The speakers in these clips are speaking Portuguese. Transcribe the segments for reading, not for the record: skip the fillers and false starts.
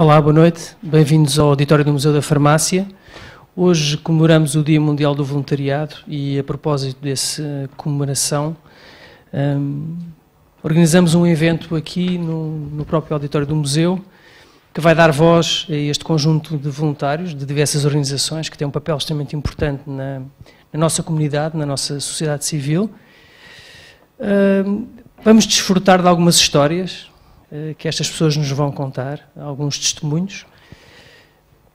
Olá, boa noite. Bem-vindos ao auditório do Museu da Farmácia. Hoje comemoramos o Dia Mundial do Voluntariado e, a propósito dessa comemoração, organizamos um evento aqui no próprio auditório do museu que vai dar voz a este conjunto de voluntários de diversas organizações que têm um papel extremamente importante na nossa comunidade, na nossa sociedade civil. Vamos desfrutar de algumas histórias que estas pessoas nos vão contar, alguns testemunhos.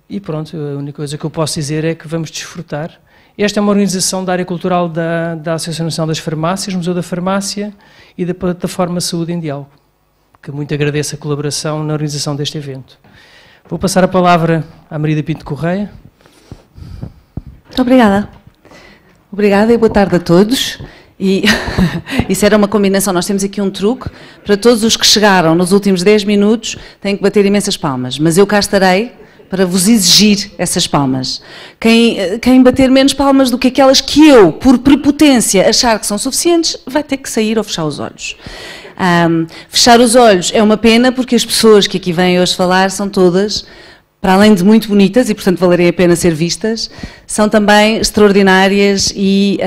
E pronto, a única coisa que eu posso dizer é que vamos desfrutar. Esta é uma organização da área cultural da Associação Nacional das Farmácias, Museu da Farmácia e da plataforma Saúde em Diálogo, que muito agradeço a colaboração na organização deste evento. Vou passar a palavra à Marida Pinto Correia. Muito obrigada. Obrigada e boa tarde a todos. E isso era uma combinação, nós temos aqui um truque, para todos os que chegaram nos últimos 10 minutos têm que bater imensas palmas, mas eu cá estarei para vos exigir essas palmas. Quem bater menos palmas do que aquelas que eu, por prepotência, achar que são suficientes, vai ter que sair ou fechar os olhos. Fechar os olhos é uma pena porque as pessoas que aqui vêm hoje falar são todas, para além de muito bonitas e, portanto, valerem a pena ser vistas, são também extraordinárias e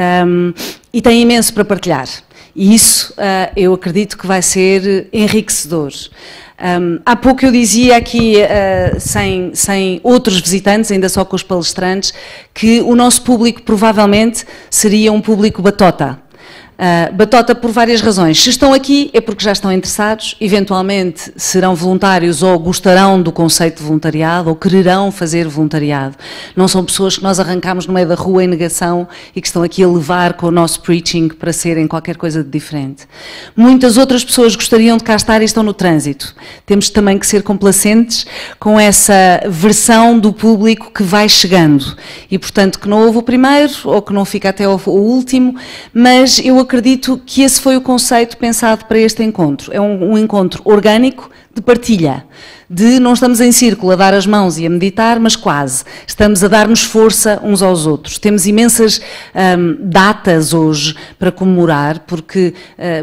têm imenso para partilhar. E isso eu acredito que vai ser enriquecedor. Há pouco eu dizia aqui, sem outros visitantes, ainda só com os palestrantes, que o nosso público provavelmente seria um público batota. Batota por várias razões. Se estão aqui é porque já estão interessados, eventualmente serão voluntários ou gostarão do conceito de voluntariado ou quererão fazer voluntariado. Não são pessoas que nós arrancamos no meio da rua em negação e que estão aqui a levar com o nosso preaching para serem qualquer coisa de diferente. Muitas outras pessoas gostariam de cá estar e estão no trânsito. Temos também que ser complacentes com essa versão do público que vai chegando e, portanto, que não houve o primeiro ou que não fica até o último, mas eu acredito que esse foi o conceito pensado para este encontro. É um encontro orgânico de partilha, de não estamos em círculo a dar as mãos e a meditar, mas quase. Estamos a dar-nos força uns aos outros. Temos imensas datas hoje para comemorar, porque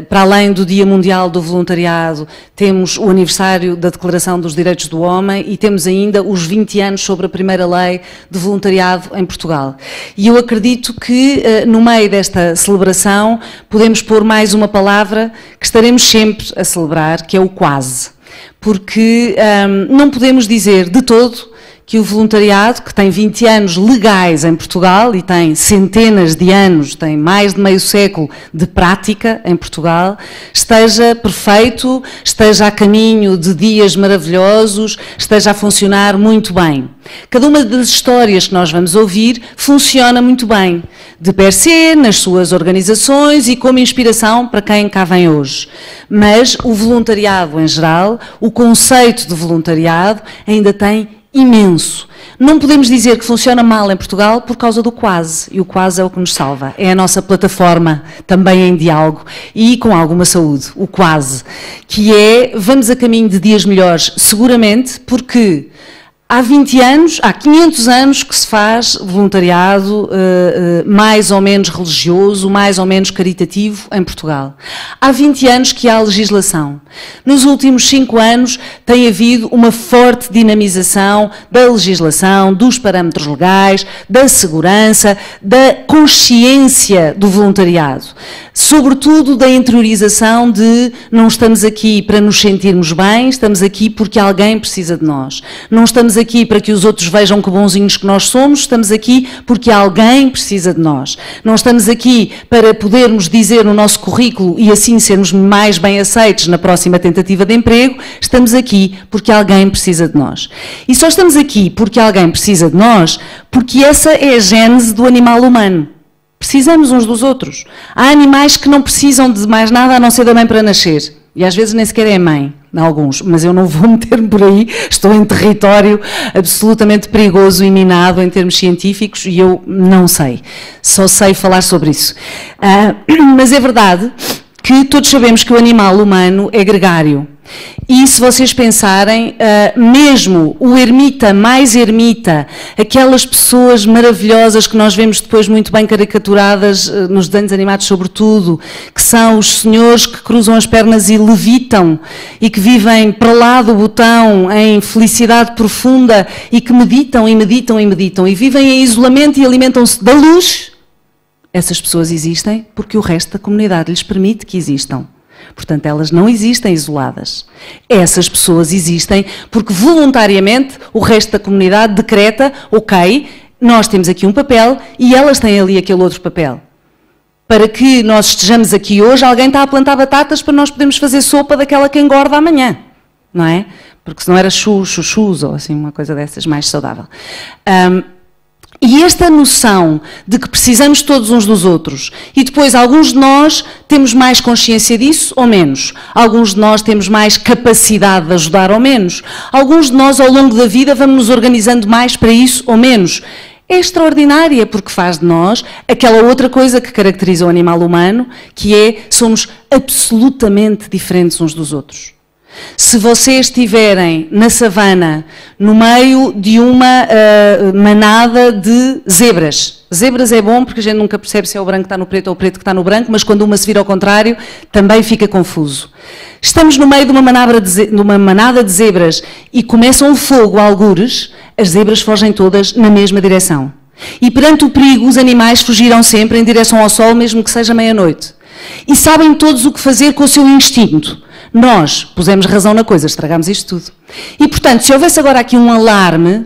para além do Dia Mundial do Voluntariado, temos o aniversário da Declaração dos Direitos do Homem e temos ainda os 20 anos sobre a primeira lei de voluntariado em Portugal. E eu acredito que no meio desta celebração podemos pôr mais uma palavra que estaremos sempre a celebrar, que é o quase. Porque não podemos dizer de todo que o voluntariado, que tem 20 anos legais em Portugal e tem centenas de anos, tem mais de meio século de prática em Portugal, esteja perfeito, esteja a caminho de dias maravilhosos, esteja a funcionar muito bem. Cada uma das histórias que nós vamos ouvir funciona muito bem, de per se, nas suas organizações e como inspiração para quem cá vem hoje. Mas o voluntariado em geral, o conceito de voluntariado ainda tem imenso. Não podemos dizer que funciona mal em Portugal por causa do quase, e o quase é o que nos salva. É a nossa plataforma, também em diálogo, e com alguma saúde, o quase, que é, vamos a caminho de dias melhores, seguramente, porque há 20 anos, há 500 anos que se faz voluntariado mais ou menos religioso, mais ou menos caritativo em Portugal. Há 20 anos que há legislação. Nos últimos 5 anos tem havido uma forte dinamização da legislação, dos parâmetros legais, da segurança, da consciência do voluntariado. Sobretudo da interiorização de não estamos aqui para nos sentirmos bem, estamos aqui porque alguém precisa de nós. Não estamos aqui para que os outros vejam que bonzinhos que nós somos, estamos aqui porque alguém precisa de nós. Não estamos aqui para podermos dizer no nosso currículo e assim sermos mais bem aceitos na próxima tentativa de emprego, estamos aqui porque alguém precisa de nós. E só estamos aqui porque alguém precisa de nós, porque essa é a gênese do animal humano. Precisamos uns dos outros. Há animais que não precisam de mais nada a não ser da mãe para nascer. E às vezes nem sequer é mãe, alguns. Mas eu não vou meter-me por aí. Estou em território absolutamente perigoso e minado em termos científicos e eu não sei. Só sei falar sobre isso. Mas é verdade que todos sabemos que o animal humano é gregário. E se vocês pensarem, mesmo o ermita, mais ermita, aquelas pessoas maravilhosas que nós vemos depois muito bem caricaturadas nos desenhos animados sobretudo, que são os senhores que cruzam as pernas e levitam, e que vivem para lá do botão em felicidade profunda, e que meditam e meditam e meditam, e vivem em isolamento e alimentam-se da luz, essas pessoas existem porque o resto da comunidade lhes permite que existam. Portanto, elas não existem isoladas. Essas pessoas existem porque voluntariamente o resto da comunidade decreta, ok, nós temos aqui um papel e elas têm ali aquele outro papel. Para que nós estejamos aqui hoje, alguém está a plantar batatas para nós podermos fazer sopa daquela que engorda amanhã, não é? Porque senão era chuchus ou assim, uma coisa dessas mais saudável. E esta noção de que precisamos todos uns dos outros, e depois alguns de nós temos mais consciência disso ou menos, alguns de nós temos mais capacidade de ajudar ou menos, alguns de nós ao longo da vida vamos nos organizando mais para isso ou menos, é extraordinária porque faz de nós aquela outra coisa que caracteriza o animal humano, que é, somos absolutamente diferentes uns dos outros. Se vocês estiverem na savana, no meio de uma manada de zebras, zebras é bom porque a gente nunca percebe se é o branco que está no preto ou o preto que está no branco, mas quando uma se vira ao contrário, também fica confuso. Estamos no meio de uma manada de zebras e começam um fogo a algures, as zebras fogem todas na mesma direção. E perante o perigo, os animais fugirão sempre em direção ao sol, mesmo que seja meia-noite. E sabem todos o que fazer com o seu instinto. Nós pusemos razão na coisa, estragámos isto tudo. E, portanto, se houvesse agora aqui um alarme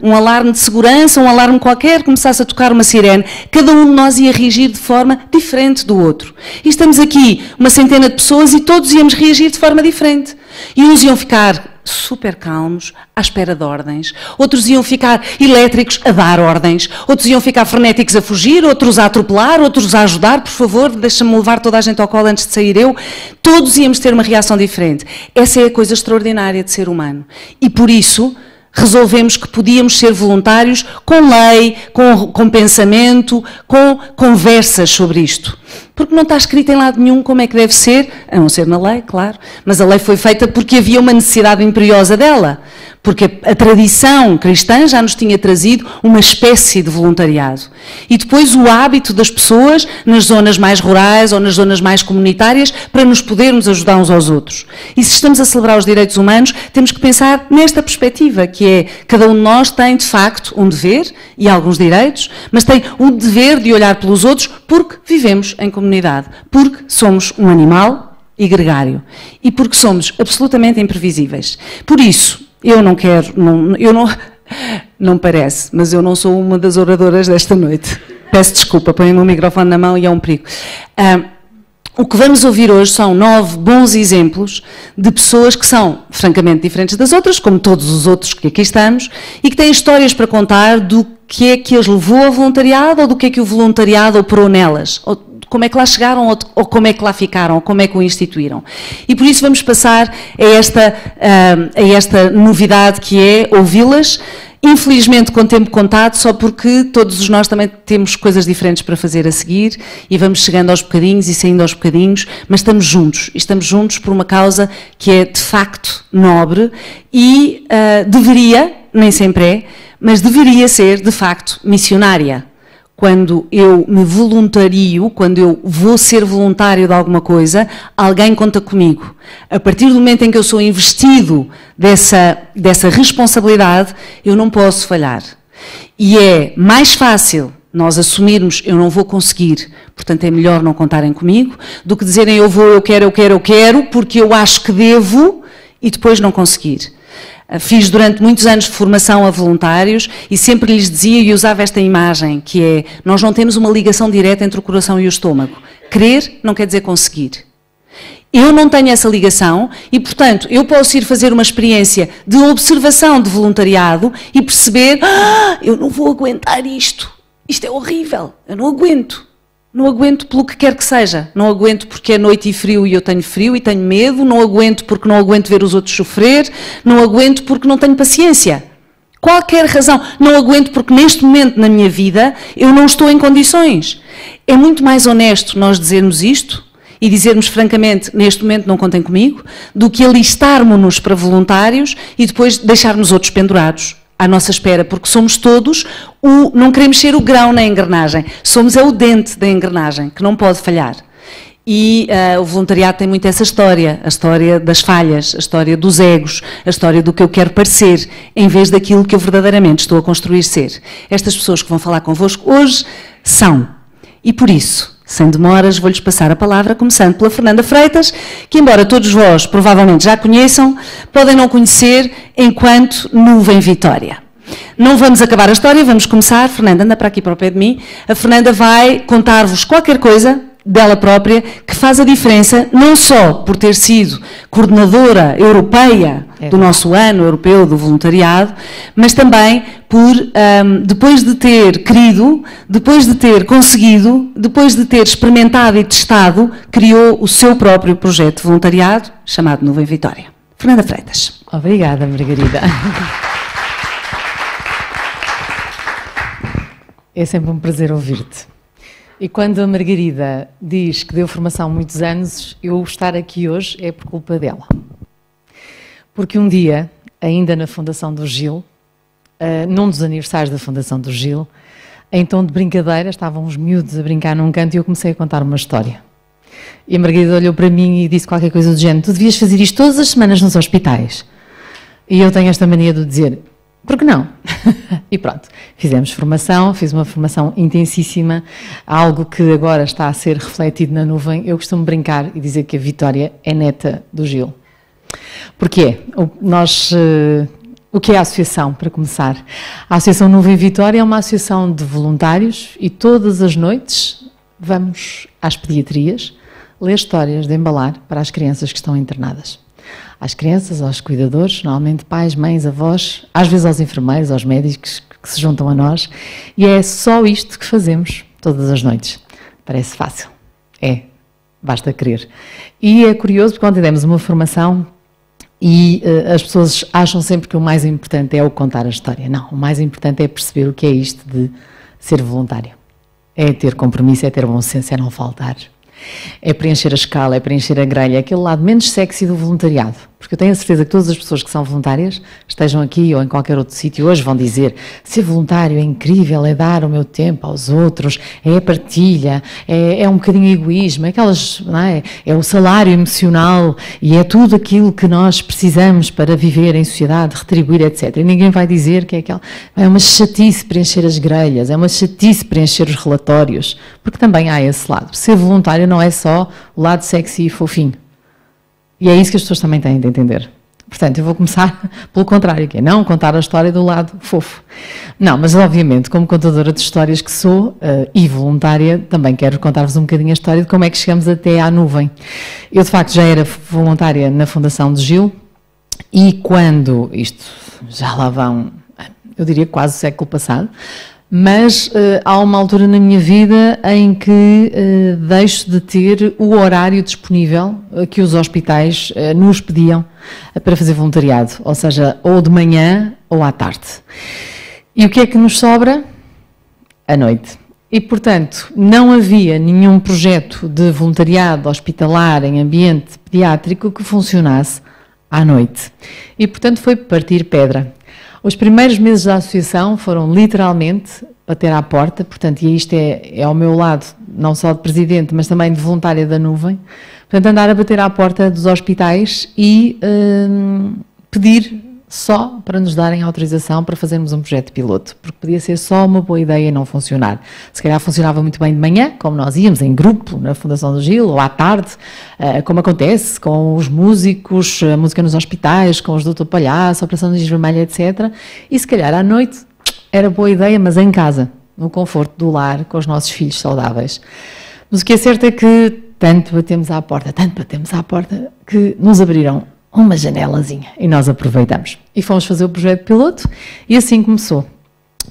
de segurança, um alarme qualquer, começasse a tocar uma sirene, cada um de nós ia reagir de forma diferente do outro. E estamos aqui, uma centena de pessoas, e todos íamos reagir de forma diferente. E uns iam ficar super calmos, à espera de ordens. Outros iam ficar elétricos a dar ordens. Outros iam ficar frenéticos a fugir, outros a atropelar, outros a ajudar. Por favor, deixa-me levar toda a gente ao colo antes de sair eu. Todos íamos ter uma reação diferente. Essa é a coisa extraordinária de ser humano. E por isso resolvemos que podíamos ser voluntários com lei, com pensamento, com conversas sobre isto. Porque não está escrito em lado nenhum como é que deve ser, a não ser na lei, claro. Mas a lei foi feita porque havia uma necessidade imperiosa dela. Porque a tradição cristã já nos tinha trazido uma espécie de voluntariado. E depois o hábito das pessoas nas zonas mais rurais ou nas zonas mais comunitárias para nos podermos ajudar uns aos outros. E se estamos a celebrar os direitos humanos, temos que pensar nesta perspectiva, que é, cada um de nós tem de facto um dever e alguns direitos, mas tem o dever de olhar pelos outros porque vivemos em comunidade, porque somos um animal e gregário e porque somos absolutamente imprevisíveis. Por isso, eu não parece, mas eu não sou uma das oradoras desta noite. Peço desculpa, ponho o microfone na mão e é um perigo. O que vamos ouvir hoje são 9 bons exemplos de pessoas que são francamente diferentes das outras, como todos os outros que aqui estamos, e que têm histórias para contar do que é que as levou ao voluntariado ou do que é que o voluntariado operou nelas, ou como é que lá chegaram ou como é que lá ficaram, ou como é que o instituíram. E por isso vamos passar a esta novidade que é ouvi-las, infelizmente com tempo contado, só porque todos nós também temos coisas diferentes para fazer a seguir e vamos chegando aos bocadinhos e saindo aos bocadinhos, mas estamos juntos. E estamos juntos por uma causa que é de facto nobre e deveria, nem sempre é, mas deveria ser de facto missionária. Quando eu me voluntario, quando eu vou ser voluntário de alguma coisa, alguém conta comigo. A partir do momento em que eu sou investido dessa responsabilidade, eu não posso falhar. E é mais fácil nós assumirmos eu não vou conseguir, portanto é melhor não contarem comigo, do que dizerem eu vou, eu quero, porque eu acho que devo e depois não conseguir. Fiz durante muitos anos de formação a voluntários e sempre lhes dizia e usava esta imagem, que é, nós não temos uma ligação direta entre o coração e o estômago. Querer não quer dizer conseguir. Eu não tenho essa ligação e, portanto, eu posso ir fazer uma experiência de observação de voluntariado e perceber, eu não vou aguentar isto. Isto é horrível, eu não aguento. Não aguento pelo que quer que seja. Não aguento porque é noite e frio e eu tenho frio e tenho medo. Não aguento porque não aguento ver os outros sofrer. Não aguento porque não tenho paciência. Qualquer razão. Não aguento porque neste momento na minha vida eu não estou em condições. É muito mais honesto nós dizermos isto e dizermos francamente, neste momento não contem comigo, do que alistarmos-nos para voluntários e depois deixarmos outros pendurados à nossa espera, porque somos todos, não queremos ser o grão na engrenagem, somos o dente da engrenagem, que não pode falhar. E o voluntariado tem muito essa história, a história das falhas, a história dos egos, a história do que eu quero parecer, em vez daquilo que eu verdadeiramente estou a construir ser. Estas pessoas que vão falar convosco hoje são. E por isso, sem demoras, vou-lhes passar a palavra, começando pela Fernanda Freitas, que embora todos vós provavelmente já conheçam, podem não conhecer enquanto Nuvem Vitória. Não vamos acabar a história, vamos começar. Fernanda, anda para aqui para o pé de mim. A Fernanda vai contar-vos qualquer coisa dela própria, que faz a diferença, não só por ter sido coordenadora europeia do nosso ano europeu do voluntariado, mas também por, depois de ter querido, depois de ter conseguido, depois de ter experimentado e testado, criou o seu próprio projeto de voluntariado, chamado Nuvem Vitória. Fernanda Freitas. Obrigada, Margarida. É sempre um prazer ouvir-te. E quando a Margarida diz que deu formação há muitos anos, eu estar aqui hoje é por culpa dela. Porque um dia, ainda na Fundação do Gil, num dos aniversários da Fundação do Gil, em tom de brincadeira, estavam uns miúdos a brincar num canto e eu comecei a contar uma história. E a Margarida olhou para mim e disse qualquer coisa do género: tu devias fazer isto todas as semanas nos hospitais. E eu tenho esta mania de dizer: por que não? E pronto, fizemos formação, fiz uma formação intensíssima, algo que agora está a ser refletido na nuvem. Eu costumo brincar e dizer que a Vitória é neta do Gil. Porquê? O que é a associação, para começar? A Associação Nuvem Vitória é uma associação de voluntários e todas as noites vamos às pediatrias ler histórias de embalar para as crianças que estão internadas. Às crianças, aos cuidadores, normalmente pais, mães, avós, às vezes aos enfermeiros, aos médicos que se juntam a nós, e é só isto que fazemos todas as noites. Parece fácil. É, basta querer. E é curioso porque ontem demos uma formação e as pessoas acham sempre que o mais importante é o contar a história. Não, o mais importante é perceber o que é isto de ser voluntário. É ter compromisso, é ter bom senso, é não faltar. É preencher a escala, é preencher a grelha, é aquele lado menos sexy do voluntariado. Porque eu tenho a certeza que todas as pessoas que são voluntárias, estejam aqui ou em qualquer outro sítio hoje, vão dizer: ser voluntário é incrível, é dar o meu tempo aos outros, é a partilha, é um bocadinho egoísmo, é aquelas, não é? É o salário emocional e é tudo aquilo que nós precisamos para viver em sociedade, retribuir, etc. E ninguém vai dizer que é uma chatice preencher as grelhas, é uma chatice preencher os relatórios, porque também há esse lado. Ser voluntário não é só o lado sexy e fofinho. E é isso que as pessoas também têm de entender. Portanto, eu vou começar pelo contrário, que é não contar a história do lado fofo. Não, mas obviamente, como contadora de histórias que sou e voluntária, também quero contar-vos um bocadinho a história de como é que chegamos até à nuvem. Eu, de facto, já era voluntária na Fundação do Gil e quando, isto já lá vão, eu diria quase o século passado, mas há uma altura na minha vida em que deixo de ter o horário disponível que os hospitais nos pediam para fazer voluntariado, ou seja, ou de manhã ou à tarde. E o que é que nos sobra? À noite. E, portanto, não havia nenhum projeto de voluntariado hospitalar em ambiente pediátrico que funcionasse à noite. E, portanto, foi partir pedra. Os primeiros meses da associação foram literalmente bater à porta, portanto, e isto é ao meu lado, não só de presidente, mas também de voluntária da nuvem, portanto, andar a bater à porta dos hospitais e pedir só para nos darem autorização para fazermos um projeto piloto, porque podia ser só uma boa ideia e não funcionar. Se calhar funcionava muito bem de manhã, como nós íamos em grupo na Fundação do Gil, ou à tarde, como acontece com os músicos, a música nos hospitais, com os Doutor Palhaço, a Operação do Giz Vermelho, etc. E se calhar à noite era boa ideia, mas em casa, no conforto do lar, com os nossos filhos saudáveis. Mas o que é certo é que tanto batemos à porta, que nos abriram uma janelazinha e nós aproveitamos. E fomos fazer o projeto piloto e assim começou.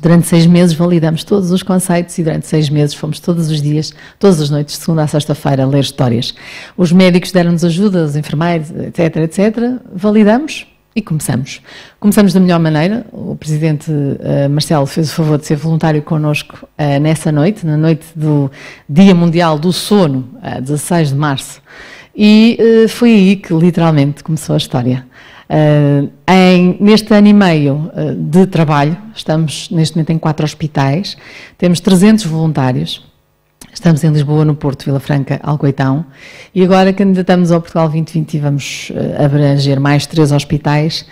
Durante 6 meses validamos todos os conceitos e durante 6 meses fomos todos os dias, todas as noites, de segunda a sexta-feira, a ler histórias. Os médicos deram-nos ajuda, os enfermeiros, etc, etc. Validamos E começamos. Começamos da melhor maneira. O Presidente Marcelo fez o favor de ser voluntário connosco nessa noite, na noite do Dia Mundial do Sono, 16 de março. E foi aí que literalmente começou a história. Neste ano e meio de trabalho, estamos neste momento em 4 hospitais, temos 300 voluntários. Estamos em Lisboa, no Porto, Vila Franca, Alcoitão, e agora candidatamos ao Portugal 2020 e vamos abranger mais 3 hospitais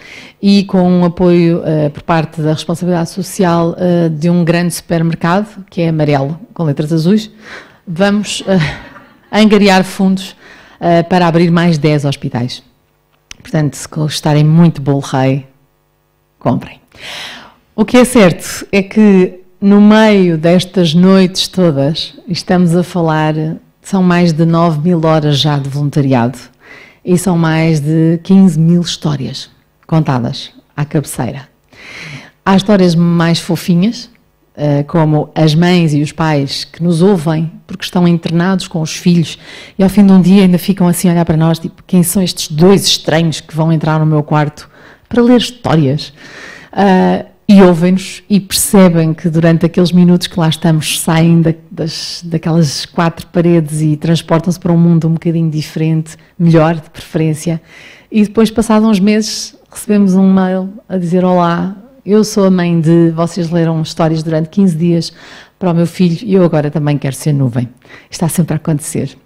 e com um apoio por parte da responsabilidade social de um grande supermercado, que é amarelo, com letras azuis, vamos angariar fundos para abrir mais 10 hospitais. Portanto, se gostarem muito de bolo rei, comprem. O que é certo é que no meio destas noites todas, estamos a falar, são mais de 9.000 horas já de voluntariado e são mais de 15.000 histórias contadas à cabeceira. Há histórias mais fofinhas, como as mães e os pais que nos ouvem porque estão internados com os filhos e ao fim de um dia ainda ficam assim a olhar para nós, tipo, quem são estes 2 estranhos que vão entrar no meu quarto para ler histórias? E ouvem-nos e percebem que durante aqueles minutos que lá estamos saem daquelas 4 paredes e transportam-se para um mundo um bocadinho diferente, melhor de preferência. E depois, passados uns meses, recebemos um mail a dizer: olá, eu sou a mãe de... Vocês leram histórias durante 15 dias para o meu filho e eu agora também quero ser nuvem. Está sempre a acontecer.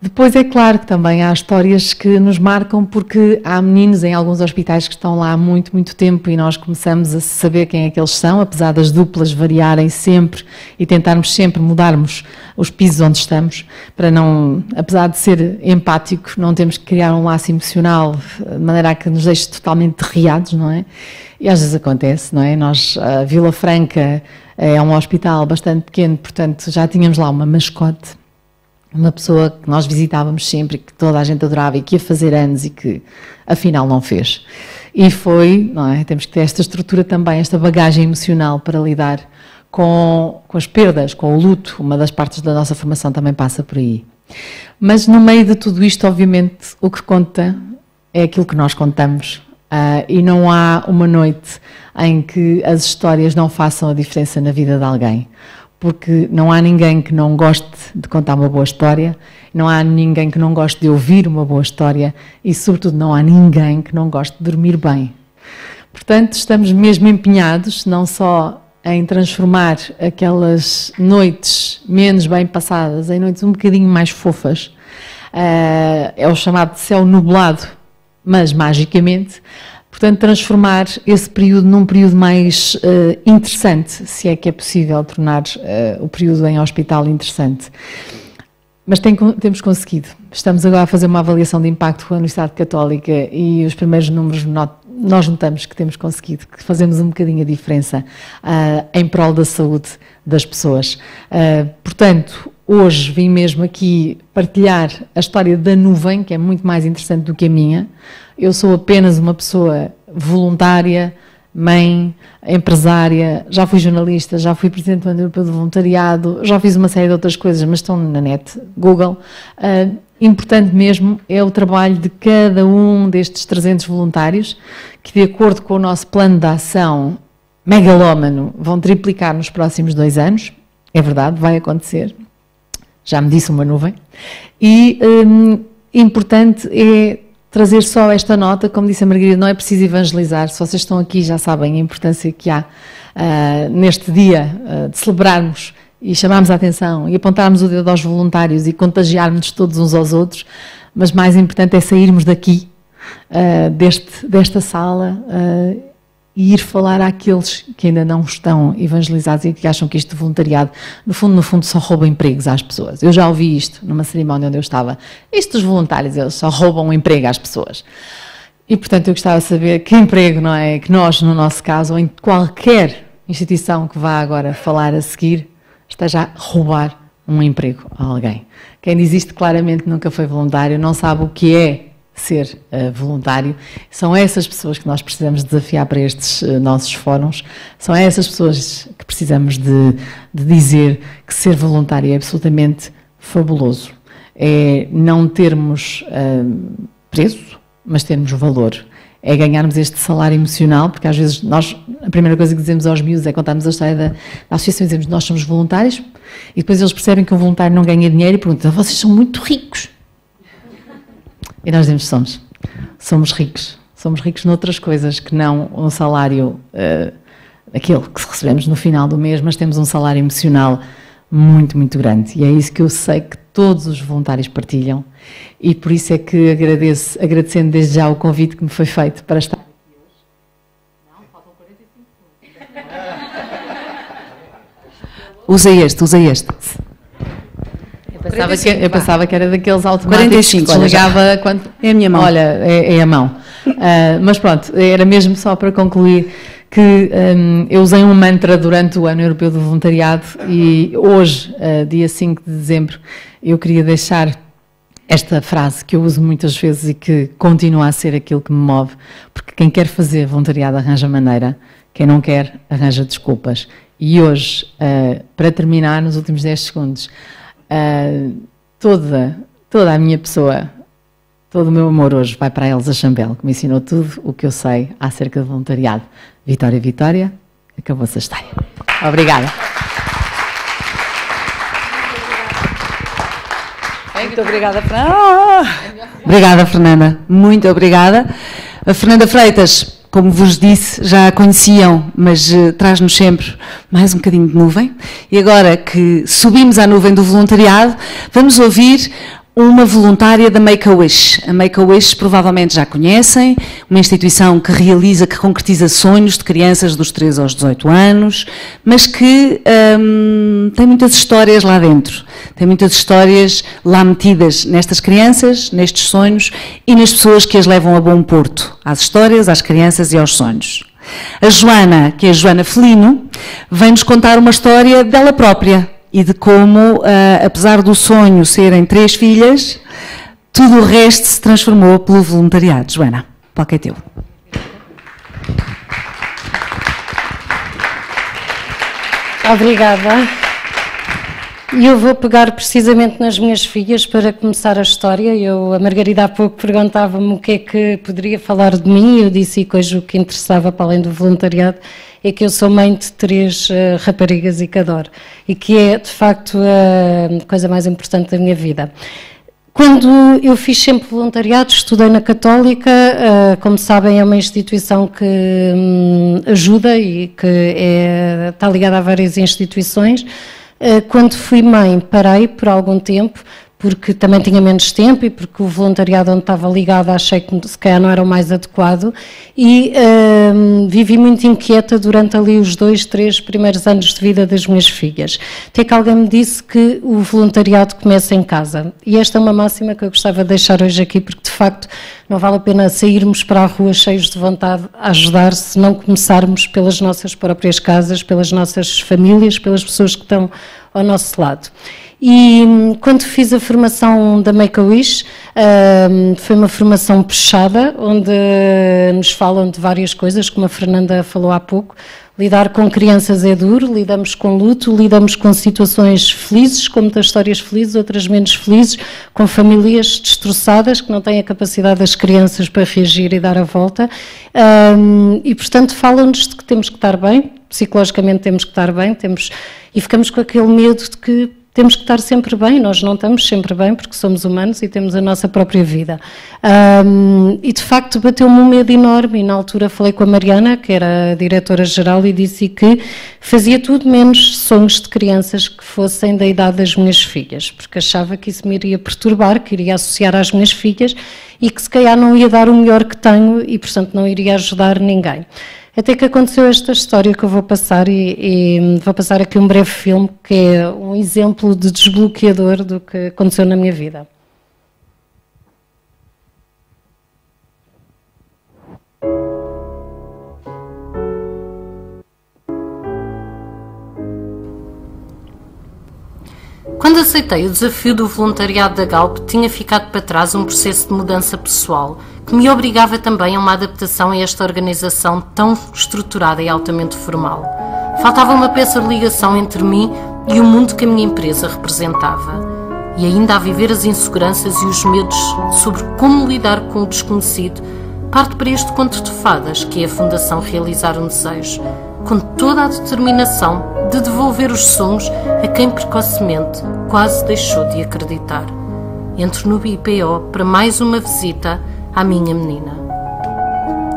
Depois é claro que também há histórias que nos marcam porque há meninos em alguns hospitais que estão lá há muito, muito tempo e nós começamos a saber quem é que eles são, apesar das duplas variarem sempre e tentarmos sempre mudarmos os pisos onde estamos, para não, apesar de ser empático, não temos que criar um laço emocional de maneira a que nos deixe totalmente derriados, não é? E às vezes acontece, não é? Nós, a Vila Franca é um hospital bastante pequeno, portanto já tínhamos lá uma mascote, uma pessoa que nós visitávamos sempre, que toda a gente adorava e que ia fazer anos e que afinal não fez. E foi, não é? Temos que ter esta estrutura também, esta bagagem emocional para lidar com as perdas, com o luto. Uma das partes da nossa formação também passa por aí. Mas no meio de tudo isto, obviamente, o que conta é aquilo que nós contamos. E não há uma noite em que as histórias não façam a diferença na vida de alguém. Porque não há ninguém que não goste de contar uma boa história, não há ninguém que não goste de ouvir uma boa história e, sobretudo, não há ninguém que não goste de dormir bem. Portanto, estamos mesmo empenhados, não só em transformar aquelas noites menos bem passadas em noites um bocadinho mais fofas, é o chamado céu nublado, mas magicamente. Portanto, transformar esse período num período mais interessante, se é que é possível tornar o período em hospital interessante. Mas temos conseguido. Estamos agora a fazer uma avaliação de impacto com a Universidade Católica e os primeiros números nós notamos que temos conseguido, que fazemos um bocadinho a diferença em prol da saúde das pessoas. Portanto, hoje vim mesmo aqui partilhar a história da nuvem, que é muito mais interessante do que a minha. Eu sou apenas uma pessoa voluntária, mãe, empresária, já fui jornalista, já fui presidente do Ano Europeu de Voluntariado, já fiz uma série de outras coisas, mas estão na net, Google. Importante mesmo é o trabalho de cada um destes 300 voluntários, que de acordo com o nosso plano de ação megalómano, vão triplicar nos próximos 2 anos. É verdade, vai acontecer. Já me disse uma nuvem. E importante é trazer só esta nota, como disse a Margarida, não é preciso evangelizar. Se vocês estão aqui já sabem a importância que há neste dia de celebrarmos e chamarmos a atenção e apontarmos o dedo aos voluntários e contagiarmos todos uns aos outros, mas mais importante é sairmos daqui, desta sala, e ir falar àqueles que ainda não estão evangelizados e que acham que isto de voluntariado, no fundo, só rouba empregos às pessoas. Eu já ouvi isto numa cerimónia onde eu estava. Isto dos voluntários, eles só roubam um emprego às pessoas. E, portanto, eu gostava de saber que emprego, não é? Que nós, no nosso caso, ou em qualquer instituição que vá agora falar a seguir, esteja a roubar um emprego a alguém. Quem diz isto claramente nunca foi voluntário, não sabe o que é ser voluntário. São essas pessoas que nós precisamos desafiar para estes nossos fóruns, são essas pessoas que precisamos de dizer que ser voluntário é absolutamente fabuloso. É não termos preso mas termos valor. É ganharmos este salário emocional, porque às vezes nós, a primeira coisa que dizemos aos miúdos é contarmos a história da associação e dizemos nós somos voluntários, e depois eles percebem que um voluntário não ganha dinheiro e perguntam, vocês são muito ricos. E nós dizemos, somos ricos. Somos ricos noutras coisas que não um salário, aquele que recebemos no final do mês, mas temos um salário emocional muito, muito grande. E é isso que eu sei que todos os voluntários partilham, e por isso é que agradecendo desde já o convite que me foi feito para estar aqui hoje. Não, faltam 45 segundos. Usa este. Eu pensava que era daqueles automáticos 45, que desligava quando... É a minha mão. Olha, é a mão. Mas pronto, era mesmo só para concluir que eu usei um mantra durante o Ano Europeu do Voluntariado e hoje, dia 5 de dezembro, eu queria deixar esta frase que eu uso muitas vezes e que continua a ser aquilo que me move, porque quem quer fazer voluntariado arranja maneira, quem não quer arranja desculpas. E hoje, para terminar, nos últimos 10 segundos, toda a minha pessoa, todo o meu amor hoje vai para a Elsa Chambel, que me ensinou tudo o que eu sei acerca de voluntariado. Vitória, Vitória, acabou-se a história. Obrigada. Muito obrigada, Fernanda. Obrigada, Fernanda. Muito obrigada. A Fernanda Freitas, como vos disse, já a conheciam, mas traz-nos sempre mais um bocadinho de nuvem. E agora que subimos à nuvem do voluntariado, vamos ouvir uma voluntária da Make-A-Wish. A Make-A-Wish provavelmente já conhecem, uma instituição que realiza, que concretiza sonhos de crianças dos 3 aos 18 anos, mas que tem muitas histórias lá dentro. Tem muitas histórias lá metidas nestas crianças, nestes sonhos e nas pessoas que as levam a bom porto, às histórias, às crianças e aos sonhos. A Joana, que é a Joana Felino, vem-nos contar uma história dela própria e de como, apesar do sonho serem 3 filhas, tudo o resto se transformou pelo voluntariado. Joana, o palco é teu. Obrigada. E eu vou pegar precisamente nas minhas filhas para começar a história. A Margarida há pouco perguntava-me o que é que poderia falar de mim e eu disse que hoje o que interessava para além do voluntariado é que eu sou mãe de 3 raparigas e que adoro. E que é, de facto, a coisa mais importante da minha vida. Quando eu fiz sempre voluntariado, estudei na Católica, como sabem é uma instituição que ajuda e que está ligada a várias instituições. Quando fui mãe, parei por algum tempo, porque também tinha menos tempo e porque o voluntariado onde estava ligada achei que se calhar não era o mais adequado e vivi muito inquieta durante ali os 2, 3 primeiros anos de vida das minhas filhas. Até que alguém me disse que o voluntariado começa em casa e esta é uma máxima que eu gostava de deixar hoje aqui porque de facto não vale a pena sairmos para a rua cheios de vontade a ajudar se não começarmos pelas nossas próprias casas, pelas nossas famílias, pelas pessoas que estão ao nosso lado. E quando fiz a formação da Make-A-Wish, foi uma formação puxada, onde nos falam de várias coisas, como a Fernanda falou há pouco. Lidar com crianças é duro, lidamos com luto, lidamos com situações felizes, com muitas histórias felizes, outras menos felizes, com famílias destroçadas, que não têm a capacidade das crianças para reagir e dar a volta. E, portanto, falam-nos de que temos que estar bem, psicologicamente temos que estar bem, e ficamos com aquele medo de que temos que estar sempre bem, nós não estamos sempre bem porque somos humanos e temos a nossa própria vida. E de facto bateu-me um medo enorme e na altura falei com a Mariana, que era a diretora-geral, e disse que fazia tudo menos sonhos de crianças que fossem da idade das minhas filhas, porque achava que isso me iria perturbar, que iria associar às minhas filhas e que se calhar não ia dar o melhor que tenho e portanto não iria ajudar ninguém. Até que aconteceu esta história que eu vou passar e vou passar aqui um breve filme que é um exemplo de desbloqueador do que aconteceu na minha vida. Quando aceitei o desafio do voluntariado da Galp, tinha ficado para trás um processo de mudança pessoal que me obrigava também a uma adaptação a esta organização tão estruturada e altamente formal. Faltava uma peça de ligação entre mim e o mundo que a minha empresa representava. e ainda a viver as inseguranças e os medos sobre como lidar com o desconhecido, parte para este conto de fadas que é a Fundação Realizar um Desejo, com toda a determinação de devolver os sonhos a quem precocemente quase deixou de acreditar. Entro no IPO para mais uma visita à minha menina.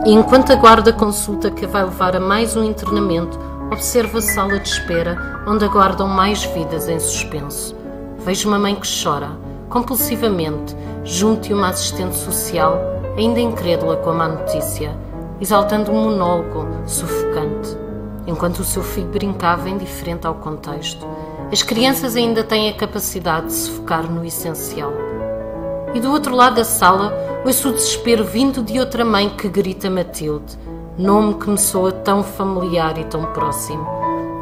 E enquanto aguardo a consulta que vai levar a mais um internamento, observo a sala de espera onde aguardam mais vidas em suspenso. Vejo uma mãe que chora, compulsivamente, junto de uma assistente social, ainda incrédula com a má notícia, exaltando um monólogo sufocante, enquanto o seu filho brincava indiferente ao contexto. As crianças ainda têm a capacidade de se focar no essencial. E do outro lado da sala, ouço o desespero vindo de outra mãe que grita Matilde, nome que me soa tão familiar e tão próximo.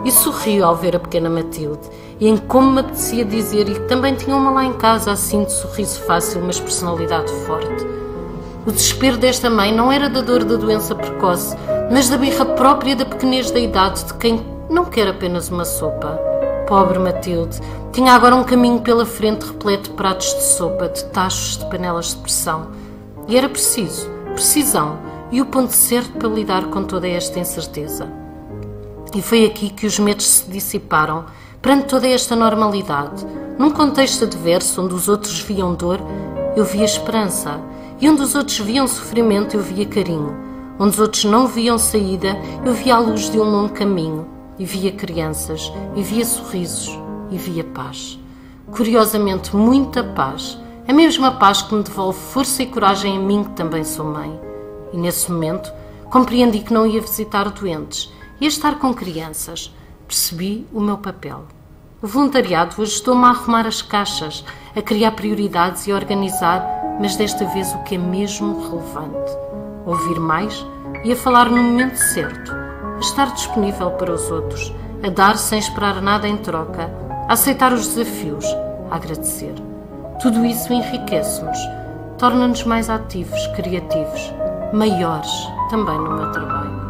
E sorrio ao ver a pequena Matilde, e em como me apetecia dizer e que também tinha uma lá em casa, assim de sorriso fácil, mas personalidade forte. O desespero desta mãe não era da dor da doença precoce, mas da birra própria da pequenez da idade de quem não quer apenas uma sopa. Pobre Matilde, tinha agora um caminho pela frente repleto de pratos de sopa, de tachos, de panelas de pressão. E era precisão, e o ponto certo para lidar com toda esta incerteza. E foi aqui que os medos se dissiparam, perante toda esta normalidade. Num contexto adverso, onde os outros viam dor, eu via esperança. E onde os outros viam sofrimento, eu via carinho. Onde os outros não viam saída, eu via a luz de um longo caminho. E via crianças, e via sorrisos, e via paz. Curiosamente, muita paz. A mesma paz que me devolve força e coragem a mim, que também sou mãe. E nesse momento, compreendi que não ia visitar doentes, ia estar com crianças. Percebi o meu papel. O voluntariado ajudou-me a arrumar as caixas, a criar prioridades e a organizar, mas desta vez o que é mesmo relevante. Ouvir mais e a falar no momento certo, a estar disponível para os outros, a dar sem esperar nada em troca, a aceitar os desafios, a agradecer. Tudo isso enriquece-nos, torna-nos mais ativos, criativos, maiores também no meu trabalho.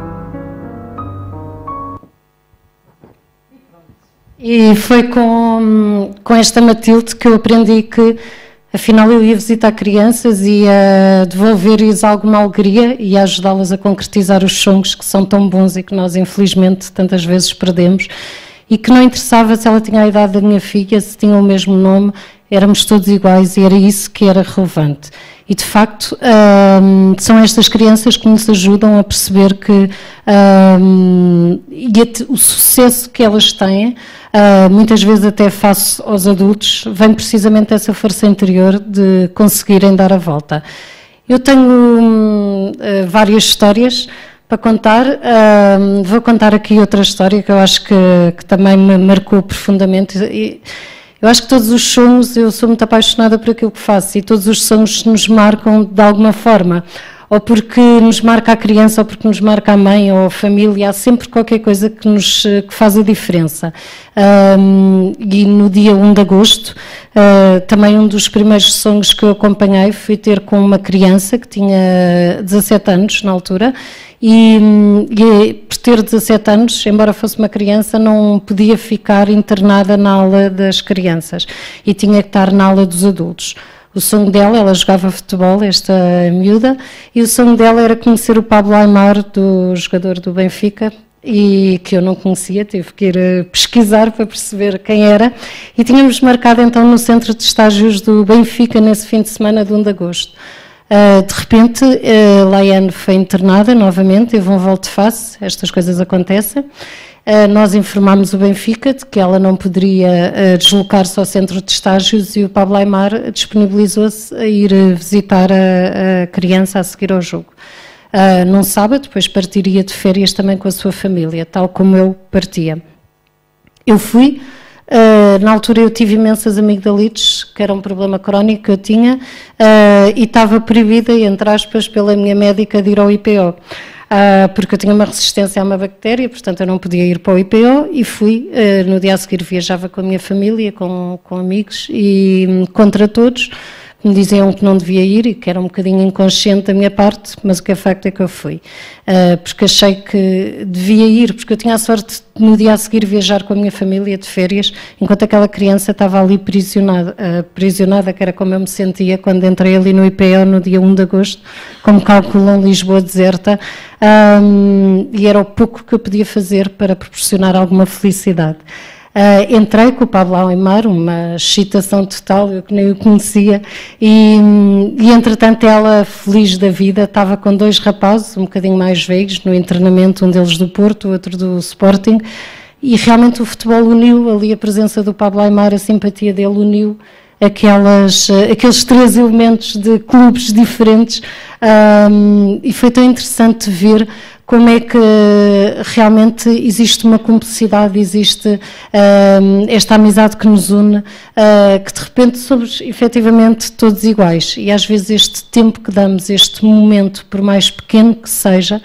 E foi com esta Matilde que eu aprendi que, afinal, eu ia visitar crianças e a devolver-lhes alguma alegria e a ajudá-las a concretizar os sonhos que são tão bons e que nós, infelizmente, tantas vezes perdemos. E que não interessava se ela tinha a idade da minha filha, se tinha o mesmo nome, éramos todos iguais e era isso que era relevante. E, de facto, são estas crianças que nos ajudam a perceber que o sucesso que elas têm, muitas vezes até face aos adultos, vem precisamente dessa força interior de conseguirem dar a volta. Eu tenho várias histórias para contar. Vou contar aqui outra história que eu acho que também me marcou profundamente. Eu acho que todos os sonhos, eu sou muito apaixonada por aquilo que faço e todos os sonhos nos marcam de alguma forma, ou porque nos marca a criança, ou porque nos marca a mãe ou a família, há sempre qualquer coisa que faz a diferença. E no dia 1 de agosto, também um dos primeiros sonhos que eu acompanhei foi ter com uma criança que tinha 17 anos na altura, e por ter 17 anos, embora fosse uma criança, não podia ficar internada na aula das crianças e tinha que estar na aula dos adultos. O sonho dela, ela jogava futebol, esta miúda, e o sonho dela era conhecer o Pablo Aimar, do jogador do Benfica, e que eu não conhecia, tive que ir pesquisar para perceber quem era, e tínhamos marcado então no centro de estágios do Benfica nesse fim de semana de 1 de agosto. De repente, Laiane foi internada novamente, teve um volte-face, estas coisas acontecem. Nós informámos o Benfica de que ela não poderia deslocar-se ao centro de estágios e o Pablo Aimar disponibilizou-se a ir visitar a criança a seguir ao jogo. Num sábado, depois partiria de férias também com a sua família, tal como eu partia. Eu fui. Na altura eu tive imensas amigdalites, que era um problema crónico que eu tinha, e estava proibida, entre aspas, pela minha médica de ir ao IPO, porque eu tinha uma resistência a uma bactéria, portanto eu não podia ir para o IPO, e fui. No dia a seguir viajava com a minha família, com amigos, e contra todos, me diziam que não devia ir e que era um bocadinho inconsciente da minha parte, mas o que é facto é que eu fui. Porque achei que devia ir, porque eu tinha a sorte de no dia a seguir viajar com a minha família de férias, enquanto aquela criança estava ali prisionada, que era como eu me sentia quando entrei ali no IPO no dia 1 de agosto, como calculam Lisboa deserta, e era o pouco que eu podia fazer para proporcionar alguma felicidade. Entrei com o Pablo Aimar, uma excitação total, eu que nem o conhecia, e entretanto ela, feliz da vida, estava com 2 rapazes, um bocadinho mais velhos, no internamento, um deles do Porto, o outro do Sporting, e realmente o futebol uniu ali a presença do Pablo Aimar, a simpatia dele uniu aqueles 3 elementos de clubes diferentes, e foi tão interessante ver como é que realmente existe uma cumplicidade, existe esta amizade que nos une, que de repente somos efetivamente todos iguais, e às vezes este tempo que damos, este momento, por mais pequeno que seja,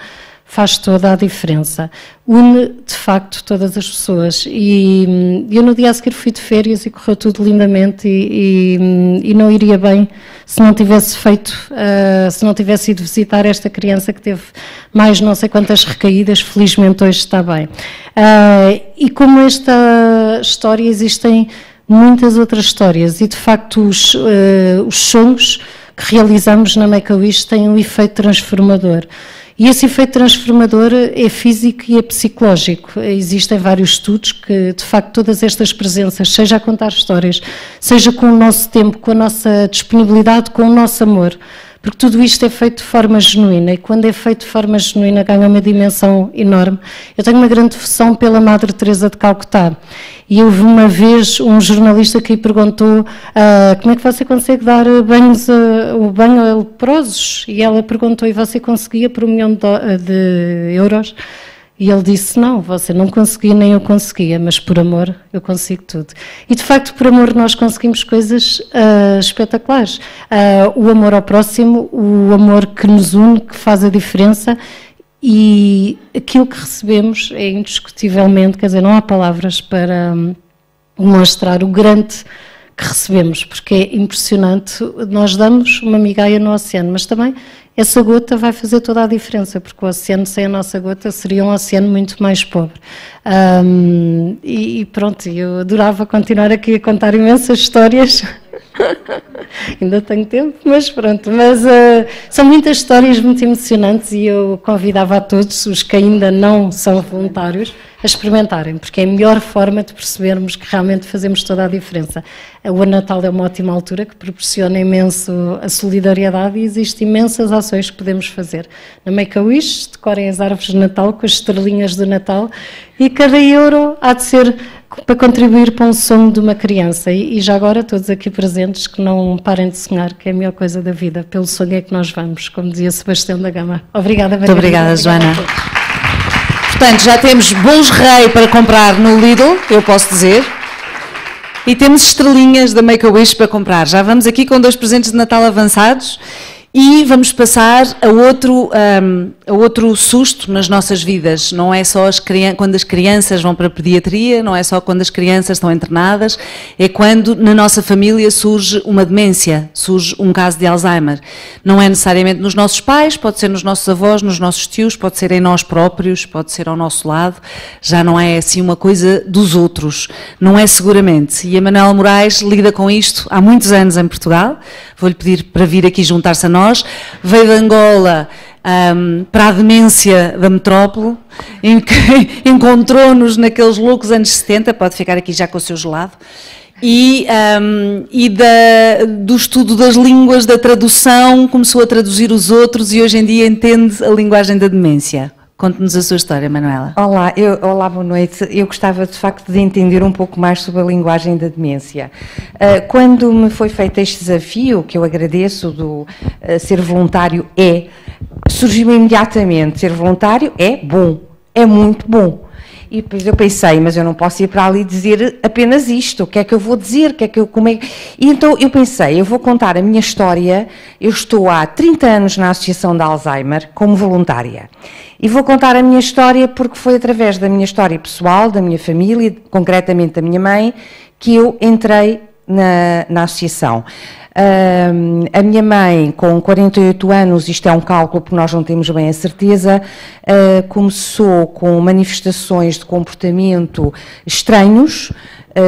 faz toda a diferença. Une, de facto, todas as pessoas. E eu no dia a seguir fui de férias e correu tudo lindamente e não iria bem se não tivesse feito, se não tivesse ido visitar esta criança que teve mais não sei quantas recaídas, felizmente hoje está bem. E como esta história, existem muitas outras histórias e, de facto, os sonhos que realizamos na Make-A-Wish têm um efeito transformador. E esse efeito transformador é físico e é psicológico. Existem vários estudos que, de facto, todas estas presenças, seja a contar histórias, seja com o nosso tempo, com a nossa disponibilidade, com o nosso amor, porque tudo isto é feito de forma genuína, e quando é feito de forma genuína ganha uma dimensão enorme. Eu tenho uma grande devoção pela Madre Teresa de Calcutá, e houve uma vez um jornalista que lhe perguntou como é que você consegue dar o banho a leprosos, e ela perguntou, e você conseguia por 1 milhão de euros? E ele disse, não, você não conseguia, nem eu conseguia, mas por amor eu consigo tudo. E de facto, por amor nós conseguimos coisas espetaculares. O amor ao próximo, o amor que nos une, que faz a diferença, e aquilo que recebemos é indiscutivelmente, quer dizer, não há palavras para demonstrar o grande que recebemos, porque é impressionante. Nós damos uma migalha no oceano, mas também essa gota vai fazer toda a diferença, porque o oceano sem a nossa gota seria um oceano muito mais pobre. E pronto, eu adorava continuar aqui a contar imensas histórias. Ainda tenho tempo, mas pronto. Mas são muitas histórias muito emocionantes e eu convidava a todos, os que ainda não são voluntários, a experimentarem, porque é a melhor forma de percebermos que realmente fazemos toda a diferença. O Natal é uma ótima altura que proporciona imenso a solidariedade e existem imensas ações que podemos fazer. Na Make-A-Wish, decorem as árvores de Natal com as estrelinhas do Natal e cada euro há de ser para contribuir para um sonho de uma criança. E já agora todos aqui presentes que não parem de sonhar, que é a melhor coisa da vida. Pelo sonho é que nós vamos, como dizia Sebastião da Gama. Obrigada, Maria. Muito obrigada, Joana. Portanto, já temos bolos rei para comprar no Lidl, eu posso dizer, e temos estrelinhas da Make-A-Wish para comprar. Já vamos aqui com 2 presentes de Natal avançados e vamos passar a outro susto nas nossas vidas. Não é só quando as crianças vão para a pediatria, não é só quando as crianças estão internadas, é quando na nossa família surge uma demência, surge um caso de Alzheimer. Não é necessariamente nos nossos pais, pode ser nos nossos avós, nos nossos tios, pode ser em nós próprios, pode ser ao nosso lado, já não é assim uma coisa dos outros, não é seguramente. E a Manuela Moraes lida com isto há muitos anos em Portugal, vou-lhe pedir para vir aqui juntar-se a nós, veio de Angola para a demência da metrópole, em que encontrou-nos naqueles loucos anos 70, pode ficar aqui já com o seu gelado, e do estudo das línguas, da tradução, começou a traduzir os outros e hoje em dia entende a linguagem da demência. Conte-nos a sua história, Manuela. Olá, boa noite. Eu gostava de facto de entender um pouco mais sobre a linguagem da demência. Quando me foi feito este desafio, que eu agradeço, do ser voluntário surgiu imediatamente, ser voluntário é bom, é muito bom. E depois eu pensei, mas eu não posso ir para ali dizer apenas isto, o que é que eu vou dizer, E então eu pensei, eu vou contar a minha história, eu estou há 30 anos na Associação de Alzheimer como voluntária. E vou contar a minha história porque foi através da minha história pessoal, da minha família, concretamente da minha mãe, que eu entrei na associação. A minha mãe, com 48 anos, isto é um cálculo porque nós não temos bem a certeza, começou com manifestações de comportamento estranhos,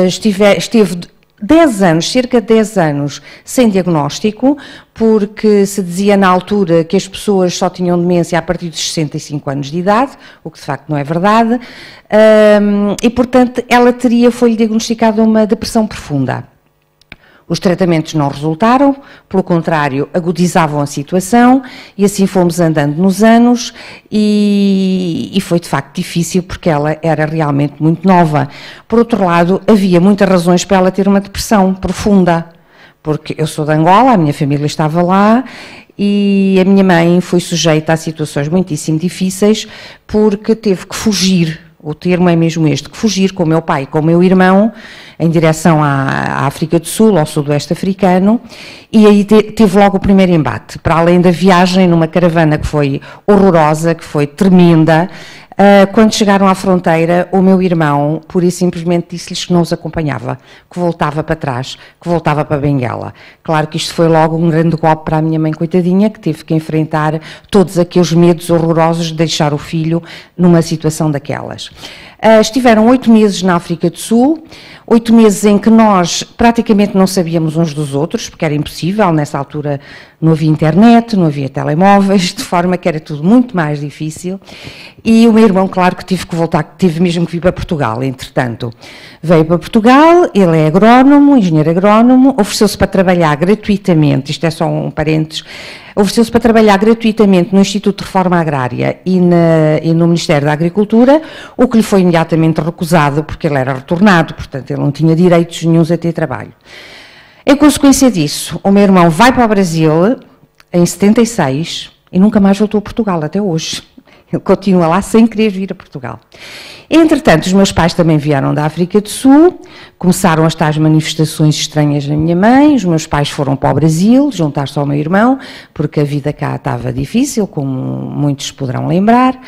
esteve 10 anos, cerca de 10 anos, sem diagnóstico, porque se dizia na altura que as pessoas só tinham demência a partir dos 65 anos de idade, o que de facto não é verdade, e portanto ela foi-lhe diagnosticada uma depressão profunda. Os tratamentos não resultaram, pelo contrário, agudizavam a situação e assim fomos andando nos anos e foi de facto difícil porque ela era realmente muito nova. Por outro lado, havia muitas razões para ela ter uma depressão profunda, porque eu sou de Angola, a minha família estava lá e a minha mãe foi sujeita a situações muitíssimo difíceis porque teve que fugir. O termo é mesmo este, que fugir com o meu pai e com o meu irmão em direção à África do Sul, ao sudoeste africano, e aí teve logo o primeiro embate, para além da viagem numa caravana que foi horrorosa, que foi tremenda. Quando chegaram à fronteira, o meu irmão pura e simplesmente disse-lhes que não os acompanhava, que voltava para trás, que voltava para Benguela. Claro que isto foi logo um grande golpe para a minha mãe coitadinha, que teve que enfrentar todos aqueles medos horrorosos de deixar o filho numa situação daquelas. Estiveram 8 meses na África do Sul, 8 meses em que nós praticamente não sabíamos uns dos outros, porque era impossível, nessa altura não havia internet, não havia telemóveis, de forma que era tudo muito mais difícil. E o meu irmão, claro que tive que voltar, teve mesmo que vir para Portugal, entretanto. Veio para Portugal, ele é agrónomo, engenheiro agrónomo, ofereceu-se para trabalhar gratuitamente, isto é só um parênteses, ofereceu-se para trabalhar gratuitamente no Instituto de Reforma Agrária e no Ministério da Agricultura, o que lhe foi imediatamente recusado, porque ele era retornado, portanto ele não tinha direitos nenhuns a ter trabalho. Em consequência disso, o meu irmão vai para o Brasil em 76 e nunca mais voltou a Portugal até hoje. Ele continua lá sem querer vir a Portugal. Entretanto, os meus pais também vieram da África do Sul, começaram as tais manifestações estranhas na minha mãe, os meus pais foram para o Brasil, juntar-se ao meu irmão, porque a vida cá estava difícil, como muitos poderão lembrar,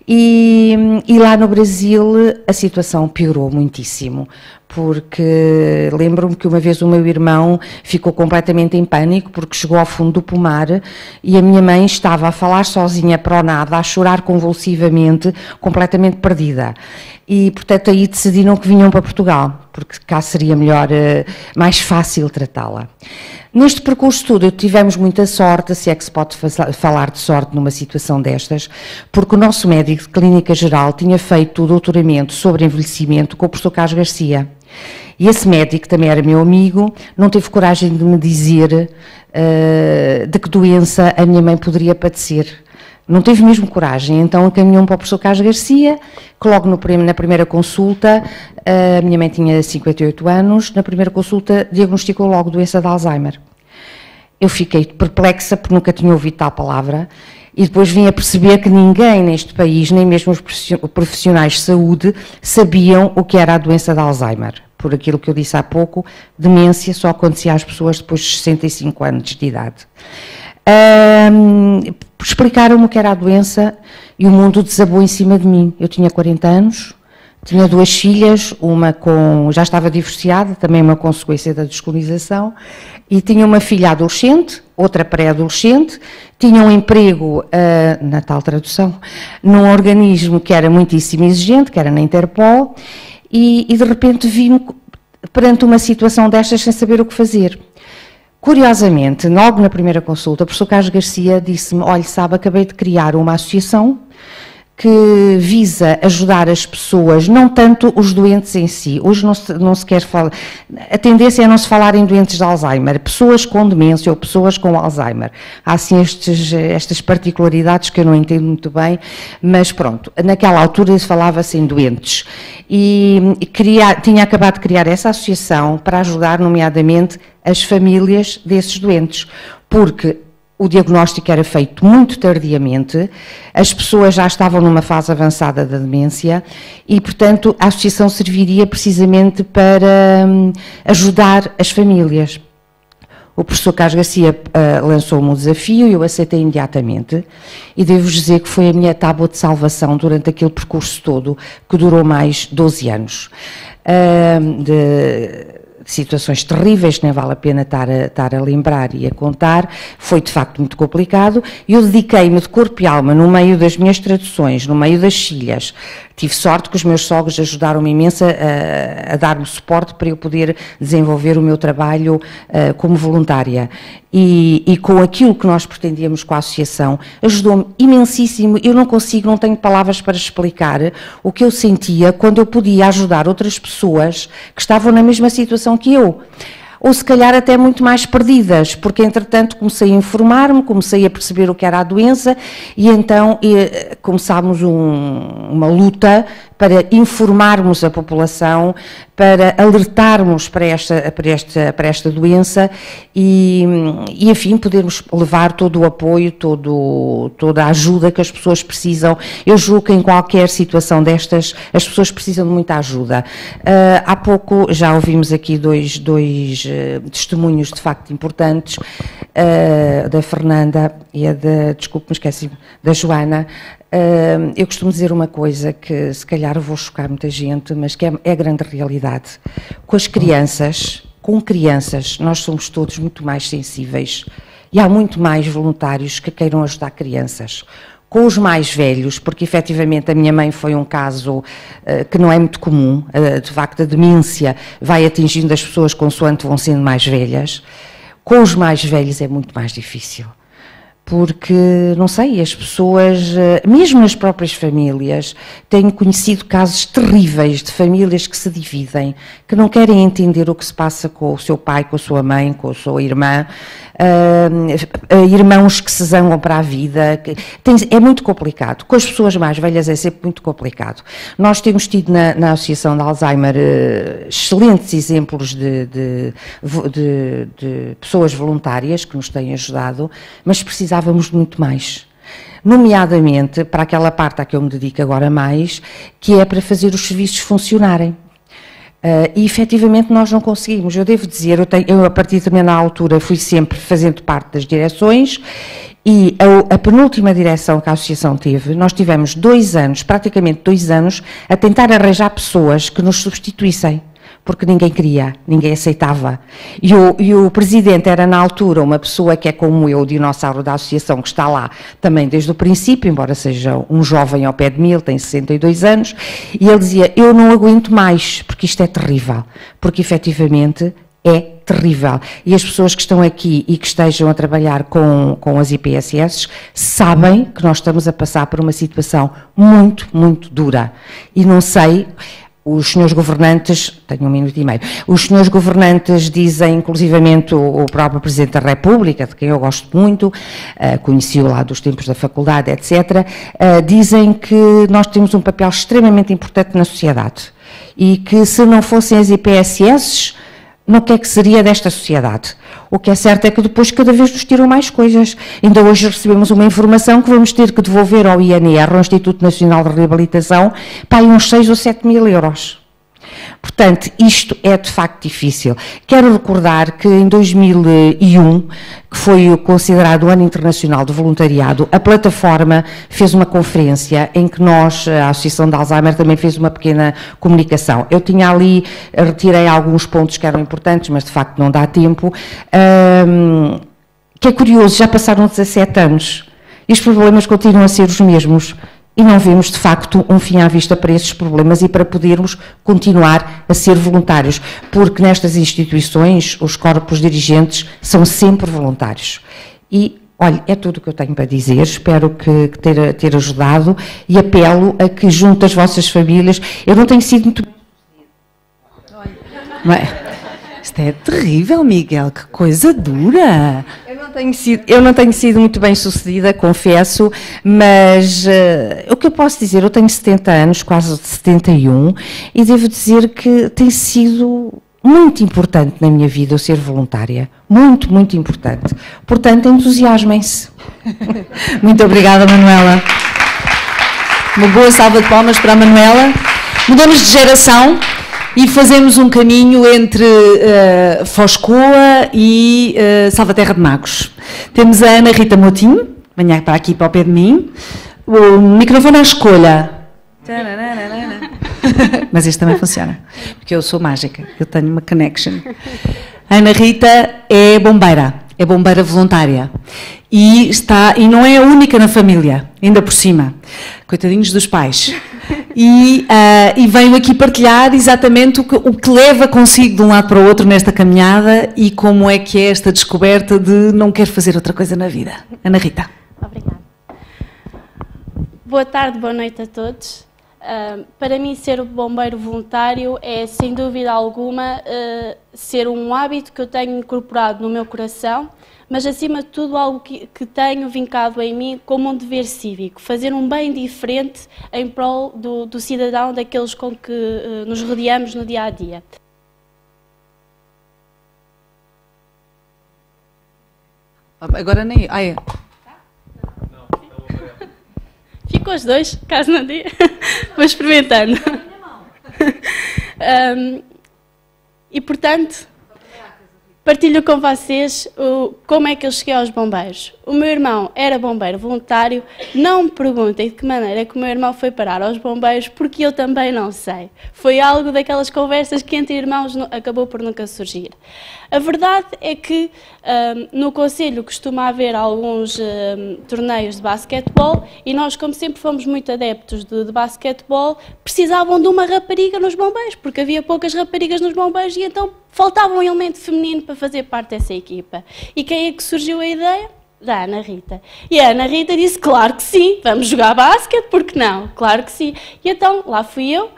e lá no Brasil a situação piorou muitíssimo, porque lembro-me que uma vez o meu irmão ficou completamente em pânico porque chegou ao fundo do pomar e a minha mãe estava a falar sozinha para o nada, a chorar convulsivamente, completamente perdida. E, portanto, aí decidiram que vinham para Portugal, porque cá seria melhor, mais fácil tratá-la. Neste percurso todo, tivemos muita sorte, se é que se pode falar de sorte numa situação destas, porque o nosso médico de clínica geral tinha feito o doutoramento sobre envelhecimento com o professor Carlos Garcia. E esse médico, também era meu amigo, não teve coragem de me dizer de que doença a minha mãe poderia padecer. Não teve mesmo coragem, então encaminhou-me para o professor Carlos Garcia, que logo na primeira consulta, a minha mãe tinha 58 anos, na primeira consulta diagnosticou logo doença de Alzheimer. Eu fiquei perplexa porque nunca tinha ouvido tal palavra e depois vim a perceber que ninguém neste país, nem mesmo os profissionais de saúde, sabiam o que era a doença de Alzheimer. Por aquilo que eu disse há pouco, demência só acontecia às pessoas depois de 65 anos de idade. Explicaram-me o que era a doença e o mundo desabou em cima de mim. Eu tinha 40 anos, tinha 2 filhas, uma já estava divorciada, também uma consequência da descolonização, e tinha uma filha adolescente, outra pré-adolescente, tinha um emprego, na tal tradução, num organismo que era muitíssimo exigente, que era na Interpol, e de repente vi-me perante uma situação destas sem saber o que fazer. Curiosamente, logo na primeira consulta, o professor Carlos Garcia disse-me, olha, sabe, acabei de criar uma associação que visa ajudar as pessoas, não tanto os doentes em si. Hoje não se quer falar, a tendência é não se falar em doentes de Alzheimer, pessoas com demência ou pessoas com Alzheimer. Há assim estas particularidades que eu não entendo muito bem, mas pronto, naquela altura falava-se em doentes. E tinha acabado de criar essa associação para ajudar, nomeadamente, as famílias desses doentes, porque o diagnóstico era feito muito tardiamente, as pessoas já estavam numa fase avançada da demência e, portanto, a associação serviria precisamente para ajudar as famílias. O professor Carlos Garcia lançou-me um desafio e eu aceitei imediatamente e devo-vos dizer que foi a minha tábua de salvação durante aquele percurso todo, que durou mais 12 anos. De situações terríveis que nem vale a pena estar a lembrar e a contar, foi de facto muito complicado, e eu dediquei-me de corpo e alma no meio das minhas traduções, no meio das filhas. Tive sorte que os meus sogros ajudaram-me imenso a dar-me suporte para eu poder desenvolver o meu trabalho como voluntária. E com aquilo que nós pretendíamos com a associação, ajudou-me imensíssimo. Eu não tenho palavras para explicar o que eu sentia quando eu podia ajudar outras pessoas que estavam na mesma situação que eu. Ou se calhar até muito mais perdidas, porque entretanto comecei a informar-me, comecei a perceber o que era a doença e então começámos uma luta para informarmos a população, para alertarmos para esta doença e enfim, podermos levar todo o apoio, toda a ajuda que as pessoas precisam. Eu julgo que em qualquer situação destas, as pessoas precisam de muita ajuda. Há pouco já ouvimos aqui dois testemunhos de facto importantes, da Fernanda e desculpe-me, esqueci, da Joana. Eu costumo dizer uma coisa que se calhar vou chocar muita gente, mas que é a grande realidade. Com crianças, nós somos todos muito mais sensíveis e há muito mais voluntários que queiram ajudar crianças. Com os mais velhos, porque efetivamente a minha mãe foi um caso que não é muito comum, de facto a demência vai atingindo as pessoas consoante vão sendo mais velhas. Com os mais velhos é muito mais difícil. Porque, não sei, as pessoas, mesmo nas próprias famílias, tenho conhecido casos terríveis de famílias que se dividem, que não querem entender o que se passa com o seu pai, com a sua mãe, com a sua irmã, irmãos que se zangam para a vida. É muito complicado. Com as pessoas mais velhas é sempre muito complicado. Nós temos tido na Associação de Alzheimer excelentes exemplos de pessoas voluntárias que nos têm ajudado, mas precisávamos de muito mais. Nomeadamente para aquela parte a que eu me dedico agora mais, que é para fazer os serviços funcionarem. E efetivamente nós não conseguimos. Eu devo dizer, eu a partir também na altura fui sempre fazendo parte das direções e a penúltima direção que a associação teve, nós tivemos 2 anos, praticamente 2 anos, a tentar arranjar pessoas que nos substituíssem. Porque ninguém queria, ninguém aceitava. E o presidente era na altura uma pessoa que é como eu, o dinossauro da associação, que está lá também desde o princípio, embora seja um jovem ao pé de mim, ele tem 62 anos, e ele dizia, eu não aguento mais, porque isto é terrível, porque efetivamente é terrível. E as pessoas que estão aqui e que estejam a trabalhar com as IPSS sabem que nós estamos a passar por uma situação muito, muito dura. E não sei... Os senhores governantes, tenho 1 minuto e meio, os senhores governantes dizem, inclusivamente o próprio Presidente da República, de quem eu gosto muito, conheci-o lá dos tempos da faculdade, etc., dizem que nós temos um papel extremamente importante na sociedade e que se não fossem as IPSS, não que é que seria desta sociedade. O que é certo é que depois cada vez nos tiram mais coisas. Ainda hoje recebemos uma informação que vamos ter que devolver ao INR, ao Instituto Nacional de Reabilitação, para uns 6 ou 7 mil euros. Portanto, isto é de facto difícil. Quero recordar que em 2001, que foi considerado o Ano Internacional do Voluntariado, a plataforma fez uma conferência em que nós, a Associação de Alzheimer, também fez uma pequena comunicação. Eu tinha ali, retirei alguns pontos que eram importantes, mas de facto não dá tempo. Que é curioso, já passaram 17 anos e os problemas continuam a ser os mesmos. E não vemos, de facto, um fim à vista para esses problemas e para podermos continuar a ser voluntários, porque nestas instituições os corpos dirigentes são sempre voluntários. E, olha, é tudo o que eu tenho para dizer, espero que ter ajudado e apelo a que, junto às vossas famílias, eu não tenho sido muito... Isto é terrível, Miguel, que coisa dura. Eu não tenho sido muito bem sucedida, confesso, mas o que eu posso dizer, eu tenho 70 anos, quase 71, e devo dizer que tem sido muito importante na minha vida eu ser voluntária. Muito, muito importante. Portanto, entusiasmem-se. Muito obrigada, Manuela. Uma boa salva de palmas para a Manuela. Mudamos de geração. E fazemos um caminho entre Foscoa e Salvaterra de Magos. Temos a Ana Rita Motinho, venha para aqui, para o pé de mim. O microfone à escolha. mas este também funciona, porque eu sou mágica, eu tenho uma connection. A Ana Rita é bombeira voluntária e não é a única na família, ainda por cima, coitadinhos dos pais. E venho aqui partilhar exatamente o que leva consigo de um lado para o outro nesta caminhada e como é que é esta descoberta de não quero fazer outra coisa na vida. Ana Rita. Obrigada. Boa tarde, boa noite a todos. Para mim, ser bombeiro voluntário é, sem dúvida alguma, ser um hábito que eu tenho incorporado no meu coração, mas, acima de tudo, algo que tenho vincado em mim como um dever cívico, fazer um bem diferente em prol do cidadão, daqueles com que nos rodeamos no dia-a-dia. Agora nem... Ficam os dois, caso não dê. Vou experimentando. E, portanto, partilho com vocês como é que eu cheguei aos bombeiros. O meu irmão era bombeiro voluntário. Não me perguntem de que maneira que o meu irmão foi parar aos bombeiros, porque eu também não sei. Foi algo daquelas conversas que entre irmãos acabou por nunca surgir. A verdade é que no Conselho costuma haver alguns torneios de basquetebol e nós, como sempre fomos muito adeptos de basquetebol, precisavam de uma rapariga nos bombeiros, porque havia poucas raparigas nos bombeiros e então faltava um elemento feminino para fazer parte dessa equipa. E quem é que surgiu a ideia? Da Ana Rita. E a Ana Rita disse, claro que sim, vamos jogar basquete, porque não? Claro que sim. E então, lá fui eu,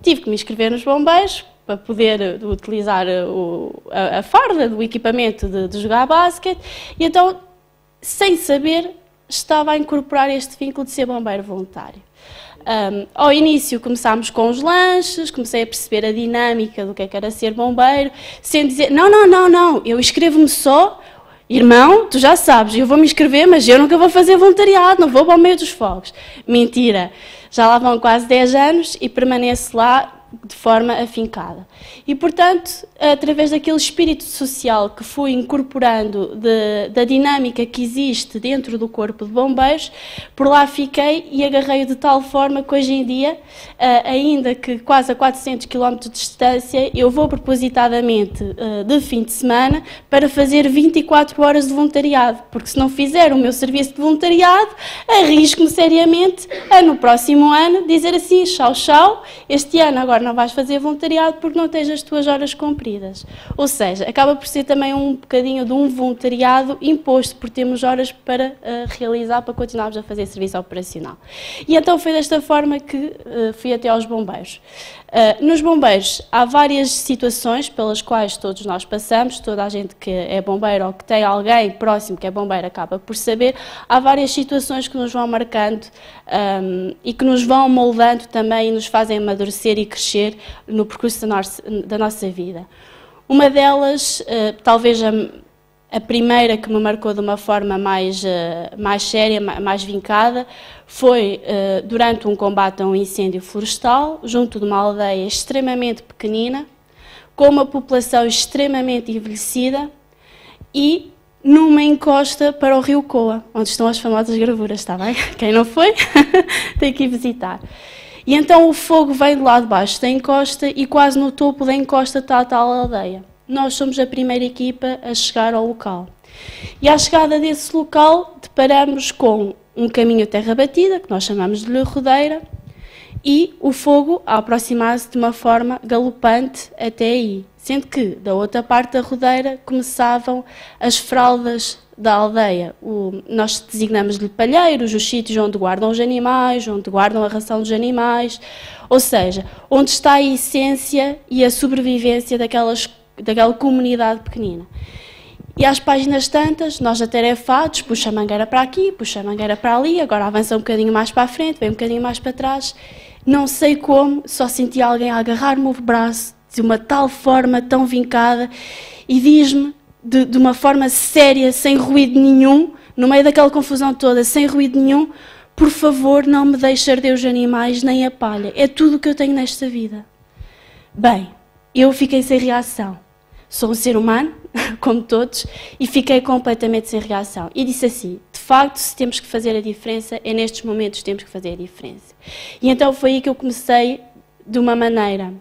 tive que me inscrever nos bombeiros, para poder utilizar a farda do equipamento de jogar basquete, e então, sem saber, estava a incorporar este vínculo de ser bombeiro voluntário. Ao início começámos com os lanches, comecei a perceber a dinâmica do que era ser bombeiro, sem dizer, não, eu inscrevo-me só, irmão, tu já sabes, eu vou me inscrever, mas eu nunca vou fazer voluntariado, não vou para o meio dos fogos. Mentira, já lá vão quase 10 anos e permaneço lá de forma afincada. E, portanto, através daquele espírito social que fui incorporando da dinâmica que existe dentro do corpo de bombeiros, por lá fiquei e agarrei-o de tal forma que hoje em dia, ainda que quase a 400 km de distância, eu vou propositadamente de fim de semana para fazer 24 horas de voluntariado, porque se não fizer o meu serviço de voluntariado, arrisco-me seriamente a no próximo ano dizer assim, tchau, este ano agora não vais fazer voluntariado porque não tens as tuas horas cumpridas. Ou seja, acaba por ser também um bocadinho de um voluntariado imposto, por termos horas para realizar, para continuarmos a fazer serviço operacional. E então foi desta forma que fui até aos bombeiros. Nos bombeiros há várias situações pelas quais todos nós passamos, toda a gente que é bombeiro ou que tem alguém próximo que é bombeiro acaba por saber, há várias situações que nos vão marcando e que nos vão moldando também e nos fazem amadurecer e crescer no percurso da nossa vida. Uma delas, talvez a primeira que me marcou de uma forma mais séria, mais vincada, foi durante um combate a um incêndio florestal, junto de uma aldeia extremamente pequenina, com uma população extremamente envelhecida e numa encosta para o rio Coa, onde estão as famosas gravuras, está bem? Quem não foi, tem que ir visitar. E então o fogo vem do lado de baixo da encosta e quase no topo da encosta está a tal aldeia. Nós somos a primeira equipa a chegar ao local. E à chegada desse local, deparamos com um caminho terra batida, que nós chamamos de rodeira, e o fogo a aproximar-se de uma forma galopante até aí. Sendo que, da outra parte da rodeira, começavam as fraldas da aldeia. Nós designamos-lhe palheiros, os sítios onde guardam os animais, onde guardam a ração dos animais, ou seja, onde está a essência e a sobrevivência daquela comunidade pequenina. E às páginas tantas, nós atarefados, puxa a mangueira para aqui, puxa a mangueira para ali, agora avança um bocadinho mais para a frente, vem um bocadinho mais para trás. Não sei como, só senti alguém a agarrar-me o braço de uma tal forma tão vincada e diz-me, de uma forma séria, sem ruído nenhum, no meio daquela confusão toda, sem ruído nenhum, por favor, não me deixe arder os animais nem a palha, é tudo o que eu tenho nesta vida. Bem, eu fiquei sem reação. Sou um ser humano, como todos, e fiquei completamente sem reação. E disse assim, de facto, se temos que fazer a diferença, é nestes momentos que temos que fazer a diferença. E então foi aí que eu comecei, de uma maneira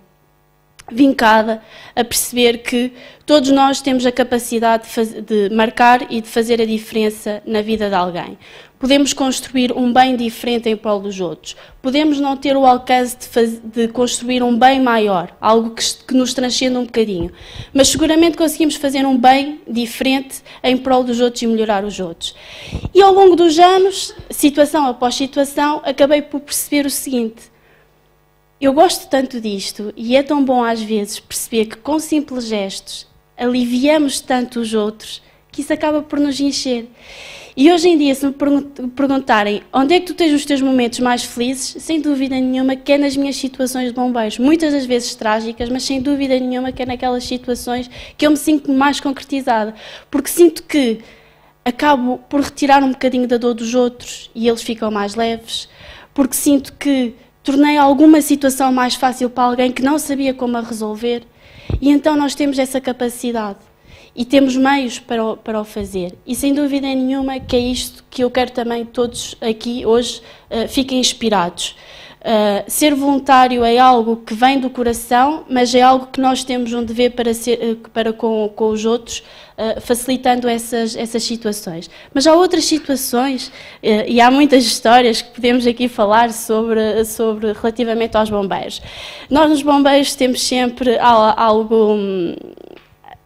vincada, a perceber que todos nós temos a capacidade de marcar e de fazer a diferença na vida de alguém. Podemos construir um bem diferente em prol dos outros. Podemos não ter o alcance de construir um bem maior, algo que nos transcenda um bocadinho. Mas seguramente conseguimos fazer um bem diferente em prol dos outros e melhorar os outros. E ao longo dos anos, situação após situação, acabei por perceber o seguinte: eu gosto tanto disto e é tão bom às vezes perceber que com simples gestos aliviamos tanto os outros que isso acaba por nos encher. E hoje em dia, se me perguntarem onde é que tu tens os teus momentos mais felizes, sem dúvida nenhuma que é nas minhas situações de bombeiros. Muitas das vezes trágicas, mas sem dúvida nenhuma que é naquelas situações que eu me sinto mais concretizada. Porque sinto que acabo por retirar um bocadinho da dor dos outros e eles ficam mais leves. Porque sinto que tornei alguma situação mais fácil para alguém que não sabia como a resolver. E então nós temos essa capacidade. E temos meios para o fazer. E sem dúvida nenhuma que é isto que eu quero também todos aqui hoje fiquem inspirados. Ser voluntário é algo que vem do coração, mas é algo que nós temos um dever para com os outros, facilitando essas situações. Mas há outras situações, e há muitas histórias que podemos aqui falar sobre relativamente aos bombeiros. Nós nos bombeiros temos sempre algo...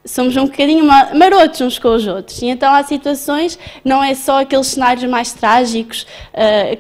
somos um bocadinho marotos uns com os outros. E então há situações, não é só aqueles cenários mais trágicos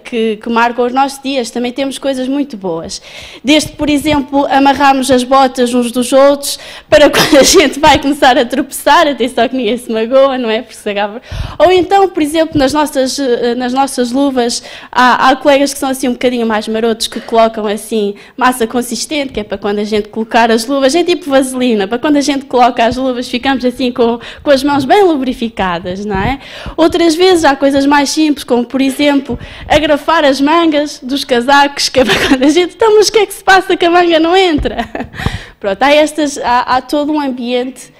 que marcam os nossos dias, também temos coisas muito boas. Desde, por exemplo, amarrarmos as botas uns dos outros para quando a gente vai começar a tropeçar, atenção que ninguém se magoa, não é? Porque se agarra. Ou então, por exemplo, nas nossas luvas, há colegas que são assim um bocadinho mais marotos, que colocam assim massa consistente, que é para quando a gente colocar as luvas, é tipo vaselina, para quando a gente coloca as luvas ficamos assim com as mãos bem lubrificadas, não é? Outras vezes há coisas mais simples, como por exemplo, agrafar as mangas dos casacos, que é para quando a gente, então, mas o que é que se passa que a manga não entra? Pronto, há todo um ambiente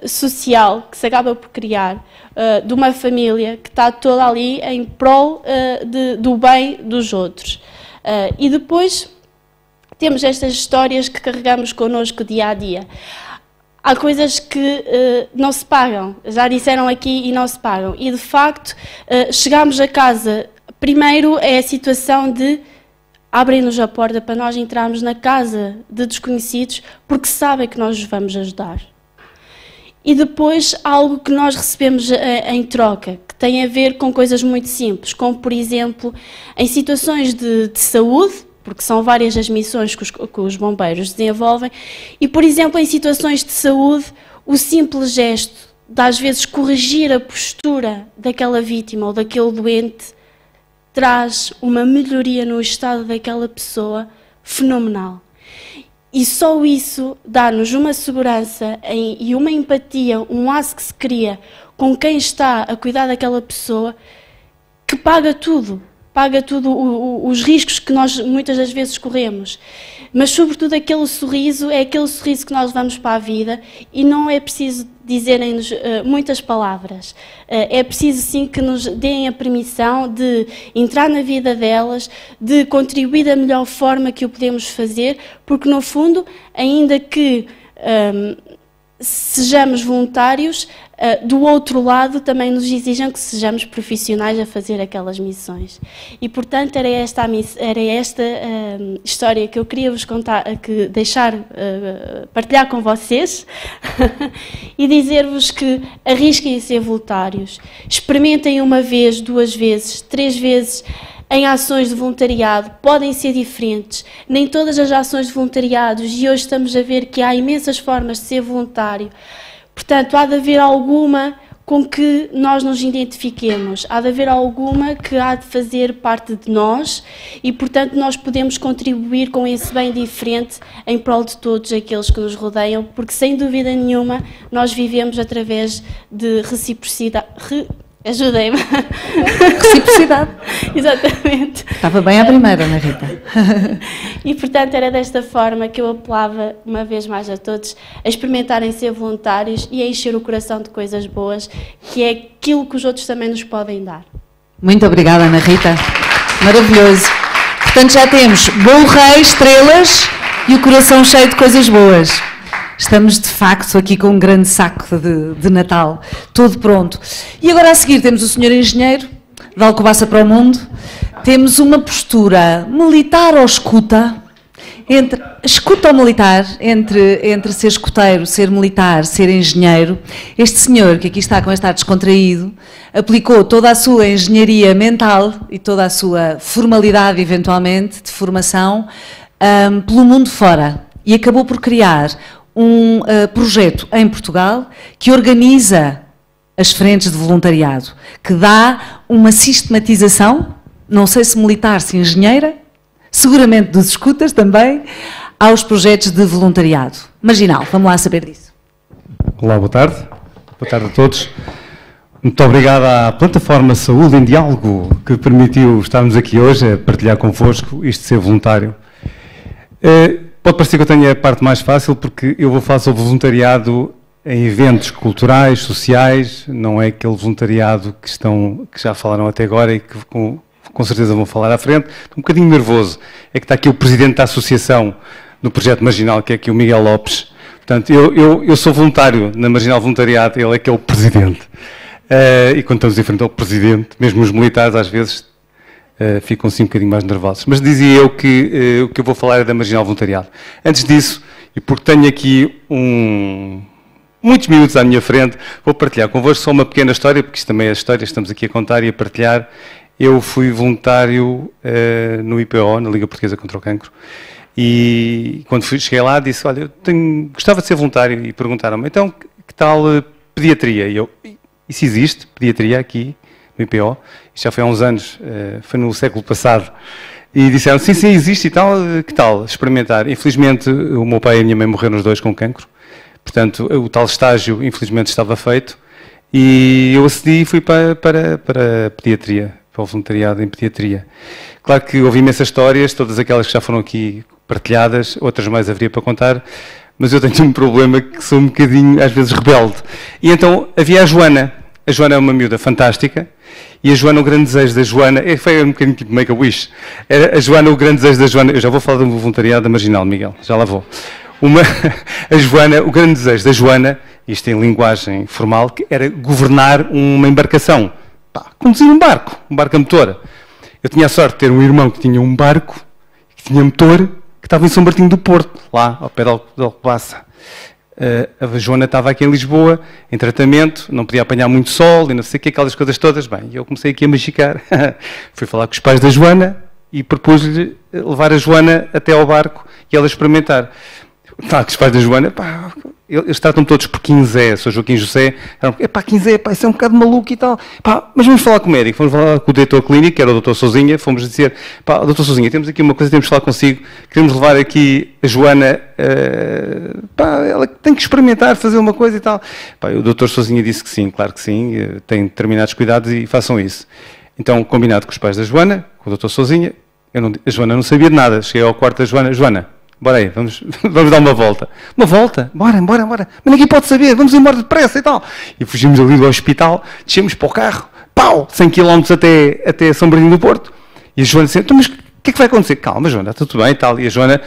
social que se acaba por criar, de uma família que está toda ali em prol do bem dos outros. E depois temos estas histórias que carregamos connosco dia a dia. Há coisas que não se pagam, já disseram aqui, e não se pagam. E, de facto, chegamos a casa, primeiro é a situação de abrem-nos a porta para nós entrarmos na casa de desconhecidos, porque sabem que nós os vamos ajudar. E depois há algo que nós recebemos em troca, que tem a ver com coisas muito simples, como, por exemplo, em situações de saúde, porque são várias as missões que os bombeiros desenvolvem, e, por exemplo, em situações de saúde, o simples gesto de, às vezes, corrigir a postura daquela vítima ou daquele doente traz uma melhoria no estado daquela pessoa fenomenal. E só isso dá-nos uma segurança e uma empatia, um laço que se cria com quem está a cuidar daquela pessoa, que paga tudo os riscos que nós muitas das vezes corremos. Mas, sobretudo, aquele sorriso é aquele sorriso que nós levamos para a vida e não é preciso dizerem-nos muitas palavras. É preciso, sim, que nos deem a permissão de entrar na vida delas, de contribuir da melhor forma que o podemos fazer, porque, no fundo, ainda que sejamos voluntários, do outro lado também nos exigem que sejamos profissionais a fazer aquelas missões. E, portanto, era esta história que eu queria vos contar, partilhar com vocês e dizer-vos que arrisquem a ser voluntários. Experimentem uma vez, 2 vezes, 3 vezes em ações de voluntariado, podem ser diferentes. Nem todas as ações de voluntariado, e hoje estamos a ver que há imensas formas de ser voluntário. Portanto, há de haver alguma com que nós nos identifiquemos, há de haver alguma que há de fazer parte de nós e, portanto, nós podemos contribuir com esse bem diferente em prol de todos aqueles que nos rodeiam, porque, sem dúvida nenhuma, nós vivemos através de reciprocidade. Ajudem-me. Reciprocidade. Exatamente. Estava bem à primeira, Ana Rita. E, portanto, era desta forma que eu apelava, uma vez mais, a todos a experimentarem ser voluntários e a encher o coração de coisas boas, que é aquilo que os outros também nos podem dar. Muito obrigada, Ana Rita. Maravilhoso. Portanto, já temos bom rei, estrelas e o coração cheio de coisas boas. Estamos, de facto, aqui com um grande saco de Natal, todo pronto. E agora a seguir temos o Sr. Engenheiro, de Alcobaça para o Mundo. Temos uma postura militar ou escuta, escuta ou militar, entre ser escuteiro, ser militar, ser engenheiro. Este senhor, que aqui está com este ar descontraído, aplicou toda a sua engenharia mental e toda a sua formalidade, eventualmente, de formação, pelo mundo fora. E acabou por criar um projeto em Portugal que organiza as frentes de voluntariado, que dá uma sistematização, não sei se militar, se engenheira, seguramente dos escutas também, aos projetos de voluntariado. Marginal, vamos lá saber disso. Olá, boa tarde. Boa tarde a todos. Muito obrigado à plataforma Saúde em Diálogo que permitiu estarmos aqui hoje a partilhar convosco isto de ser voluntário. Pode parecer que eu tenho a parte mais fácil porque eu vou falar sobre voluntariado em eventos culturais, sociais, não é aquele voluntariado que já falaram até agora e que com certeza vão falar à frente. Estou um bocadinho nervoso, é que está aqui o presidente da associação do Projeto Marginal, que é aqui o Miguel Lopes. Portanto, eu sou voluntário na Marginal Voluntariado, ele é que é o presidente. E quando estamos em frente ao presidente, mesmo os militares às vezes ficam assim um bocadinho mais nervosos. Mas dizia eu que o que eu vou falar é da Marginal Voluntariado. Antes disso, e porque tenho aqui muitos minutos à minha frente, vou partilhar convosco só uma pequena história, porque isto também é a história que estamos aqui a contar e a partilhar. Eu fui voluntário no IPO, na Liga Portuguesa contra o Cancro, e quando cheguei lá disse, olha, gostava de ser voluntário, e perguntaram-me, então, que tal pediatria? E eu, isso existe, pediatria aqui, no IPO, isto já foi há uns anos, foi no século passado, e disseram, sim, existe e tal, que tal experimentar? Infelizmente, o meu pai e a minha mãe morreram os dois com cancro, portanto, o tal estágio, infelizmente, estava feito, e eu acedi e fui para a pediatria, para o voluntariado em pediatria. Claro que houve imensas histórias, todas aquelas que já foram aqui partilhadas, outras mais haveria para contar, mas eu tenho um problema que sou um bocadinho, às vezes, rebelde. E então havia a Joana. A Joana é uma miúda fantástica, e a Joana, o grande desejo da Joana, foi um bocadinho tipo Make-A-Wish, a Joana, o grande desejo da Joana, eu já vou falar do voluntariado da Marginal, Miguel, já lá vou. A Joana, o grande desejo da Joana, isto em linguagem formal, que era governar uma embarcação. Conduzir um barco a motor. Eu tinha a sorte de ter um irmão que tinha um barco, que tinha motor, que estava em São Martinho do Porto, lá ao pé de Alcobaça. A Joana estava aqui em Lisboa, em tratamento, não podia apanhar muito sol e não sei o que, aquelas coisas todas. Bem, eu comecei aqui a machicar. Fui falar com os pais da Joana e propus-lhe levar a Joana até ao barco e ela experimentar. Claro que os pais da Joana, pá, eles tratam todos por Quinzé, sou Joaquim José, Quinzé, pá, isso é um bocado maluco e tal, pá, mas vamos falar com o médico, vamos falar com o diretor clínico, que era o Dr. Sousinha, fomos dizer, pá, Dr. Sousinha, temos aqui uma coisa, temos de falar consigo, queremos levar aqui a Joana, pá, ela tem que experimentar, fazer uma coisa e tal. Pá, o Dr. Sousinha disse que sim, claro que sim, tem determinados cuidados e façam isso. Então, combinado com os pais da Joana, com o Dr. Sousinha, a Joana não sabia de nada, cheguei ao quarto da Joana, Joana, bora aí, vamos dar uma volta. Uma volta? Bora. Mas ninguém pode saber, vamos embora depressa e tal. E fugimos ali do hospital, descemos para o carro, pau, 100 km até São Bernardo do Porto. E a Joana disse, então, mas o que é que vai acontecer? Calma, Joana, está tudo bem e tal. E a Joana,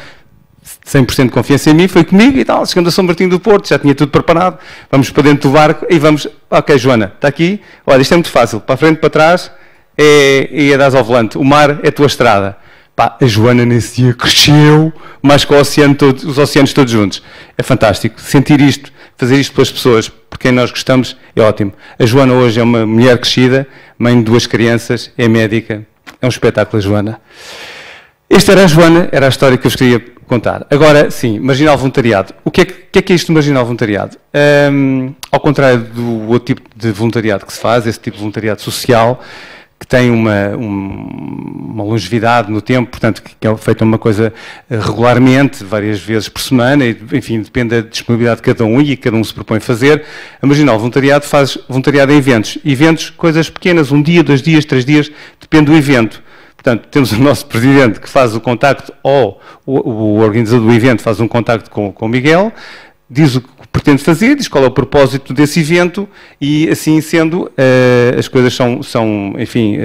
100% de confiança em mim, foi comigo e tal. Chegamos a São Martinho do Porto, já tinha tudo preparado. Vamos para dentro do barco e vamos... Ok, Joana, está aqui. Olha, isto é muito fácil. Para a frente, para trás, é a das ao volante. O mar é a tua estrada. Pá, a Joana nesse dia cresceu, mais que os oceanos todos juntos. É fantástico. Sentir isto, fazer isto pelas pessoas, por quem nós gostamos, é ótimo. A Joana hoje é uma mulher crescida, mãe de 2 crianças, é médica. É um espetáculo, a Joana. Esta era a Joana, era a história que eu vos queria contar. Agora, sim, Marginal Voluntariado. O que é isto do Marginal Voluntariado? Ao contrário do outro tipo de voluntariado que se faz, esse tipo de voluntariado social, que tem uma longevidade no tempo, portanto, que é feita uma coisa regularmente, várias vezes por semana, e, enfim, depende da disponibilidade de cada um e cada um se propõe fazer. A Marginal Voluntariado faz voluntariado em eventos. Eventos, coisas pequenas, 1 dia, 2 dias, 3 dias, depende do evento. Portanto, temos o nosso presidente que faz o contacto, ou o organizador do evento faz um contacto com o Miguel, diz o que pretende fazer, diz qual é o propósito desse evento e, assim sendo, as coisas são enfim,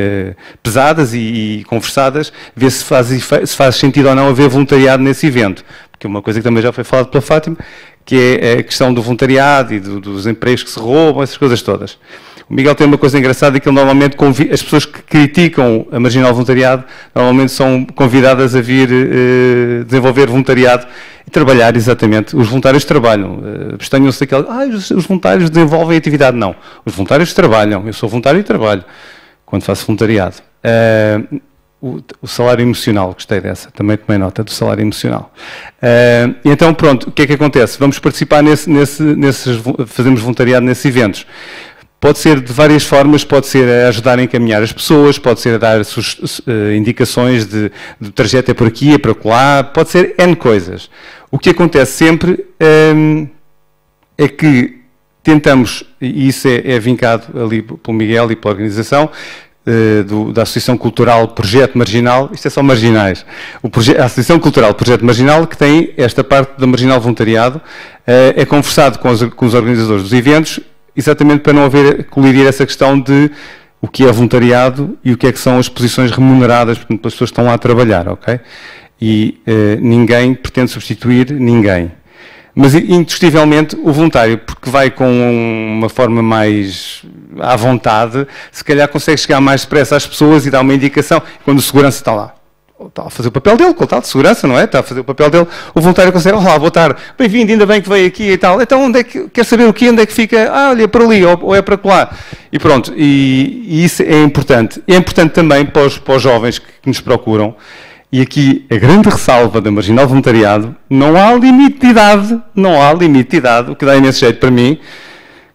pesadas e conversadas, vê se faz sentido ou não haver voluntariado nesse evento. Porque uma coisa que também já foi falada pela Fátima, que é a questão do voluntariado e dos empregos que se roubam, essas coisas todas. O Miguel tem uma coisa engraçada, que ele normalmente as pessoas que criticam a marginal voluntariado, normalmente são convidadas a vir desenvolver voluntariado e trabalhar, exatamente. Os voluntários trabalham, abstenham-se daquela, os voluntários desenvolvem atividade. Não, os voluntários trabalham, eu sou voluntário e trabalho, quando faço voluntariado. O salário emocional, gostei dessa, também tomei nota do salário emocional. E então, pronto, o que é que acontece? Vamos participar fazemos voluntariado nesses eventos. Pode ser de várias formas, pode ser a ajudar a encaminhar as pessoas, pode ser a dar indicações de trajeto é por aqui, é por lá, pode ser N coisas. O que acontece sempre é que tentamos, e isso é vincado ali pelo Miguel e pela organização, da Associação Cultural Projeto Marginal, isto é só marginais, a Associação Cultural Projeto Marginal, que tem esta parte da marginal voluntariado, é conversado com os organizadores dos eventos, exatamente para não haver colidir essa questão de o que é voluntariado e o que é que são as posições remuneradas, portanto, as pessoas que estão lá a trabalhar, ok? E ninguém pretende substituir ninguém. Mas, indiscutivelmente, o voluntário, porque vai com uma forma mais à vontade, se calhar consegue chegar mais depressa às pessoas e dar uma indicação, quando o segurança está lá. Está a fazer o papel dele, com o tal de segurança, não é? Está a fazer o papel dele. O voluntário consegue, olá, boa tarde, bem-vindo, ainda bem que veio aqui e tal. Então, onde é que, quer saber o quê? Onde é que fica? Olha, para ali, ou é para lá. E pronto, e isso é importante. É importante também para os jovens que nos procuram, e aqui a grande ressalva da marginal voluntariado, não há limite de idade, não há limite de idade, o que dá imenso jeito para mim,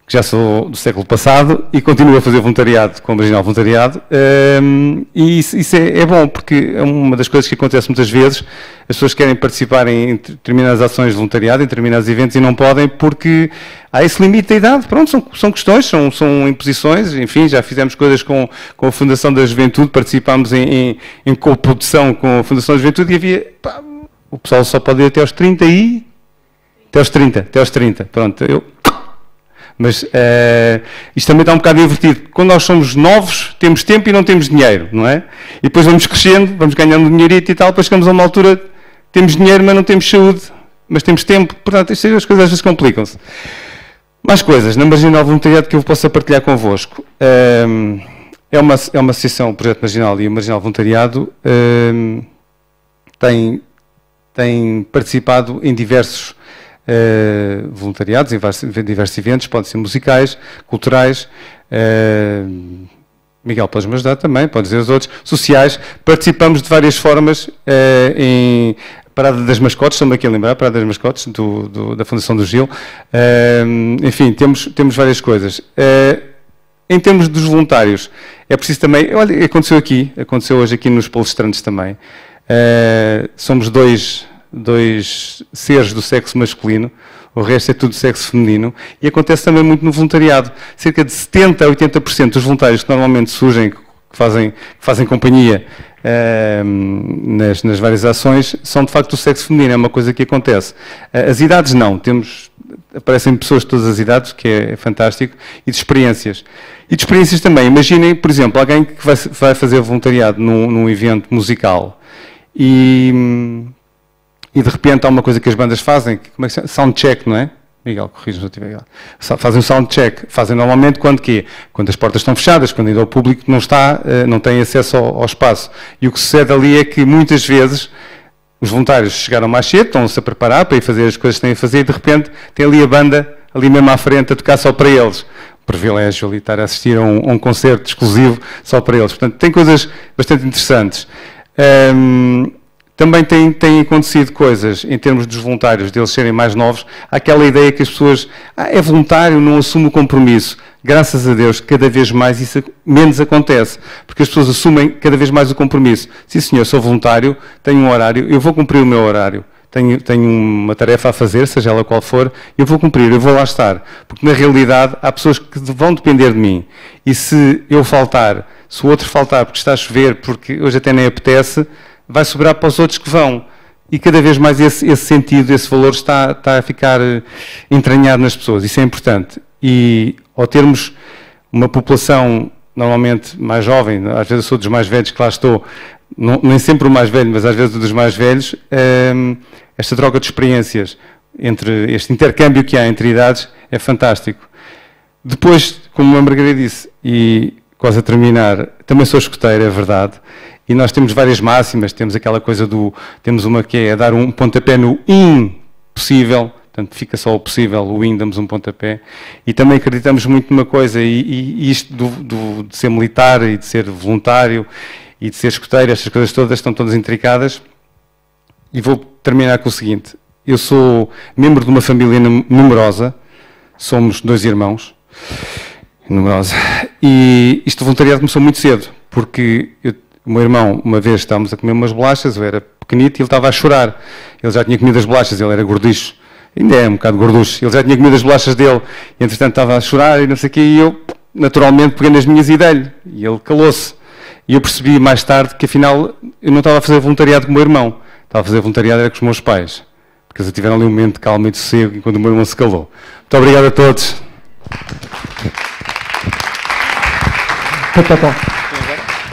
que já sou do século passado e continuo a fazer voluntariado com o marginal voluntariado, e isso é bom, porque é uma das coisas que acontece muitas vezes, as pessoas querem participar em determinadas ações de voluntariado, em determinados eventos, e não podem porque há esse limite da idade. Pronto, são questões, são imposições, enfim, já fizemos coisas com a Fundação da Juventude, participámos em coprodução com a Fundação da Juventude e havia, o pessoal só pode ir até aos 30 até aos 30, pronto, mas isto também está um bocado invertido. Quando nós somos novos, temos tempo e não temos dinheiro, não é? E depois vamos crescendo, vamos ganhando dinheirito e tal, depois chegamos a uma altura, temos dinheiro, mas não temos saúde, mas temos tempo, portanto, as coisas às vezes complicam-se. Mais coisas, na Marginal Voluntariado que eu possa partilhar convosco. É uma associação, o Projeto Marginal e o Marginal Voluntariado tem participado em diversos voluntariados, em diversos eventos, podem ser musicais, culturais, Miguel, podes-me ajudar também, podes dizer os outros, sociais. Participamos de várias formas em Parada das Mascotes, estou-me aqui a lembrar, Parada das Mascotes, da Fundação do Gil. Enfim, temos várias coisas. Em termos dos voluntários, é preciso também, olha, aconteceu hoje aqui nos palestrantes também. Somos dois seres do sexo masculino, o resto é tudo sexo feminino, e acontece também muito no voluntariado. Cerca de 70% a 80% dos voluntários que normalmente surgem, que fazem companhia nas várias ações, são de facto do sexo feminino, é uma coisa que acontece. As idades não, aparecem pessoas de todas as idades, que é fantástico, e de experiências. E de experiências também, imaginem, por exemplo, alguém que vai fazer voluntariado num evento musical, e de repente há uma coisa que as bandas fazem, como é que se chama? Soundcheck, não é? Miguel, corrija-me se eu estiver errado. Fazem um soundcheck. Fazem normalmente quando quê? Quando as portas estão fechadas, quando ainda o público não tem acesso ao espaço. E o que sucede ali é que muitas vezes os voluntários chegaram mais cedo, estão-se a preparar para ir fazer as coisas que têm a fazer e de repente tem ali a banda, ali mesmo à frente, a tocar só para eles. Privilégio ali estar a assistir a um concerto exclusivo só para eles. Portanto, tem coisas bastante interessantes. Também tem acontecido coisas, em termos dos voluntários, deles serem mais novos, há aquela ideia que as pessoas, é voluntário, não assume o compromisso. Graças a Deus, cada vez mais isso menos acontece, porque as pessoas assumem cada vez mais o compromisso. Sim senhor, sou voluntário, tenho um horário, eu vou cumprir o meu horário. Tenho uma tarefa a fazer, seja ela qual for, eu vou cumprir, eu vou lá estar. Porque na realidade há pessoas que vão depender de mim. E se eu faltar, se o outro faltar porque está a chover, porque hoje até nem apetece, vai sobrar para os outros que vão. e cada vez mais esse sentido, esse valor está a ficar entranhado nas pessoas. Isso é importante. E ao termos uma população normalmente mais jovem, às vezes eu sou dos mais velhos que lá estou, nem sempre o mais velho, mas às vezes dos mais velhos, esta troca de experiências, entre este intercâmbio que há entre idades, é fantástico. Depois, como a Margarida disse, e quase a terminar, também sou escoteiro, é verdade, e nós temos várias máximas, temos aquela coisa temos uma que é dar um pontapé no impossível, portanto fica só o possível, o damos um pontapé, e também acreditamos muito numa coisa, e isto de ser militar e de ser voluntário e de ser escoteiro, estas coisas todas estão todas intricadas, e vou terminar com o seguinte: eu sou membro de uma família numerosa, somos 2 irmãos, numerosa, e isto do voluntariado começou muito cedo, porque o meu irmão, uma vez estávamos a comer umas bolachas, eu era pequenito e ele estava a chorar, ele já tinha comido as bolachas, ele era gorducho, ainda é um bocado gorducho, ele já tinha comido as bolachas dele, e entretanto estava a chorar e não sei o quê, e eu naturalmente peguei nas minhas e dei-lhe, e ele calou-se, e eu percebi mais tarde que afinal eu não estava a fazer voluntariado com o meu irmão, estava a fazer voluntariado era com os meus pais, porque eles tiveram ali um momento de calma e de sossego enquanto o meu irmão se calou. Muito obrigado a todos.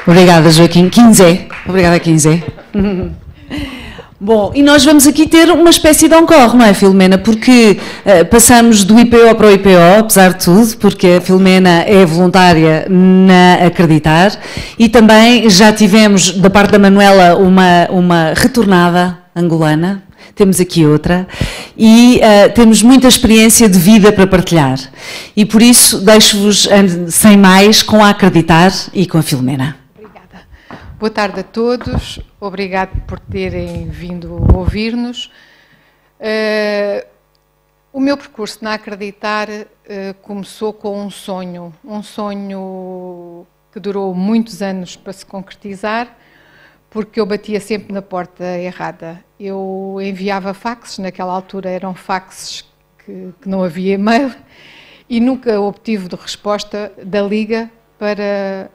Obrigada, Joaquim. Quinzé. Obrigada, Quinzé. Bom, e nós vamos aqui ter uma espécie de encore, não é, Filomena? Porque passamos do IPO para o IPO, apesar de tudo, porque a Filomena é voluntária na Acreditar, e também já tivemos, da parte da Manuela, uma retornada angolana. Temos aqui outra, e temos muita experiência de vida para partilhar. E por isso deixo-vos, sem mais, com a Acreditar e com a Filomena. Obrigada. Boa tarde a todos, obrigado por terem vindo ouvir-nos. O meu percurso na Acreditar começou com um sonho que durou muitos anos para se concretizar, porque eu batia sempre na porta errada. Eu enviava faxes, naquela altura eram faxes que não havia e-mail, e nunca obtive de resposta da Liga para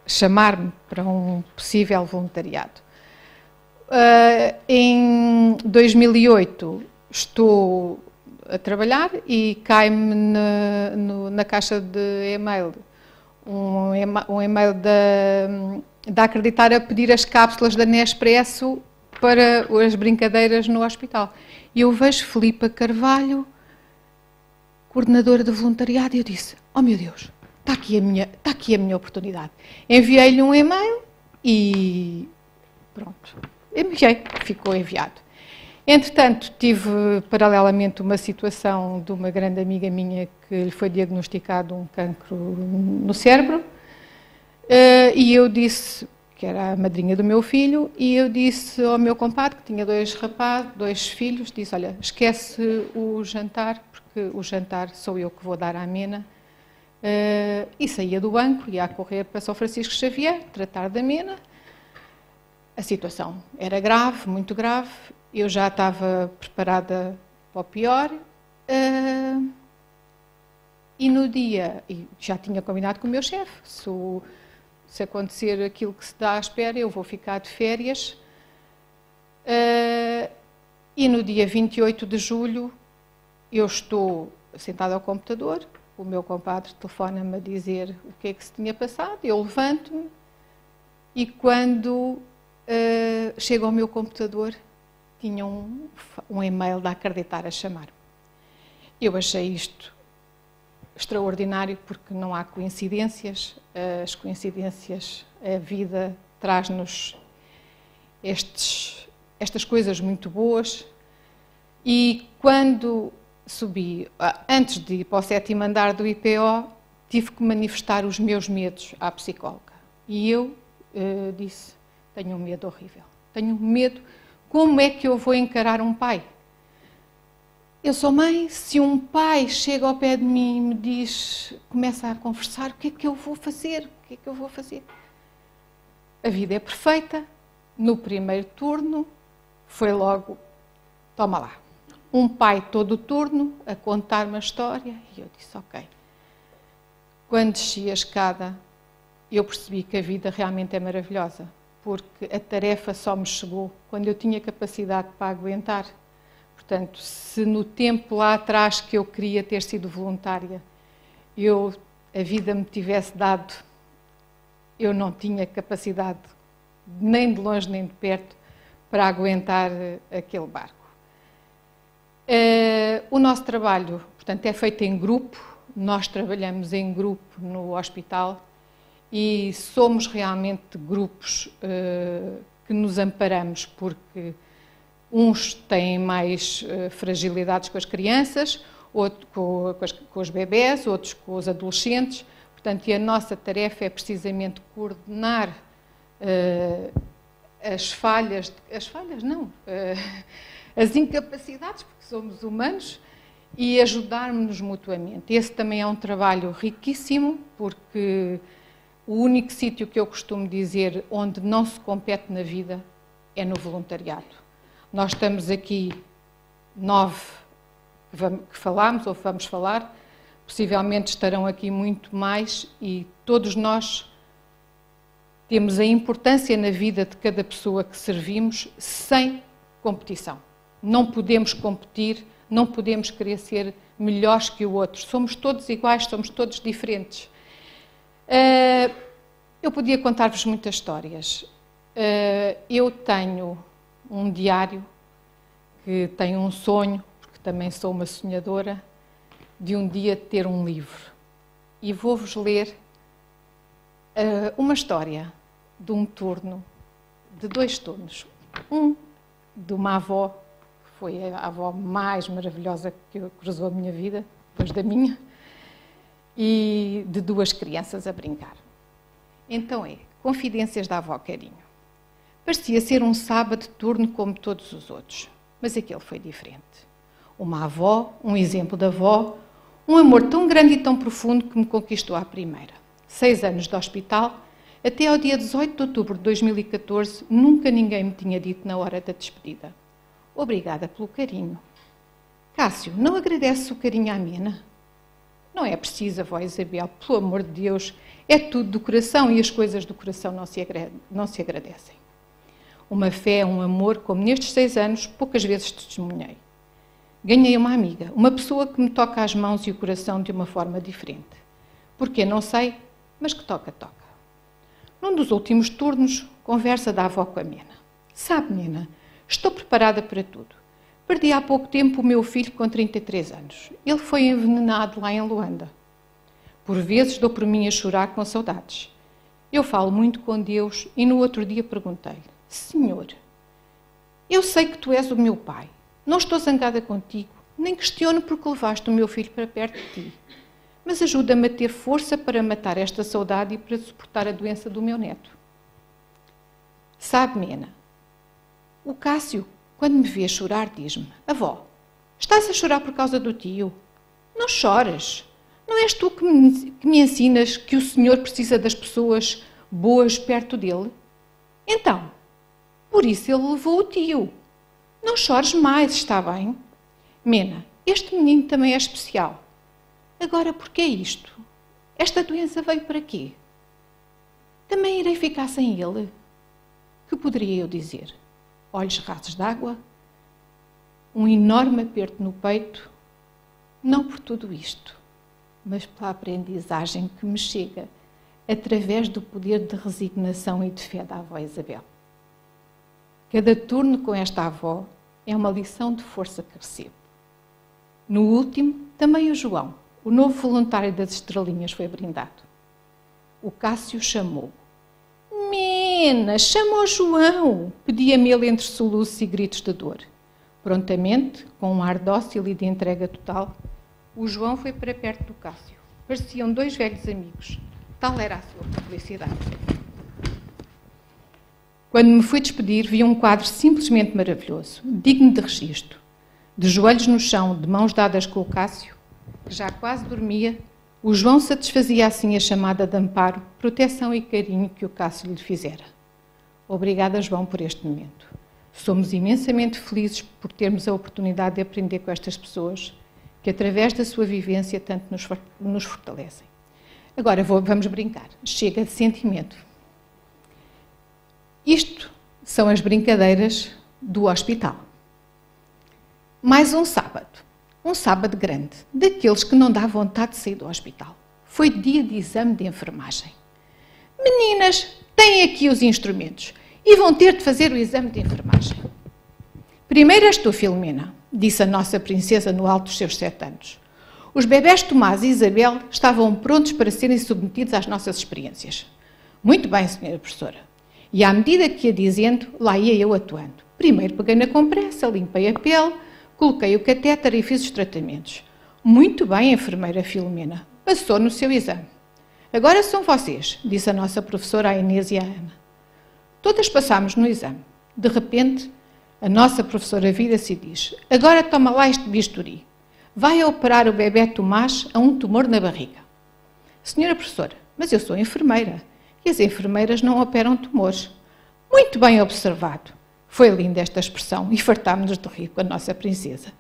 chamar-me para um possível voluntariado. Em 2008 estou a trabalhar e cai-me na caixa de e-mail um e-mail da Acreditar a pedir as cápsulas da Nespresso para as brincadeiras no hospital. E eu vejo Filipa Carvalho, coordenadora de voluntariado, e eu disse: oh meu Deus, está aqui a minha oportunidade. Enviei-lhe um e-mail e pronto, ficou enviado. Entretanto, tive paralelamente uma situação de uma grande amiga minha que lhe foi diagnosticado um cancro no cérebro, e eu disse, que era a madrinha do meu filho, e eu disse ao meu compadre, que tinha 2 filhos, disse: olha, esquece o jantar, porque o jantar sou eu que vou dar à Mena. E saía do banco, ia a correr para São Francisco Xavier, tratar da Mena. A situação era grave, muito grave, eu já estava preparada para o pior, e no dia, já tinha combinado com o meu chefe, se acontecer aquilo que se dá à espera, eu vou ficar de férias. E no dia 28 de julho, eu estou sentada ao computador, o meu compadre telefona-me a dizer o que é que se tinha passado, eu levanto-me, e quando chego ao meu computador, tinha um e-mail da Acreditar a chamar-me. Eu achei isto extraordinário, porque não há coincidências. As coincidências, a vida traz-nos estas coisas muito boas. E quando subi, antes de ir para o 7º andar do IPO, tive que manifestar os meus medos à psicóloga. E eu disse: tenho um medo horrível, tenho medo. Como é que eu vou encarar um pai? Eu sou mãe, se um pai chega ao pé de mim e me diz, começa a conversar, o que é que eu vou fazer? O que é que eu vou fazer? A vida é perfeita. No primeiro turno, foi logo, toma lá. Um pai todo o turno a contar uma história, e eu disse: ok. Quando desci a escada, eu percebi que a vida realmente é maravilhosa, porque a tarefa só me chegou quando eu tinha capacidade para aguentar. Portanto, se no tempo lá atrás que eu queria ter sido voluntária, a vida me tivesse dado, eu não tinha capacidade, nem de longe nem de perto, para aguentar aquele barco. O nosso trabalho, portanto, é feito em grupo, nós trabalhamos em grupo no hospital e somos realmente grupos que nos amparamos, porque uns têm mais fragilidades com as crianças, outros com os bebés, outros com os adolescentes. Portanto, e a nossa tarefa é precisamente coordenar as incapacidades, porque somos humanos, e ajudarmos-nos mutuamente. Esse também é um trabalho riquíssimo, porque o único sítio que eu costumo dizer onde não se compete na vida é no voluntariado. Nós estamos aqui 9 que falámos ou vamos falar, possivelmente estarão aqui muito mais, e todos nós temos a importância na vida de cada pessoa que servimos sem competição. Não podemos competir, não podemos querer ser melhores que o outro. Somos todos iguais, somos todos diferentes. Eu podia contar-vos muitas histórias. Eu tenho um diário que tem um sonho, porque também sou uma sonhadora, de um dia ter um livro. E vou-vos ler uma história de um turno, de 2 turnos. Um de uma avó, que foi a avó mais maravilhosa que cruzou a minha vida, depois da minha, e de 2 crianças a brincar. Então Confidências da Avó Carinho. Parecia ser um sábado de turno como todos os outros, mas aquele foi diferente. Uma avó, um exemplo de avó, um amor tão grande e tão profundo que me conquistou à primeira. 6 anos de hospital, até ao dia 18 de outubro de 2014, nunca ninguém me tinha dito na hora da despedida: obrigada pelo carinho. Cássio, não agradece o carinho à Mena? Não é preciso, avó Isabel, pelo amor de Deus, é tudo do coração e as coisas do coração não se agradecem. Uma fé, um amor, como nestes 6 anos, poucas vezes testemunhei. Ganhei uma amiga, uma pessoa que me toca as mãos e o coração de uma forma diferente. Porquê? Não sei, mas que toca, toca. Num dos últimos turnos, conversa da avó com a Mena. Sabe, Mena, estou preparada para tudo. Perdi há pouco tempo o meu filho com 33 anos. Ele foi envenenado lá em Luanda. Por vezes dou por mim a chorar com saudades. Eu falo muito com Deus e no outro dia perguntei-lhe: Senhor, eu sei que tu és o meu pai. Não estou zangada contigo, nem questiono porque levaste o meu filho para perto de ti. Mas ajuda-me a ter força para matar esta saudade e para suportar a doença do meu neto. Sabe, Mena, o Cássio, quando me vê chorar, diz-me: avó, estás a chorar por causa do tio? Não choras. Não és tu que me ensinas que o Senhor precisa das pessoas boas perto dele? Então, por isso ele levou o tio. Não chores mais, está bem? Mena, este menino também é especial. Agora, por que isto? Esta doença veio para quê? Também irei ficar sem ele? Que poderia eu dizer? Olhos rasos d'água? Um enorme aperto no peito? Não por tudo isto, mas pela aprendizagem que me chega através do poder de resignação e de fé da avó Isabel. Cada turno com esta avó é uma lição de força que recebo. No último, também o João, o novo voluntário das Estrelinhas, foi brindado. O Cássio chamou. Mena, chama o João! Pedia-me ele entre soluços e gritos de dor. Prontamente, com um ar dócil e de entrega total, o João foi para perto do Cássio. Pareciam 2 velhos amigos. Tal era a sua publicidade. Quando me fui despedir, vi um quadro simplesmente maravilhoso, digno de registro. De joelhos no chão, de mãos dadas com o Cássio, que já quase dormia, o João satisfazia assim a chamada de amparo, proteção e carinho que o Cássio lhe fizera. Obrigada, João, por este momento. Somos imensamente felizes por termos a oportunidade de aprender com estas pessoas que, através da sua vivência, tanto nos fortalecem. Agora vamos brincar. Chega de sentimento. são as brincadeiras do hospital. Mais um sábado grande, daqueles que não dá vontade de sair do hospital. Foi dia de exame de enfermagem. Meninas, têm aqui os instrumentos e vão ter de fazer o exame de enfermagem. Primeiro és tu, Filomena, disse a nossa princesa no alto dos seus 7 anos. Os bebés Tomás e Isabel estavam prontos para serem submetidos às nossas experiências. Muito bem, senhora professora. E à medida que ia dizendo, lá ia eu atuando. Primeiro peguei na compressa, limpei a pele, coloquei o catéter e fiz os tratamentos. Muito bem, enfermeira Filomena. Passou no seu exame. Agora são vocês, disse a nossa professora, a Inês e a Ana. Todas passámos no exame. De repente, a nossa professora vira-se e diz: agora toma lá este bisturi. Vai operar o bebé Tomás a um tumor na barriga. Senhora professora, mas eu sou enfermeira e as enfermeiras não operam tumores. Muito bem observado. Foi linda esta expressão e fartámos-nos de rir com a nossa princesa.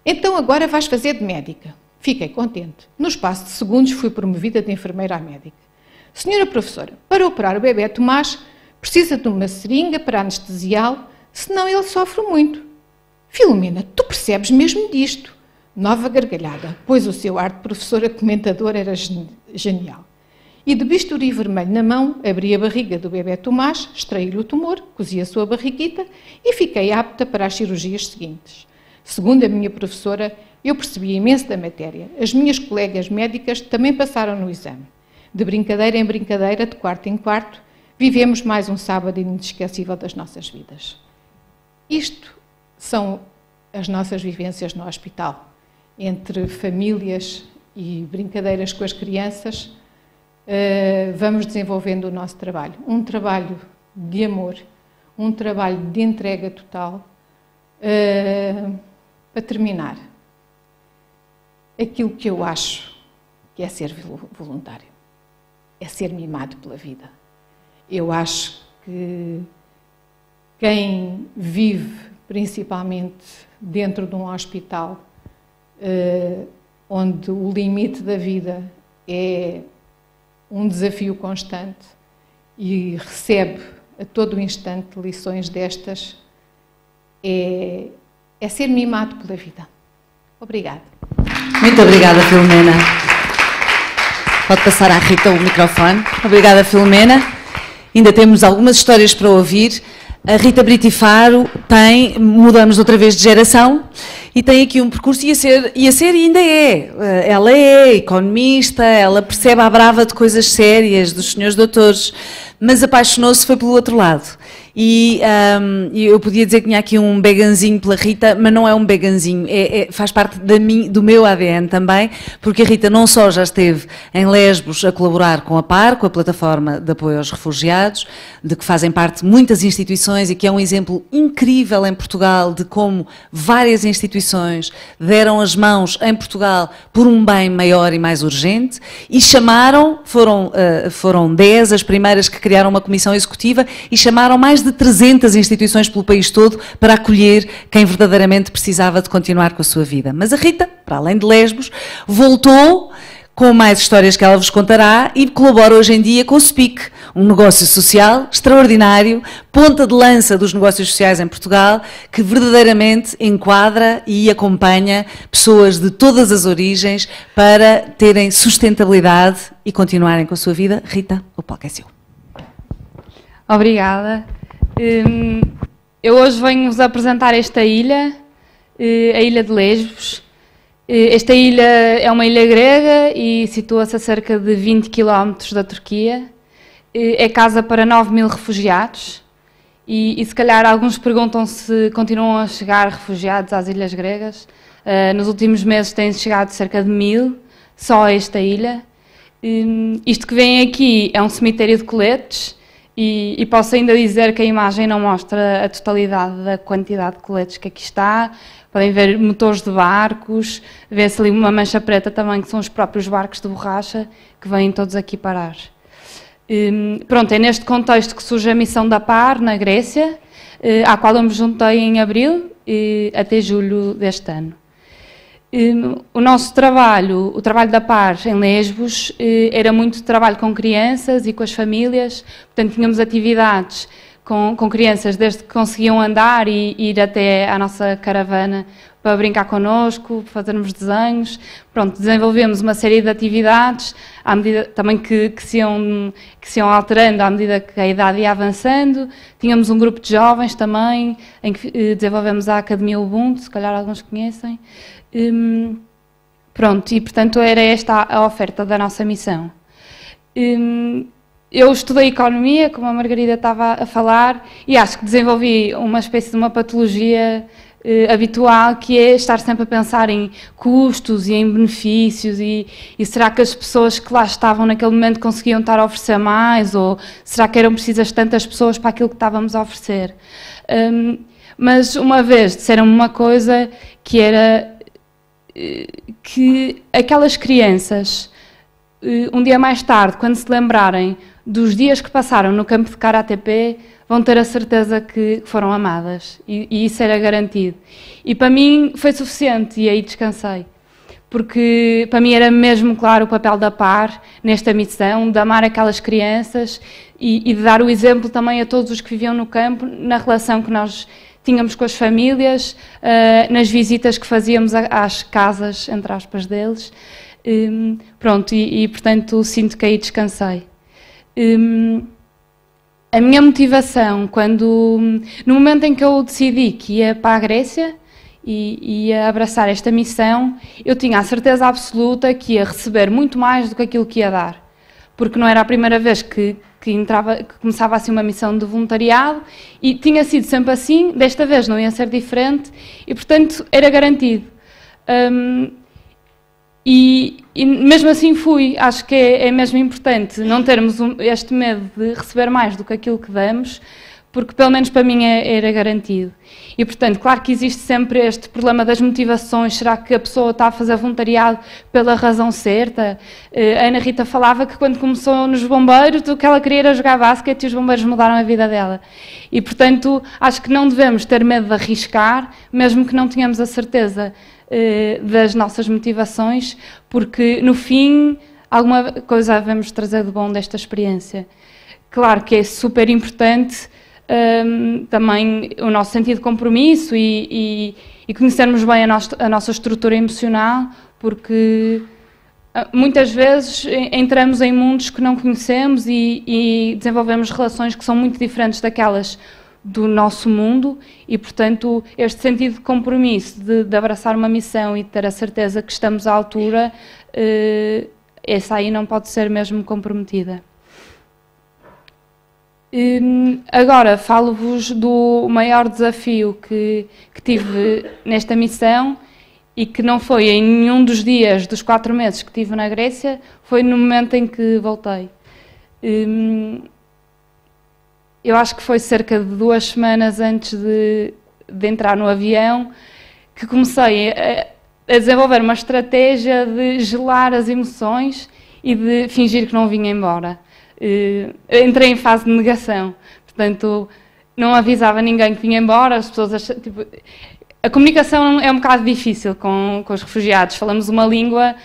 Então agora vais fazer de médica. Fiquei contente. No espaço de segundos fui promovida de enfermeira a médica. Senhora professora, para operar o bebé Tomás, precisa de uma seringa para anestesiá-lo, senão ele sofre muito. Filomena, tu percebes mesmo disto? Nova gargalhada, pois o seu ar de professora comentadora era genial. E de bisturi vermelho na mão, abri a barriga do bebé Tomás, extraí-lhe o tumor, cozi a sua barriguita e fiquei apta para as cirurgias seguintes. Segundo a minha professora, eu percebi imenso da matéria. As minhas colegas médicas também passaram no exame. De brincadeira em brincadeira, de quarto em quarto, vivemos mais um sábado inesquecível das nossas vidas. Isto são as nossas vivências no hospital. Entre famílias e brincadeiras com as crianças, vamos desenvolvendo o nosso trabalho. Um trabalho de amor, um trabalho de entrega total. Para terminar, aquilo que eu acho que é ser voluntário, é ser mimado pela vida. Eu acho que quem vive principalmente dentro de um hospital, onde o limite da vida é um desafio constante e recebe a todo o instante lições destas, é ser mimado pela vida. Obrigada. Muito obrigada, Filomena. Pode passar à Rita o microfone. Obrigada, Filomena. Ainda temos algumas histórias para ouvir. A Rita Brito Faro mudamos outra vez de geração e tem aqui um percurso, ia ser e ainda é. Ela é economista, ela percebe à brava de coisas sérias, dos senhores doutores, mas apaixonou-se, foi pelo outro lado. E eu podia dizer que tinha aqui um beganzinho pela Rita, mas não é um beganzinho, faz parte do meu ADN também, porque a Rita não só já esteve em Lesbos a colaborar com a PAR, com a Plataforma de Apoio aos Refugiados, de que fazem parte muitas instituições e que é um exemplo incrível em Portugal de como várias instituições deram as mãos em Portugal por um bem maior e mais urgente e foram 10 as primeiras que criaram uma comissão executiva e chamaram mais de 300 instituições pelo país todo para acolher quem verdadeiramente precisava de continuar com a sua vida. Mas a Rita, para além de Lesbos, voltou com mais histórias que ela vos contará e colabora hoje em dia com o SPIC, um negócio social extraordinário, ponta de lança dos negócios sociais em Portugal, que verdadeiramente enquadra e acompanha pessoas de todas as origens para terem sustentabilidade e continuarem com a sua vida. Rita, o palco é seu. Obrigada. Eu hoje venho-vos apresentar esta ilha, a Ilha de Lesbos. Esta ilha é uma ilha grega e situa-se a cerca de 20 km da Turquia. É casa para 9.000 refugiados e se calhar alguns perguntam se continuam a chegar refugiados às ilhas gregas. Nos últimos meses têm chegado cerca de 1.000 só a esta ilha. Isto que vem aqui é um cemitério de coletes. E posso ainda dizer que a imagem não mostra a totalidade da quantidade de coletes que aqui está. Podem ver motores de barcos, vê-se ali uma mancha preta também, que são os próprios barcos de borracha, que vêm todos aqui parar. Pronto, é neste contexto que surge a missão da PAR, na Grécia, à qual eu me juntei em abril até julho deste ano. O nosso trabalho, o trabalho da PAR em Lesbos, era muito trabalho com crianças e com as famílias, portanto tínhamos atividades com crianças desde que conseguiam andar e ir até à nossa caravana para brincar connosco, fazermos desenhos. Pronto, desenvolvemos uma série de atividades, à medida também que se iam alterando à medida que a idade ia avançando. Tínhamos um grupo de jovens também, em que desenvolvemos a Academia Ubuntu, se calhar alguns conhecem. Pronto, e portanto era esta a oferta da nossa missão. Eu estudei Economia, como a Margarida estava a falar, e acho que desenvolvi uma espécie de uma patologia habitual, que é estar sempre a pensar em custos e em benefícios e será que as pessoas que lá estavam naquele momento conseguiam estar a oferecer mais, ou será que eram precisas tantas pessoas para aquilo que estávamos a oferecer. Mas uma vez disseram-me uma coisa que era que aquelas crianças, um dia mais tarde, quando se lembrarem dos dias que passaram no campo de Karatê, vão ter a certeza que foram amadas, e isso era garantido. E para mim foi suficiente, e aí descansei, porque para mim era mesmo claro o papel da PAR nesta missão, de amar aquelas crianças e de dar o exemplo também a todos os que viviam no campo, na relação que nós tínhamos com as famílias, nas visitas que fazíamos às casas, entre aspas, deles. Pronto, e portanto sinto que aí descansei. A minha motivação, no momento em que eu decidi que ia para a Grécia e ia abraçar esta missão, eu tinha a certeza absoluta que ia receber muito mais do que aquilo que ia dar, porque não era a primeira vez que começava assim uma missão de voluntariado, e tinha sido sempre assim, desta vez não ia ser diferente, e portanto era garantido. E mesmo assim fui. Acho que é mesmo importante não termos este medo de receber mais do que aquilo que damos, porque pelo menos para mim era garantido. E portanto, claro que existe sempre este problema das motivações. Será que a pessoa está a fazer voluntariado pela razão certa? A Ana Rita falava que quando começou nos bombeiros, o que ela queria era jogar basquete, e os bombeiros mudaram a vida dela. E portanto, acho que não devemos ter medo de arriscar, mesmo que não tenhamos a certeza das nossas motivações, porque no fim alguma coisa devemos trazer de bom desta experiência. Claro que é super importante também o nosso sentido de compromisso e conhecermos bem a nossa estrutura emocional, porque muitas vezes entramos em mundos que não conhecemos e desenvolvemos relações que são muito diferentes daquelas do nosso mundo, e portanto este sentido de compromisso, de abraçar uma missão e de ter a certeza que estamos à altura, essa aí não pode ser mesmo comprometida. Agora falo-vos do maior desafio que tive nesta missão, e que não foi em nenhum dos dias dos 4 meses que tive na Grécia, foi no momento em que voltei. Eu acho que foi cerca de 2 semanas antes de entrar no avião que comecei a desenvolver uma estratégia de gelar as emoções e de fingir que não vinha embora. Entrei em fase de negação, portanto não avisava ninguém que vinha embora. As pessoas tipo, a comunicação é um bocado difícil com os refugiados. Falamos uma língua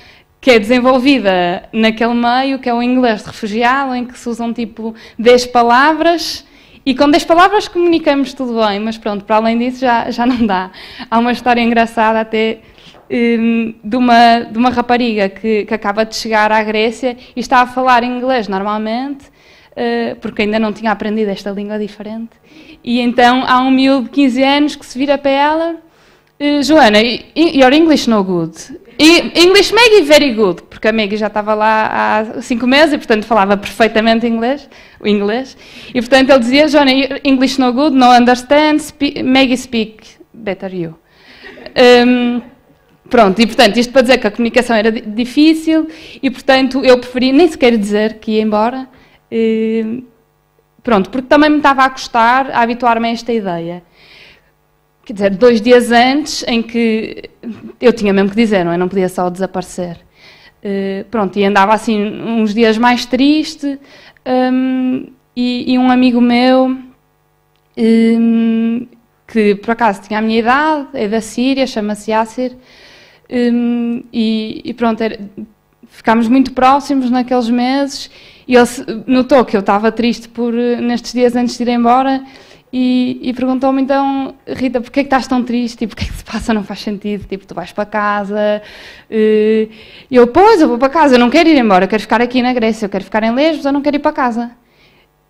que é desenvolvida naquele meio, que é o inglês de refugiado, em que se usam tipo 10 palavras, e com 10 palavras comunicamos tudo bem, mas pronto, para além disso já não dá. Há uma história engraçada até de uma rapariga que acaba de chegar à Grécia e está a falar inglês normalmente, porque ainda não tinha aprendido esta língua diferente, e então há um miúdo de 15 anos que se vira para ela: Joana, your English no good. English Maggie very good, porque a Maggie já estava lá há 5 meses e portanto falava perfeitamente o inglês, e portanto ele dizia: Joana, English no good, no understand, Maggie speak better you. Pronto, e portanto isto para dizer que a comunicação era difícil, e portanto eu preferi nem sequer dizer que ia embora, pronto, porque também me estava a custar a habituar-me a esta ideia. Quer dizer, 2 dias antes, em que eu tinha mesmo que dizer, não é? Não podia só desaparecer. Pronto, e andava assim uns dias mais triste, e um amigo meu, que por acaso tinha a minha idade, é da Síria, chama-se Yasser, e pronto, ficámos muito próximos naqueles meses, E ele notou que eu estava triste nestes dias antes de ir embora e perguntou-me então, Rita, porquê é que estás tão triste? Tipo, o que é que se passa? Não faz sentido. Tipo, tu vais para casa. E eu, pois, eu vou para casa, eu não quero ir embora, eu quero ficar aqui na Grécia, eu quero ficar em Lesbos, eu não quero ir para casa.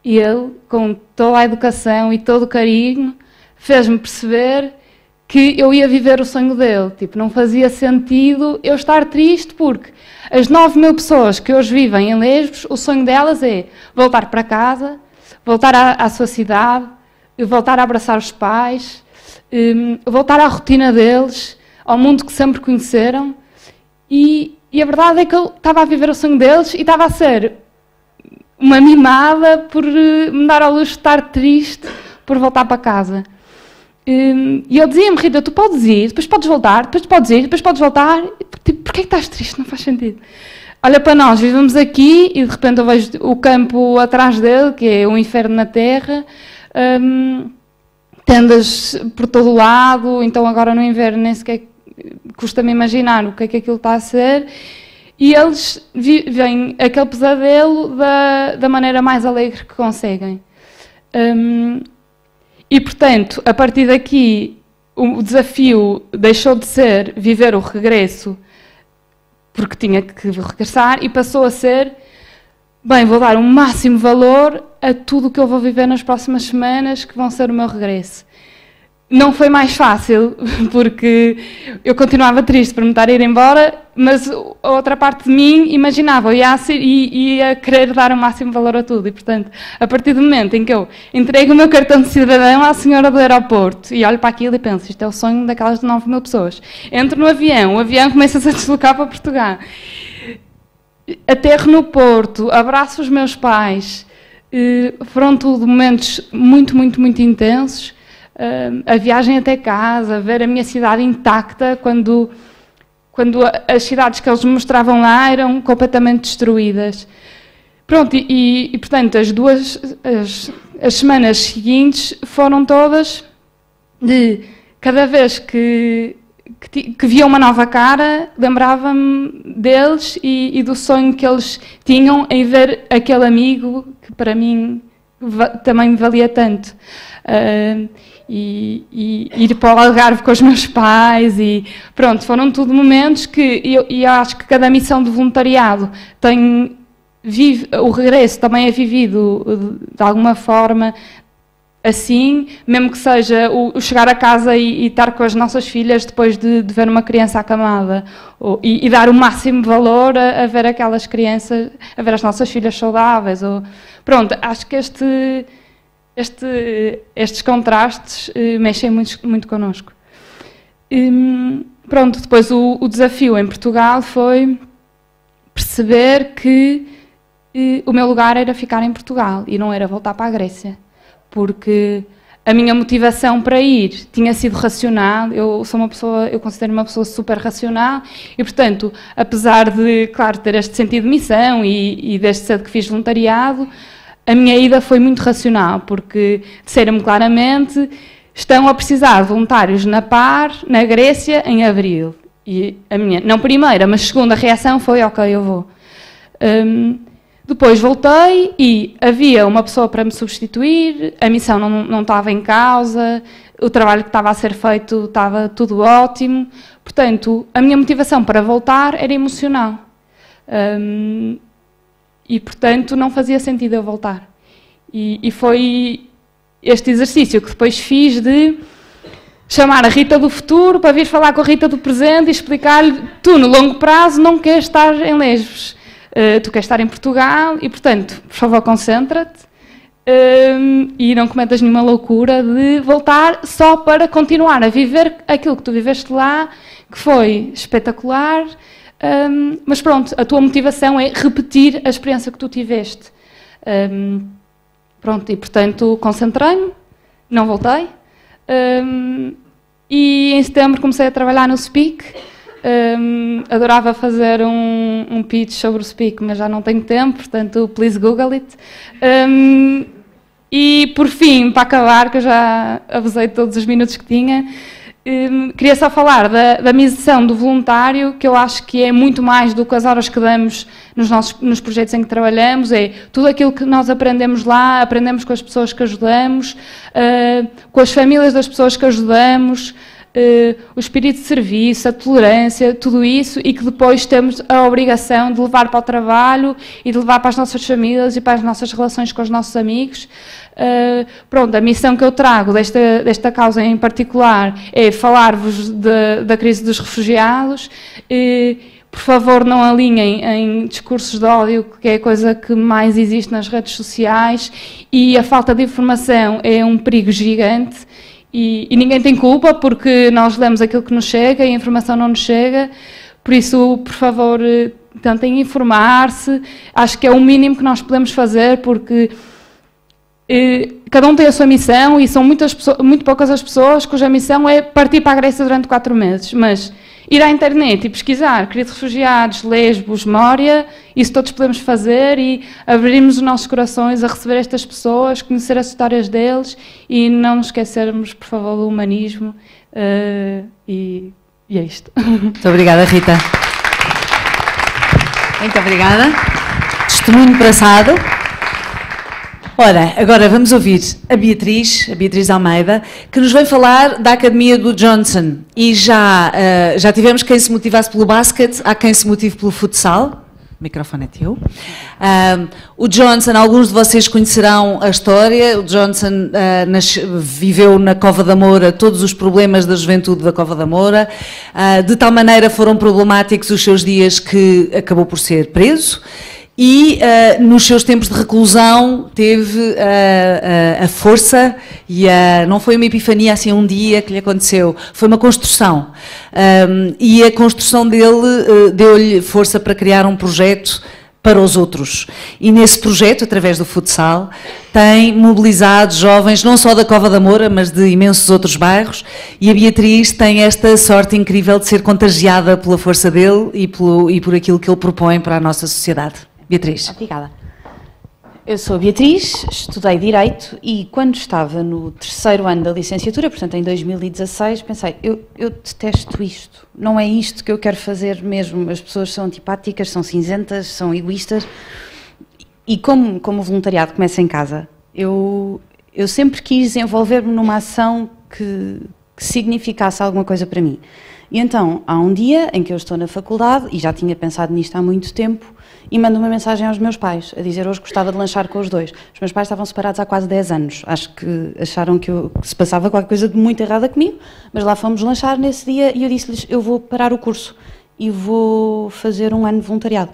E ele, com toda a educação e todo o carinho, fez-me perceber que eu ia viver o sonho dele. Tipo, não fazia sentido eu estar triste porque as 9.000 pessoas que hoje vivem em Lesbos, o sonho delas é voltar para casa, voltar à sua cidade, voltar a abraçar os pais, voltar à rotina deles, ao mundo que sempre conheceram. E a verdade é que eu estava a viver o sonho deles e estava a ser uma mimada por me dar ao luxo de estar triste por voltar para casa. E eu dizia-me, Rita, tu podes ir, depois podes voltar, depois podes ir, depois podes voltar. Tipo, porquê é que estás triste? Não faz sentido. Olha para nós, vivemos aqui e de repente eu vejo o campo atrás dele, que é um inferno na terra, tendas por todo o lado, então agora no inverno nem sequer custa-me imaginar o que é que aquilo está a ser. E eles vivem aquele pesadelo da maneira mais alegre que conseguem. E, portanto, a partir daqui, o desafio deixou de ser viver o regresso, porque tinha que regressar, e passou a ser, bem, vou dar o máximo valor a tudo o que eu vou viver nas próximas semanas, que vão ser o meu regresso. Não foi mais fácil, porque eu continuava triste por me estar a ir embora, mas a outra parte de mim imaginava, ia querer dar o máximo valor a tudo. E, portanto, a partir do momento em que eu entrego o meu cartão de cidadão à senhora do aeroporto e olho para aquilo e penso, isto é o sonho daquelas 9.000 pessoas. Entro no avião, o avião começa-se a deslocar para Portugal. Aterro no Porto, abraço os meus pais. Foram tudo momentos muito, muito, muito intensos. A viagem até casa, ver a minha cidade intacta quando as cidades que eles me mostravam lá eram completamente destruídas. Pronto, e portanto, as semanas seguintes foram todas de cada vez que via uma nova cara, lembrava-me deles e do sonho que eles tinham em ver aquele amigo que para mim também me valia tanto. E ir para o Algarve com os meus pais e pronto, foram tudo momentos que eu acho que cada missão de voluntariado o regresso também é vivido de alguma forma assim, mesmo que seja o chegar a casa e estar com as nossas filhas depois de ver uma criança acamada e dar o máximo valor a ver aquelas crianças, a ver as nossas filhas saudáveis. Pronto, acho que estes contrastes mexem muito, muito connosco. Pronto, depois o desafio em Portugal foi perceber que o meu lugar era ficar em Portugal e não era voltar para a Grécia, porque a minha motivação para ir tinha sido racional. Eu considero-me uma pessoa super racional e, portanto, apesar de, claro, ter este sentido de missão e desde cedo que fiz voluntariado, a minha ida foi muito racional, porque disseram-me claramente, estão a precisar de voluntários na PAR, na Grécia, em abril. E a minha, não primeira, mas segunda reação foi, ok, eu vou. Depois voltei e havia uma pessoa para me substituir, a missão não estava em causa, o trabalho que estava a ser feito estava tudo ótimo. Portanto, a minha motivação para voltar era emocional. E, portanto, não fazia sentido eu voltar. E foi este exercício que depois fiz de chamar a Rita do futuro para vir falar com a Rita do presente e explicar-lhe, tu, no longo prazo, não queres estar em Lesbos. Tu queres estar em Portugal e, portanto, por favor, concentra-te e não cometas nenhuma loucura de voltar só para continuar a viver aquilo que tu viveste lá, que foi espetacular. Mas pronto, a tua motivação é repetir a experiência que tu tiveste. Pronto, e portanto concentrei-me, não voltei. E em setembro comecei a trabalhar no Speak. Adorava fazer um pitch sobre o Speak, mas já não tenho tempo, portanto, please Google it. E por fim, para acabar, que eu já abusei de todos os minutos que tinha, queria só falar da missão do voluntário, que eu acho que é muito mais do que as horas que damos nos projetos em que trabalhamos, é tudo aquilo que nós aprendemos lá, aprendemos com as pessoas que ajudamos, com as famílias das pessoas que ajudamos, o espírito de serviço, a tolerância, tudo isso, e que depois temos a obrigação de levar para o trabalho e de levar para as nossas famílias e para as nossas relações com os nossos amigos. Pronto, a missão que eu trago desta causa em particular é falar-vos da crise dos refugiados. Por favor, não alinhem em discursos de ódio, que é a coisa que mais existe nas redes sociais, e a falta de informação é um perigo gigante. E ninguém tem culpa, porque nós lemos aquilo que nos chega e a informação não nos chega. Por isso, por favor, tentem informar-se. Acho que é o mínimo que nós podemos fazer, porque cada um tem a sua missão, e são muito poucas as pessoas cuja missão é partir para a Grécia durante 4 meses. Mas ir à internet e pesquisar crise de refugiados, Lesbos, Mória, isso todos podemos fazer, e abrirmos os nossos corações a receber estas pessoas, conhecer as histórias deles, e não nos esquecermos, por favor, do humanismo. E é isto. Muito obrigada, Rita. Muito obrigada. Testemunho braçado. Ora, agora vamos ouvir a Beatriz Almeida, que nos vem falar da Academia do Johnson. E já tivemos quem se motivasse pelo basquete, há quem se motive pelo futsal. O microfone é teu. O Johnson, alguns de vocês conhecerão a história. O Johnson viveu na Cova da Moura todos os problemas da juventude da Cova da Moura. De tal maneira foram problemáticos os seus dias que acabou por ser preso. E nos seus tempos de reclusão teve a força e não foi uma epifania assim um dia que lhe aconteceu, foi uma construção. E a construção dele deu-lhe força para criar um projeto para os outros. E nesse projeto, através do futsal, tem mobilizado jovens não só da Cova da Moura, mas de imensos outros bairros, e a Beatriz tem esta sorte incrível de ser contagiada pela força dele e por aquilo que ele propõe para a nossa sociedade. Beatriz. Obrigada. Eu sou a Beatriz, estudei Direito e quando estava no 3º ano da licenciatura, portanto em 2016, pensei, eu detesto isto, não é isto que eu quero fazer mesmo, as pessoas são antipáticas, são cinzentas, são egoístas, e como o voluntariado começa em casa, eu sempre quis envolver-me numa ação que significasse alguma coisa para mim. E então, há um dia em que eu estou na faculdade, e já tinha pensado nisto há muito tempo, e mando uma mensagem aos meus pais, a dizer hoje gostava de lanchar com os dois. Os meus pais estavam separados há quase 10 anos, acho que acharam que se passava qualquer coisa de muito errada comigo, mas lá fomos lanchar nesse dia e eu disse-lhes, eu vou parar o curso e vou fazer um ano de voluntariado.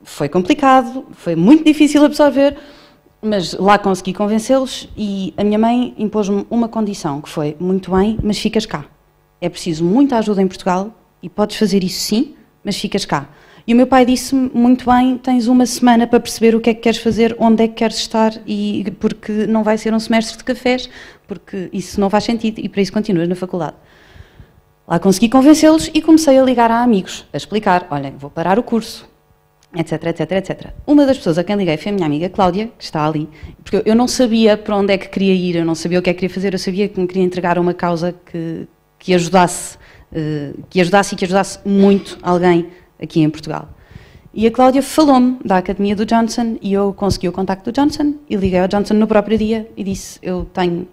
Foi complicado, foi muito difícil absorver, mas lá consegui convencê-los e a minha mãe impôs-me uma condição, que foi, muito bem, mas ficas cá. É preciso muita ajuda em Portugal e podes fazer isso sim, mas ficas cá. E o meu pai disse-me, muito bem, tens uma semana para perceber o que é que queres fazer, onde é que queres estar, porque não vai ser um semestre de cafés, porque isso não faz sentido e para isso continuas na faculdade. Lá consegui convencê-los e comecei a ligar a amigos, a explicar, olhem, vou parar o curso, etc, etc, etc. Uma das pessoas a quem liguei foi a minha amiga Cláudia, que está ali, porque eu não sabia para onde é que queria ir, eu não sabia o que é que queria fazer, eu sabia que me queria entregar a uma causa que ajudasse e que ajudasse muito alguém aqui em Portugal. E a Cláudia falou-me da Academia do Johnson e eu consegui o contacto do Johnson e liguei ao Johnson no próprio dia e disse, eu tenho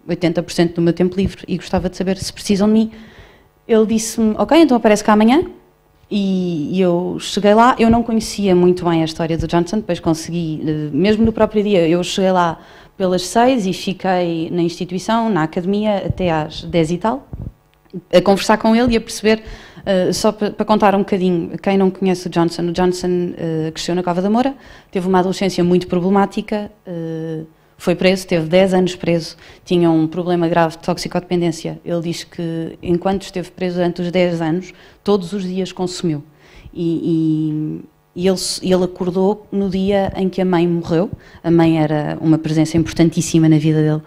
80% do meu tempo livre e gostava de saber se precisam de mim. Ele disse-me, ok, então aparece cá amanhã. E eu cheguei lá, eu não conhecia muito bem a história do Johnson, depois consegui, mesmo no próprio dia, eu cheguei lá pelas 6 e fiquei na instituição, na academia, até às 10 e tal, a conversar com ele e a perceber, só para contar um bocadinho, quem não conhece o Johnson cresceu na Cova da Moura, teve uma adolescência muito problemática, foi preso, teve 10 anos preso, tinha um problema grave de toxicodependência. Ele diz que enquanto esteve preso durante os 10 anos, todos os dias consumiu. E ele acordou no dia em que a mãe morreu. A mãe era uma presença importantíssima na vida dele.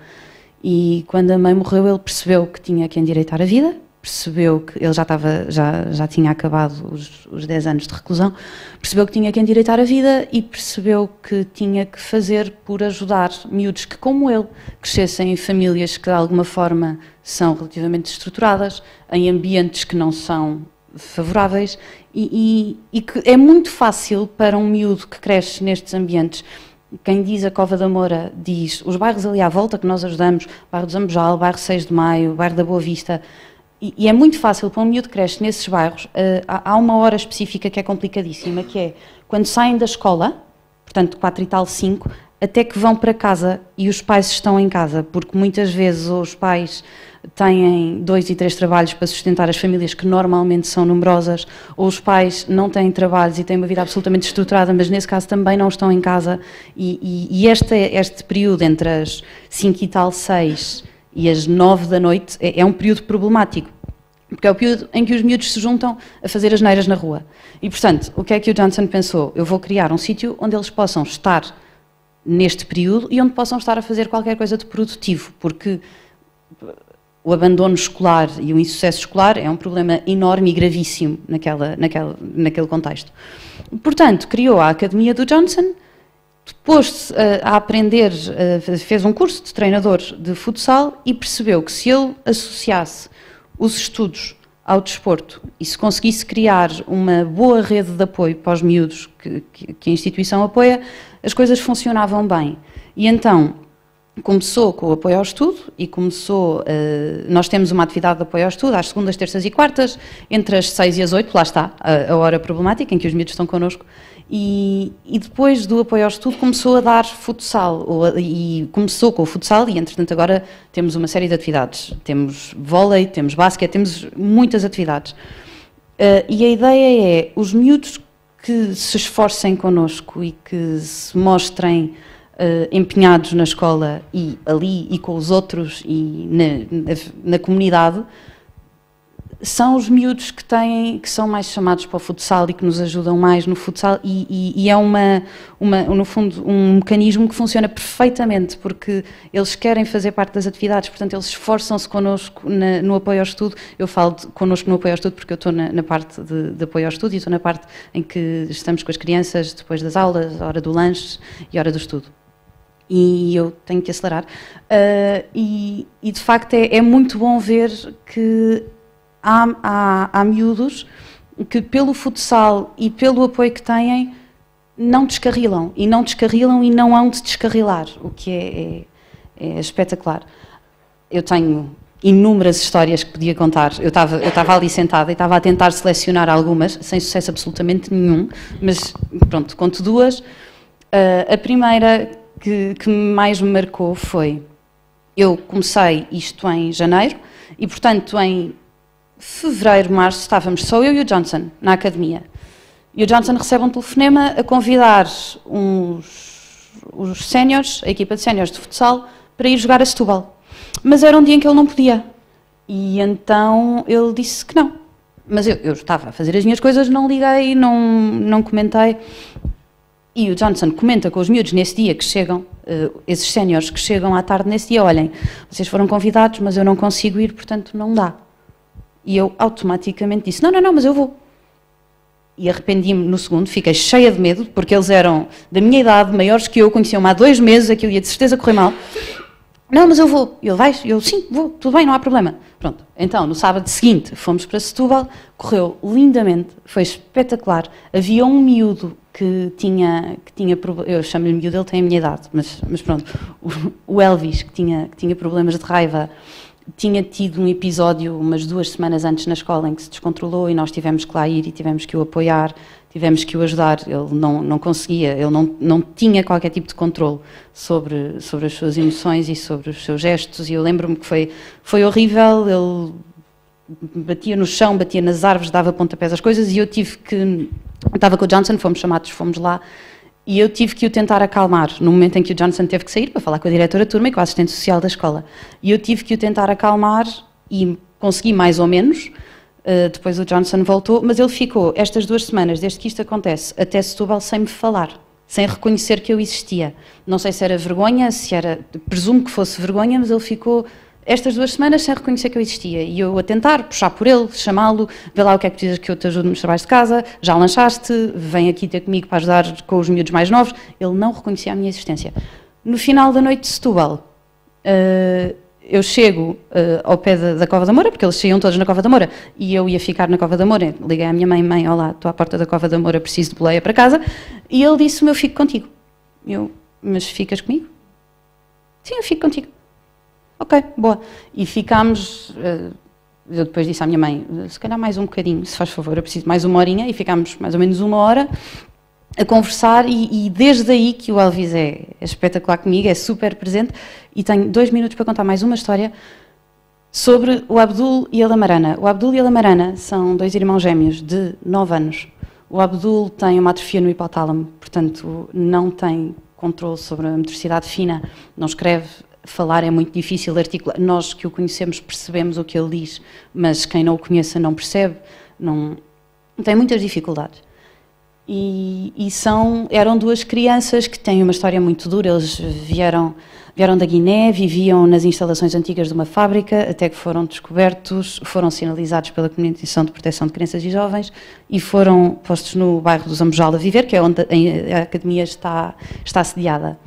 E quando a mãe morreu, ele percebeu que tinha que endireitar a vida percebeu que ele já tinha acabado os 10 anos de reclusão, percebeu que tinha que endireitar a vida e percebeu que tinha que fazer por ajudar miúdos que, como ele, crescessem em famílias que de alguma forma são relativamente estruturadas, em ambientes que não são favoráveis e que é muito fácil para um miúdo que cresce nestes ambientes. Quem diz a Cova da Moura diz os bairros ali à volta que nós ajudamos, bairro do Zambojal, bairro 6 de Maio, bairro da Boa Vista, e é muito fácil para um miúdo que cresce nesses bairros. Há uma hora específica que é complicadíssima, que é quando saem da escola, portanto 4 e tal, 5, até que vão para casa e os pais estão em casa, porque muitas vezes os pais têm 2 e 3 trabalhos para sustentar as famílias que normalmente são numerosas, ou os pais não têm trabalhos e têm uma vida absolutamente estruturada, mas nesse caso também não estão em casa, e este período entre as 5 e tal, 6 e as 9 da noite é um período problemático, porque é o período em que os miúdos se juntam a fazer asneiras na rua. E, portanto, o que é que o Johnson pensou? Eu vou criar um sítio onde eles possam estar neste período e onde possam estar a fazer qualquer coisa de produtivo, porque o abandono escolar e o insucesso escolar é um problema enorme e gravíssimo naquele contexto. Portanto, criou a Academia do Johnson, pôs-se a aprender, fez um curso de treinador de futsal e percebeu que se ele associasse os estudos ao desporto e se conseguisse criar uma boa rede de apoio para os miúdos que a instituição apoia, as coisas funcionavam bem. E então começou com o apoio ao estudo e nós temos uma atividade de apoio ao estudo às segundas, terças e quartas, entre as 6 e as 8, lá está a hora problemática em que os miúdos estão connosco, e depois do apoio ao estudo começou a dar futsal, e começou com o futsal e entretanto agora temos uma série de atividades, temos vôlei, temos basquete, temos muitas atividades. E a ideia é os miúdos que se esforcem connosco e que se mostrem empenhados na escola e ali e com os outros e na comunidade, são os miúdos que são mais chamados para o futsal e que nos ajudam mais no futsal e é no fundo um mecanismo que funciona perfeitamente porque eles querem fazer parte das atividades, portanto eles esforçam-se connosco no apoio ao estudo. Eu falo connosco no apoio ao estudo porque eu estou na parte de apoio ao estudo e estou na parte em que estamos com as crianças depois das aulas, a hora do lanche e a hora do estudo. E eu tenho que acelerar. E de facto é muito bom ver que há miúdos que pelo futsal e pelo apoio que têm não descarrilam e não hão de descarrilar, o que é espetacular. Eu tenho inúmeras histórias que podia contar. Eu estava ali sentada e estava a tentar selecionar algumas, sem sucesso absolutamente nenhum, mas pronto, conto 2. A primeira que mais me marcou foi, eu comecei isto em janeiro e portanto em fevereiro, março, estávamos só eu e o Johnson na academia. E o Johnson recebe um telefonema a convidar os séniores, a equipa de séniores de futsal, para ir jogar a Setúbal. Mas era um dia em que ele não podia. E então ele disse que não. Mas eu estava a fazer as minhas coisas, não liguei, não comentei. E o Johnson comenta com os miúdos nesse dia que chegam, esses séniores que chegam à tarde nesse dia, olhem, vocês foram convidados, mas eu não consigo ir, portanto não dá. E eu automaticamente disse, não, mas eu vou. E arrependi-me no segundo, fiquei cheia de medo, porque eles eram da minha idade, maiores que eu, conheciam-me há 2 meses, aquilo ia de certeza correr mal. Não, mas eu vou. E ele, vais? Eu, sim, vou, tudo bem, não há problema. Pronto, então, no sábado seguinte, fomos para Setúbal, correu lindamente, foi espetacular. Havia um miúdo que tinha eu chamo-lhe miúdo, ele tem a minha idade, mas pronto, o Elvis, que tinha problemas de raiva, tinha tido um episódio umas 2 semanas antes na escola em que se descontrolou e nós tivemos que lá ir e tivemos que o apoiar, tivemos que o ajudar. Ele não conseguia, ele não tinha qualquer tipo de controle sobre as suas emoções e sobre os seus gestos, e eu lembro-me que foi horrível. Ele batia no chão, batia nas árvores, dava pontapés às coisas, e eu estava com o Johnson, fomos lá, e eu tive que o tentar acalmar, no momento em que o Johnson teve que sair para falar com a diretora de turma e com a assistente social da escola. E eu tive que o tentar acalmar e consegui mais ou menos. Depois o Johnson voltou, mas ele ficou estas 2 semanas, desde que isto acontece, até Setúbal, sem me falar, sem reconhecer que eu existia. Não sei se era vergonha, presumo que fosse vergonha, mas ele ficou estas 2 semanas sem reconhecer que eu existia. E eu a tentar puxar por ele, chamá-lo, vê lá o que é que precisas que eu te ajude nos trabalhos de casa, já lanchaste, vem aqui ter comigo para ajudar com os miúdos mais novos. Ele não reconhecia a minha existência. No final da noite de Setúbal, eu chego ao pé da Cova da Moura, porque eles saíam todos na Cova da Moura, e eu ia ficar na Cova da Moura. Liguei à minha mãe, olá, estou à porta da Cova da Moura, preciso de boleia para casa. E ele disse-me, eu fico contigo. Eu, mas ficas comigo? Sim, eu fico contigo. Ok, boa. E ficámos, eu depois disse à minha mãe, se calhar mais um bocadinho, se faz favor, eu preciso mais 1 horinha, e ficámos mais ou menos 1 hora a conversar, e desde aí que o Elvis é espetacular comigo, é super presente, e tenho 2 minutos para contar mais uma história sobre o Abdul e a Lamarana. O Abdul e a Lamarana são 2 irmãos gêmeos de 9 anos. O Abdul tem uma atrofia no hipotálamo, portanto não tem controle sobre a motricidade fina, não escreve. Falar é muito difícil, articular. Nós que o conhecemos percebemos o que ele diz, mas quem não o conheça não percebe, tem muitas dificuldades. E eram 2 crianças que têm uma história muito dura. Eles vieram da Guiné, viviam nas instalações antigas de uma fábrica, até que foram descobertos, foram sinalizados pela Comissão de Proteção de Crianças e Jovens e foram postos no bairro do Zambojal a viver, que é onde a academia está sediada.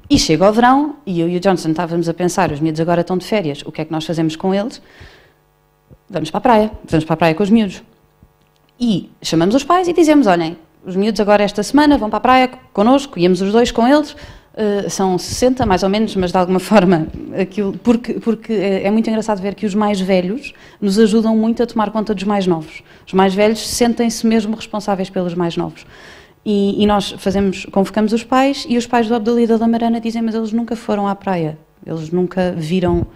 E chega ao verão, e eu e o Johnson estávamos a pensar, os miúdos agora estão de férias, o que é que nós fazemos com eles? Vamos para a praia com os miúdos. E chamamos os pais e dizemos, olhem, os miúdos agora esta semana vão para a praia connosco, íamos os 2 com eles, são 60 mais ou menos, mas de alguma forma, porque é muito engraçado ver que os mais velhos nos ajudam muito a tomar conta dos mais novos. Os mais velhos sentem-se mesmo responsáveis pelos mais novos. E nós convocamos os pais, e os pais do Abdul e da Lamarana dizem, mas eles nunca foram à praia, eles nunca viram,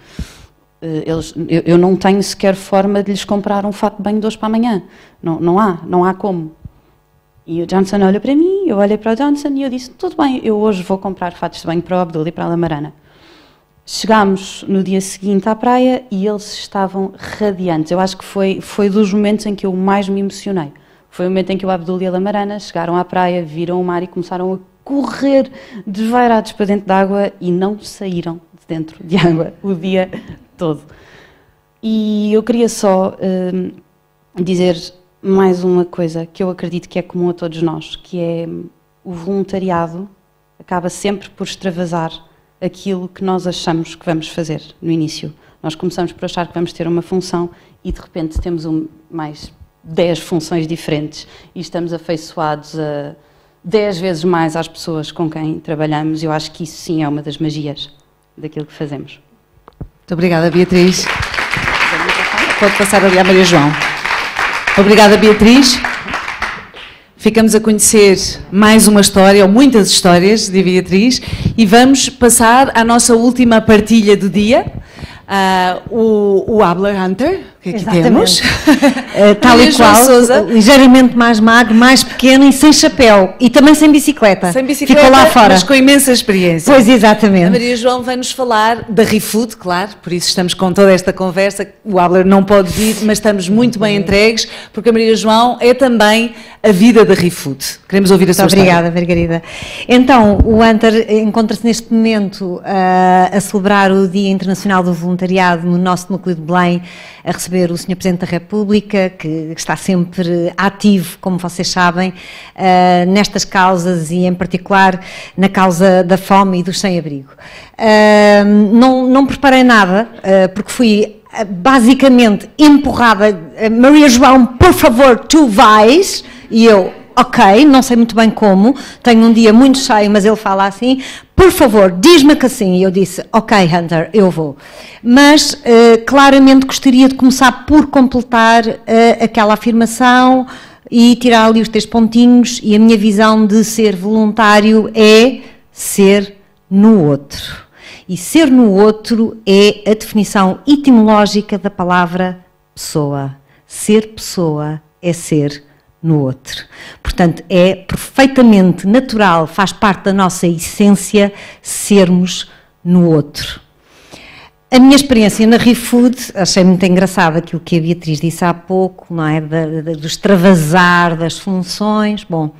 eu não tenho sequer forma de lhes comprar um fato de banho de hoje para amanhã, não há como. E o Johnson olha para mim, eu olhei para o Johnson e eu disse, tudo bem, eu hoje vou comprar fatos de banho para o Abdul e para a Lamarana. Chegámos no dia seguinte à praia e eles estavam radiantes, eu acho que foi dos momentos em que eu mais me emocionei. Foi o momento em que o Abdul e a Lamarana chegaram à praia, viram o mar e começaram a correr desvairados para dentro de água e não saíram de dentro de água o dia todo. E eu queria só dizer mais uma coisa que eu acredito que é comum a todos nós, que é o voluntariado acaba sempre por extravasar aquilo que nós achamos que vamos fazer no início. Nós começamos por achar que vamos ter uma função e de repente temos mais 10 funções diferentes e estamos afeiçoados a 10 vezes mais às pessoas com quem trabalhamos. Eu acho que isso sim é uma das magias daquilo que fazemos. Muito obrigada, Beatriz. Pode passar ali à Maria João. Obrigada, Beatriz. Ficamos a conhecer mais uma história, ou muitas histórias de Beatriz, e vamos passar à nossa última partilha do dia. O Abler Hunter, que aqui temos. Tal e qual, ligeiramente mais magro, mais pequeno e sem chapéu. E também sem bicicleta. Sem bicicleta, ficou lá fora. Mas com imensa experiência. Pois, exatamente. A Maria João vai-nos falar da ReFood, claro, por isso estamos com toda esta conversa. O Abler não pode vir, mas estamos muito bem entregues, porque a Maria João é também a vida da ReFood. Queremos ouvir a sua história. Obrigada, Margarida. Então, o Hunter encontra-se neste momento a celebrar o Dia Internacional do Voluntariado no nosso núcleo de Belém, a receber o Sr. Presidente da República, que está sempre ativo, como vocês sabem, nestas causas e, em particular, na causa da fome e dos sem-abrigo. Não preparei nada, porque fui basicamente empurrada. Maria João, por favor, tu vais. E eu, ok, não sei muito bem como, tenho um dia muito cheio, mas ele fala assim, por favor, diz-me que assim. E eu disse, ok, Hunter, eu vou. Mas, claramente, gostaria de começar por completar aquela afirmação e tirar ali os 3 pontinhos, e a minha visão de ser voluntário é ser no outro. E ser no outro é a definição etimológica da palavra pessoa. Ser pessoa é ser no outro. Portanto, é perfeitamente natural, faz parte da nossa essência sermos no outro. A minha experiência na ReFood, achei muito engraçado aquilo que a Beatriz disse há pouco, não é? Do extravasar das funções. Bom,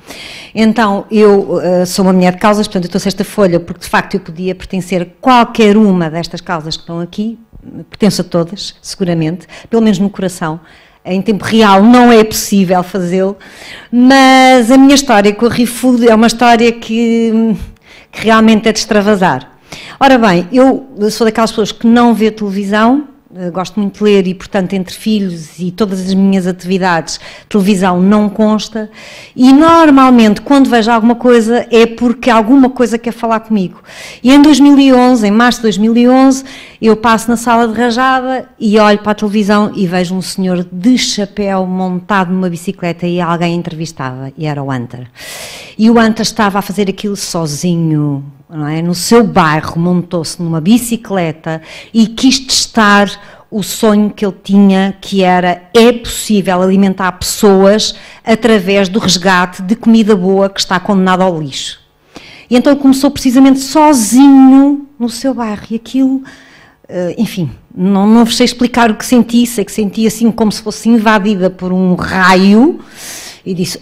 então eu sou uma mulher de causas, portanto eu estou esta folha porque de facto eu podia pertencer a qualquer uma destas causas que estão aqui, pertenço a todas, seguramente, pelo menos no coração. Em tempo real não é possível fazê-lo, mas a minha história com a ReFood é uma história que realmente é de extravasar. Ora bem, eu sou daquelas pessoas que não vê televisão, gosto muito de ler e, portanto, entre filhos e todas as minhas atividades, televisão não consta, e normalmente quando vejo alguma coisa é porque alguma coisa quer falar comigo. E em 2011, em março de 2011, eu passo na sala de rajada e olho para a televisão e vejo um senhor de chapéu montado numa bicicleta e alguém entrevistava, e era o Hunter. E o Hunter estava a fazer aquilo sozinho, não é? No seu bairro, montou-se numa bicicleta e quis testar o sonho que ele tinha, que era, é possível alimentar pessoas através do resgate de comida boa que está condenada ao lixo. E então começou precisamente sozinho no seu bairro, e aquilo, enfim, não vos sei explicar o que senti, sei que senti assim como se fosse invadida por um raio, e disse,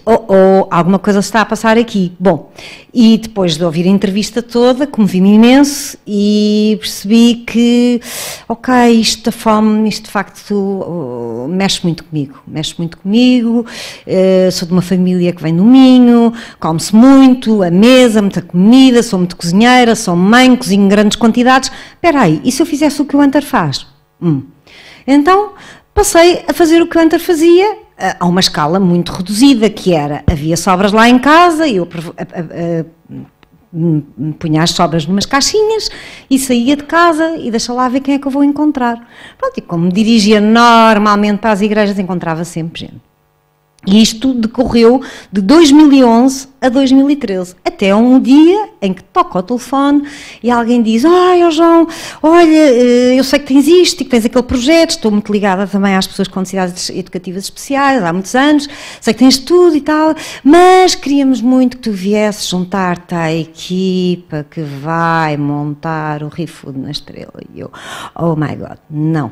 alguma coisa se está a passar aqui. Bom, e depois de ouvir a entrevista toda, comovi-me imenso e percebi que, ok, isto da fome, isto de facto mexe muito comigo, sou de uma família que vem do Minho, come-se muito, a mesa, muita comida, sou muito cozinheira, sou mãe, cozinho em grandes quantidades. Espera aí, e se eu fizesse o que o Hunter faz? Então, passei a fazer o que o Hunter fazia, a uma escala muito reduzida, que era, havia sobras lá em casa, eu punha as sobras numas caixinhas e saía de casa e deixa lá ver quem é que eu vou encontrar. Pronto, e como me dirigia normalmente para as igrejas, encontrava sempre gente. E isto decorreu de 2011 a 2013, até um dia em que toca o telefone e alguém diz, João, olha, eu sei que tens isto e que tens aquele projeto, estou muito ligada também às pessoas com necessidades educativas especiais, há muitos anos, sei que tens tudo e tal, mas queríamos muito que tu viesses juntar-te à equipa que vai montar o ReFood na Estrela. E eu, oh my God, não.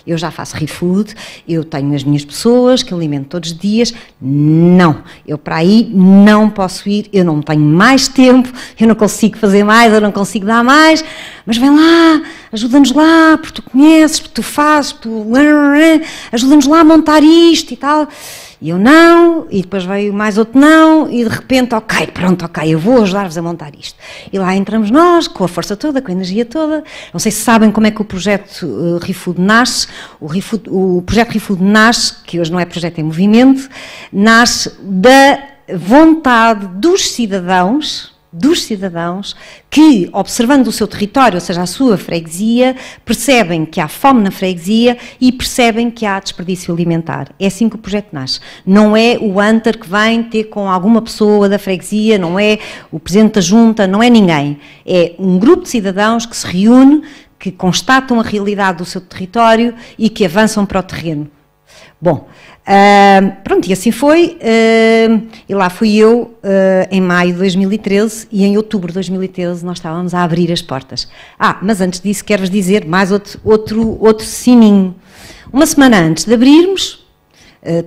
Eu já faço ReFood, eu tenho as minhas pessoas que alimento todos os dias. Não, eu para aí não posso ir, eu não tenho mais tempo, eu não consigo fazer mais, eu não consigo dar mais, mas vem lá, ajuda-nos lá, porque tu conheces, porque tu fazes, ajuda-nos lá a montar isto e tal. E eu não, e depois veio mais outro não, e de repente, ok, eu vou ajudar-vos a montar isto. E lá entramos nós, com a força toda, com a energia toda. Não sei se sabem como é que o projeto ReFood nasce. O projeto ReFood nasce, que hoje não é projeto em movimento, nasce da vontade dos cidadãos que, observando o seu território, ou seja, a sua freguesia, percebem que há fome na freguesia e percebem que há desperdício alimentar. É assim que o projeto nasce. Não é o Hunter que vem ter com alguma pessoa da freguesia, não é o presidente da junta, não é ninguém. É um grupo de cidadãos que se reúne, que constatam a realidade do seu território e que avançam para o terreno. Bom, pronto, e assim foi, e lá fui eu em maio de 2013 e em outubro de 2013 nós estávamos a abrir as portas. Mas antes disso quero-vos dizer mais outro sininho. Uma semana antes de abrirmos,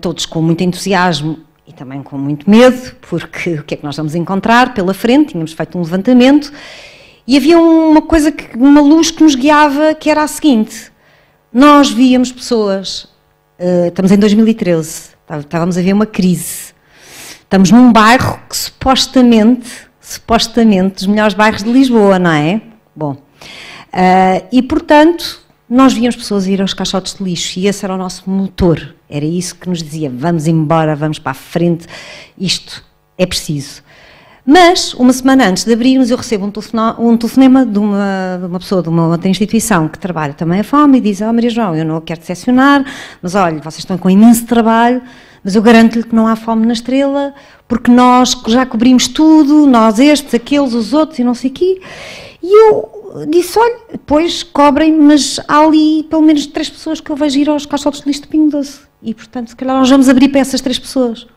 todos com muito entusiasmo e também com muito medo, porque o que é que nós vamos encontrar pela frente, tínhamos feito um levantamento e havia uma luz que nos guiava, que era a seguinte: nós víamos pessoas. Estamos em 2013, estávamos a ver uma crise. Estamos num bairro que supostamente dos melhores bairros de Lisboa, não é? Bom, e portanto, nós víamos pessoas a ir aos caixotes de lixo e esse era o nosso motor. Era isso que nos dizia, vamos embora, vamos para a frente, isto é preciso. Mas, uma semana antes de abrirmos, eu recebo um telefonema de uma pessoa de uma outra instituição que trabalha também a fome e diz: Maria João, eu não a quero decepcionar, mas olha, vocês estão com imenso trabalho, mas eu garanto-lhe que não há fome na Estrela, porque nós já cobrimos tudo, nós estes, aqueles, os outros e não sei o quê. E eu disse: olha, depois cobrem, mas há ali pelo menos 3 pessoas que eu vejo ir aos caixotes de lixo de Pingo Doce. E, portanto, se calhar nós vamos abrir para essas 3 pessoas.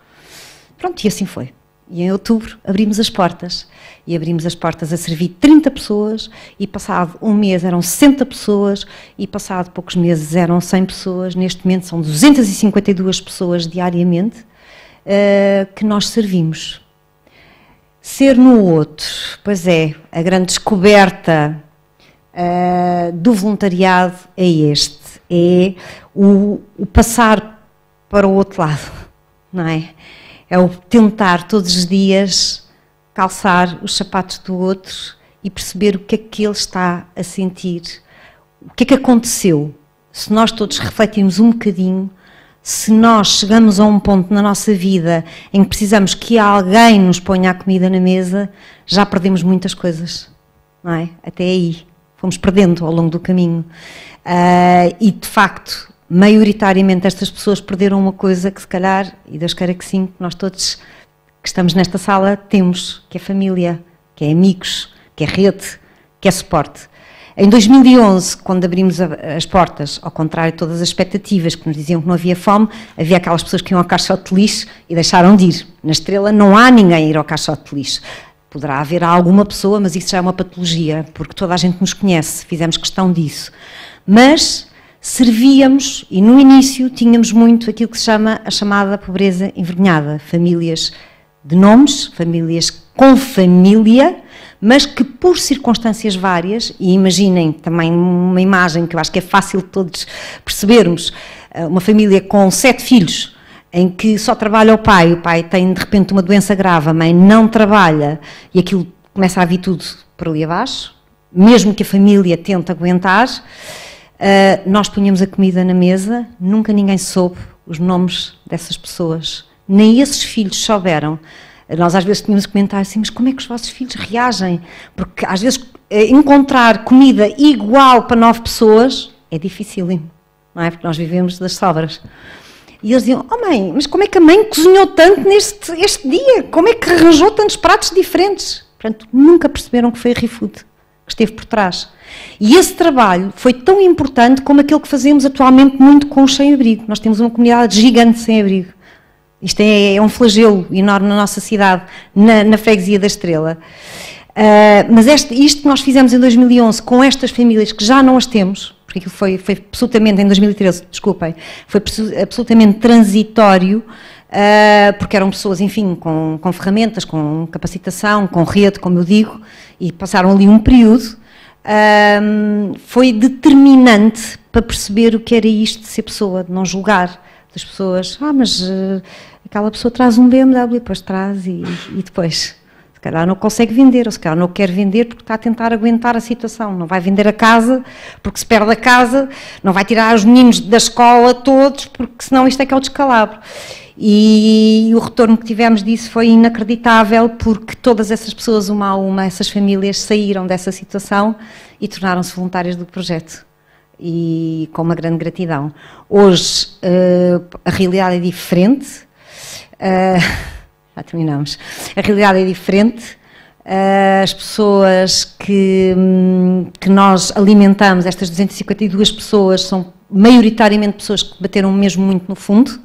Pronto, e assim foi. E em outubro abrimos as portas, e abrimos as portas a servir 30 pessoas, e passado um mês eram 60 pessoas, e passado poucos meses eram 100 pessoas, neste momento são 252 pessoas diariamente que nós servimos. Ser no outro, pois é, a grande descoberta do voluntariado é este, é o passar para o outro lado, não é? É o tentar todos os dias calçar os sapatos do outro e perceber o que é que ele está a sentir, o que é que aconteceu. Se nós todos refletirmos um bocadinho, se nós chegamos a um ponto na nossa vida em que precisamos que alguém nos ponha a comida na mesa, já perdemos muitas coisas, não é? Até aí, fomos perdendo ao longo do caminho. E, de facto, maioritariamente estas pessoas perderam uma coisa que, se calhar, e Deus queira que sim, que nós todos que estamos nesta sala temos, que é família, que é amigos, que é rede, que é suporte. Em 2011, quando abrimos as portas, ao contrário de todas as expectativas que nos diziam que não havia fome, havia aquelas pessoas que iam ao caixote de lixo e deixaram de ir. Na Estrela não há ninguém a ir ao caixote de lixo. Poderá haver alguma pessoa, mas isso já é uma patologia, porque toda a gente nos conhece, fizemos questão disso. Mas servíamos, e no início tínhamos muito aquilo que se chama a chamada pobreza envergonhada. Famílias de nomes, famílias com família, mas que por circunstâncias várias, e imaginem também uma imagem que eu acho que é fácil de todos percebermos, uma família com 7 filhos, em que só trabalha o pai tem de repente uma doença grave, a mãe não trabalha, e aquilo começa a vir tudo por ali abaixo, mesmo que a família tente aguentar, nós punhamos a comida na mesa, nunca ninguém soube os nomes dessas pessoas, nem esses filhos souberam. Nós às vezes tínhamos que comentar assim, mas como é que os vossos filhos reagem? Porque às vezes encontrar comida igual para 9 pessoas é dificílimo, não é? Porque nós vivemos das sobras. E eles diziam, oh mãe, mas como é que a mãe cozinhou tanto este dia? Como é que arranjou tantos pratos diferentes? Portanto, nunca perceberam que foi a ReFood que esteve por trás. E esse trabalho foi tão importante como aquele que fazemos atualmente muito com os sem-abrigo. Nós temos uma comunidade gigante de sem-abrigo. Isto é um flagelo enorme na nossa cidade, na freguesia da Estrela. Mas isto que nós fizemos em 2011 com estas famílias que já não as temos, porque aquilo foi absolutamente, em 2013, desculpem, foi absolutamente transitório, porque eram pessoas, enfim, com ferramentas, com capacitação, com rede, como eu digo, e passaram ali um período, foi determinante para perceber o que era isto de ser pessoa, de não julgar das pessoas, mas aquela pessoa traz um BMW, depois traz e depois, se calhar não consegue vender, ou se calhar não quer vender porque está a tentar aguentar a situação, não vai vender a casa, porque se perde a casa, não vai tirar os meninos da escola todos, porque senão isto é que é o descalabro. E o retorno que tivemos disso foi inacreditável, porque todas essas pessoas, uma a uma, essas famílias saíram dessa situação e tornaram-se voluntárias do projeto. E com uma grande gratidão. Hoje a realidade é diferente, já terminamos, a realidade é diferente, as pessoas que nós alimentamos, estas 252 pessoas, são maioritariamente pessoas que bateram mesmo muito no fundo,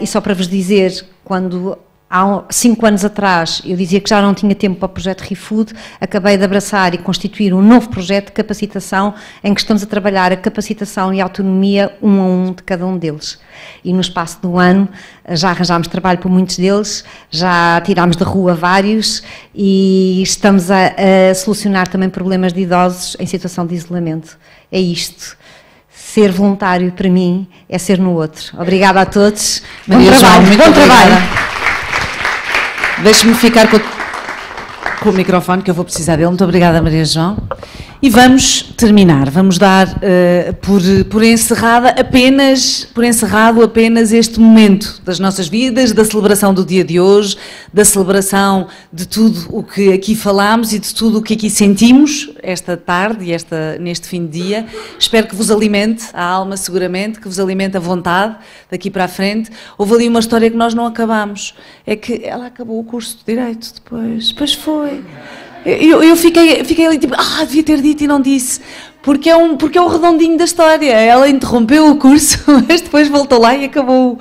e só para vos dizer, quando há 5 anos atrás eu dizia que já não tinha tempo para o projeto ReFood, acabei de abraçar e constituir um novo projeto de capacitação em que estamos a trabalhar a capacitação e a autonomia um a um de cada um deles. E no espaço de um ano já arranjámos trabalho para muitos deles, já tirámos da rua vários e estamos a solucionar também problemas de idosos em situação de isolamento. É isto. Ser voluntário para mim é ser no outro. Obrigada a todos. Maria Bom trabalho. João, Bom trabalho. Deixe-me ficar com o microfone, que eu vou precisar dele. Muito obrigada, Maria João. E vamos terminar, vamos dar por encerrado apenas este momento das nossas vidas, da celebração do dia de hoje, da celebração de tudo o que aqui falámos e de tudo o que aqui sentimos esta tarde e neste fim de dia. Espero que vos alimente a alma, seguramente, que vos alimente a vontade daqui para a frente. Houve ali uma história que nós não acabámos, é que ela acabou o curso de Direito depois foi... Eu fiquei ali tipo, devia ter dito e não disse, porque é o redondinho da história. Ela interrompeu o curso, mas depois voltou lá e acabou.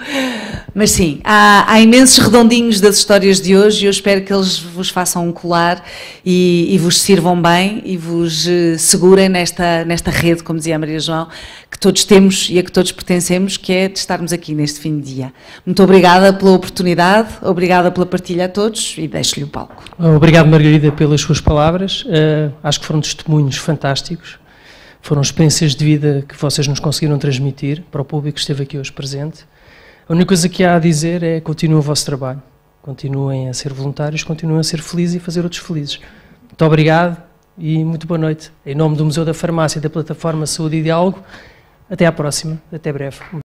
Mas sim, há imensos redondinhos das histórias de hoje e eu espero que eles vos façam um colar e vos sirvam bem e vos segurem nesta rede, como dizia a Maria João, que todos temos e a que todos pertencemos, que é de estarmos aqui neste fim de dia. Muito obrigada pela oportunidade, obrigada pela partilha a todos e deixo-lhe o palco. Obrigado, Margarida, pelas suas palavras. Acho que foram testemunhos fantásticos. Foram experiências de vida que vocês nos conseguiram transmitir para o público que esteve aqui hoje presente. A única coisa que há a dizer é continuem o vosso trabalho, continuem a ser voluntários, continuem a ser felizes e fazer outros felizes. Muito obrigado e muito boa noite. Em nome do Museu da Farmácia e da Plataforma Saúde e Diálogo, até à próxima, até breve.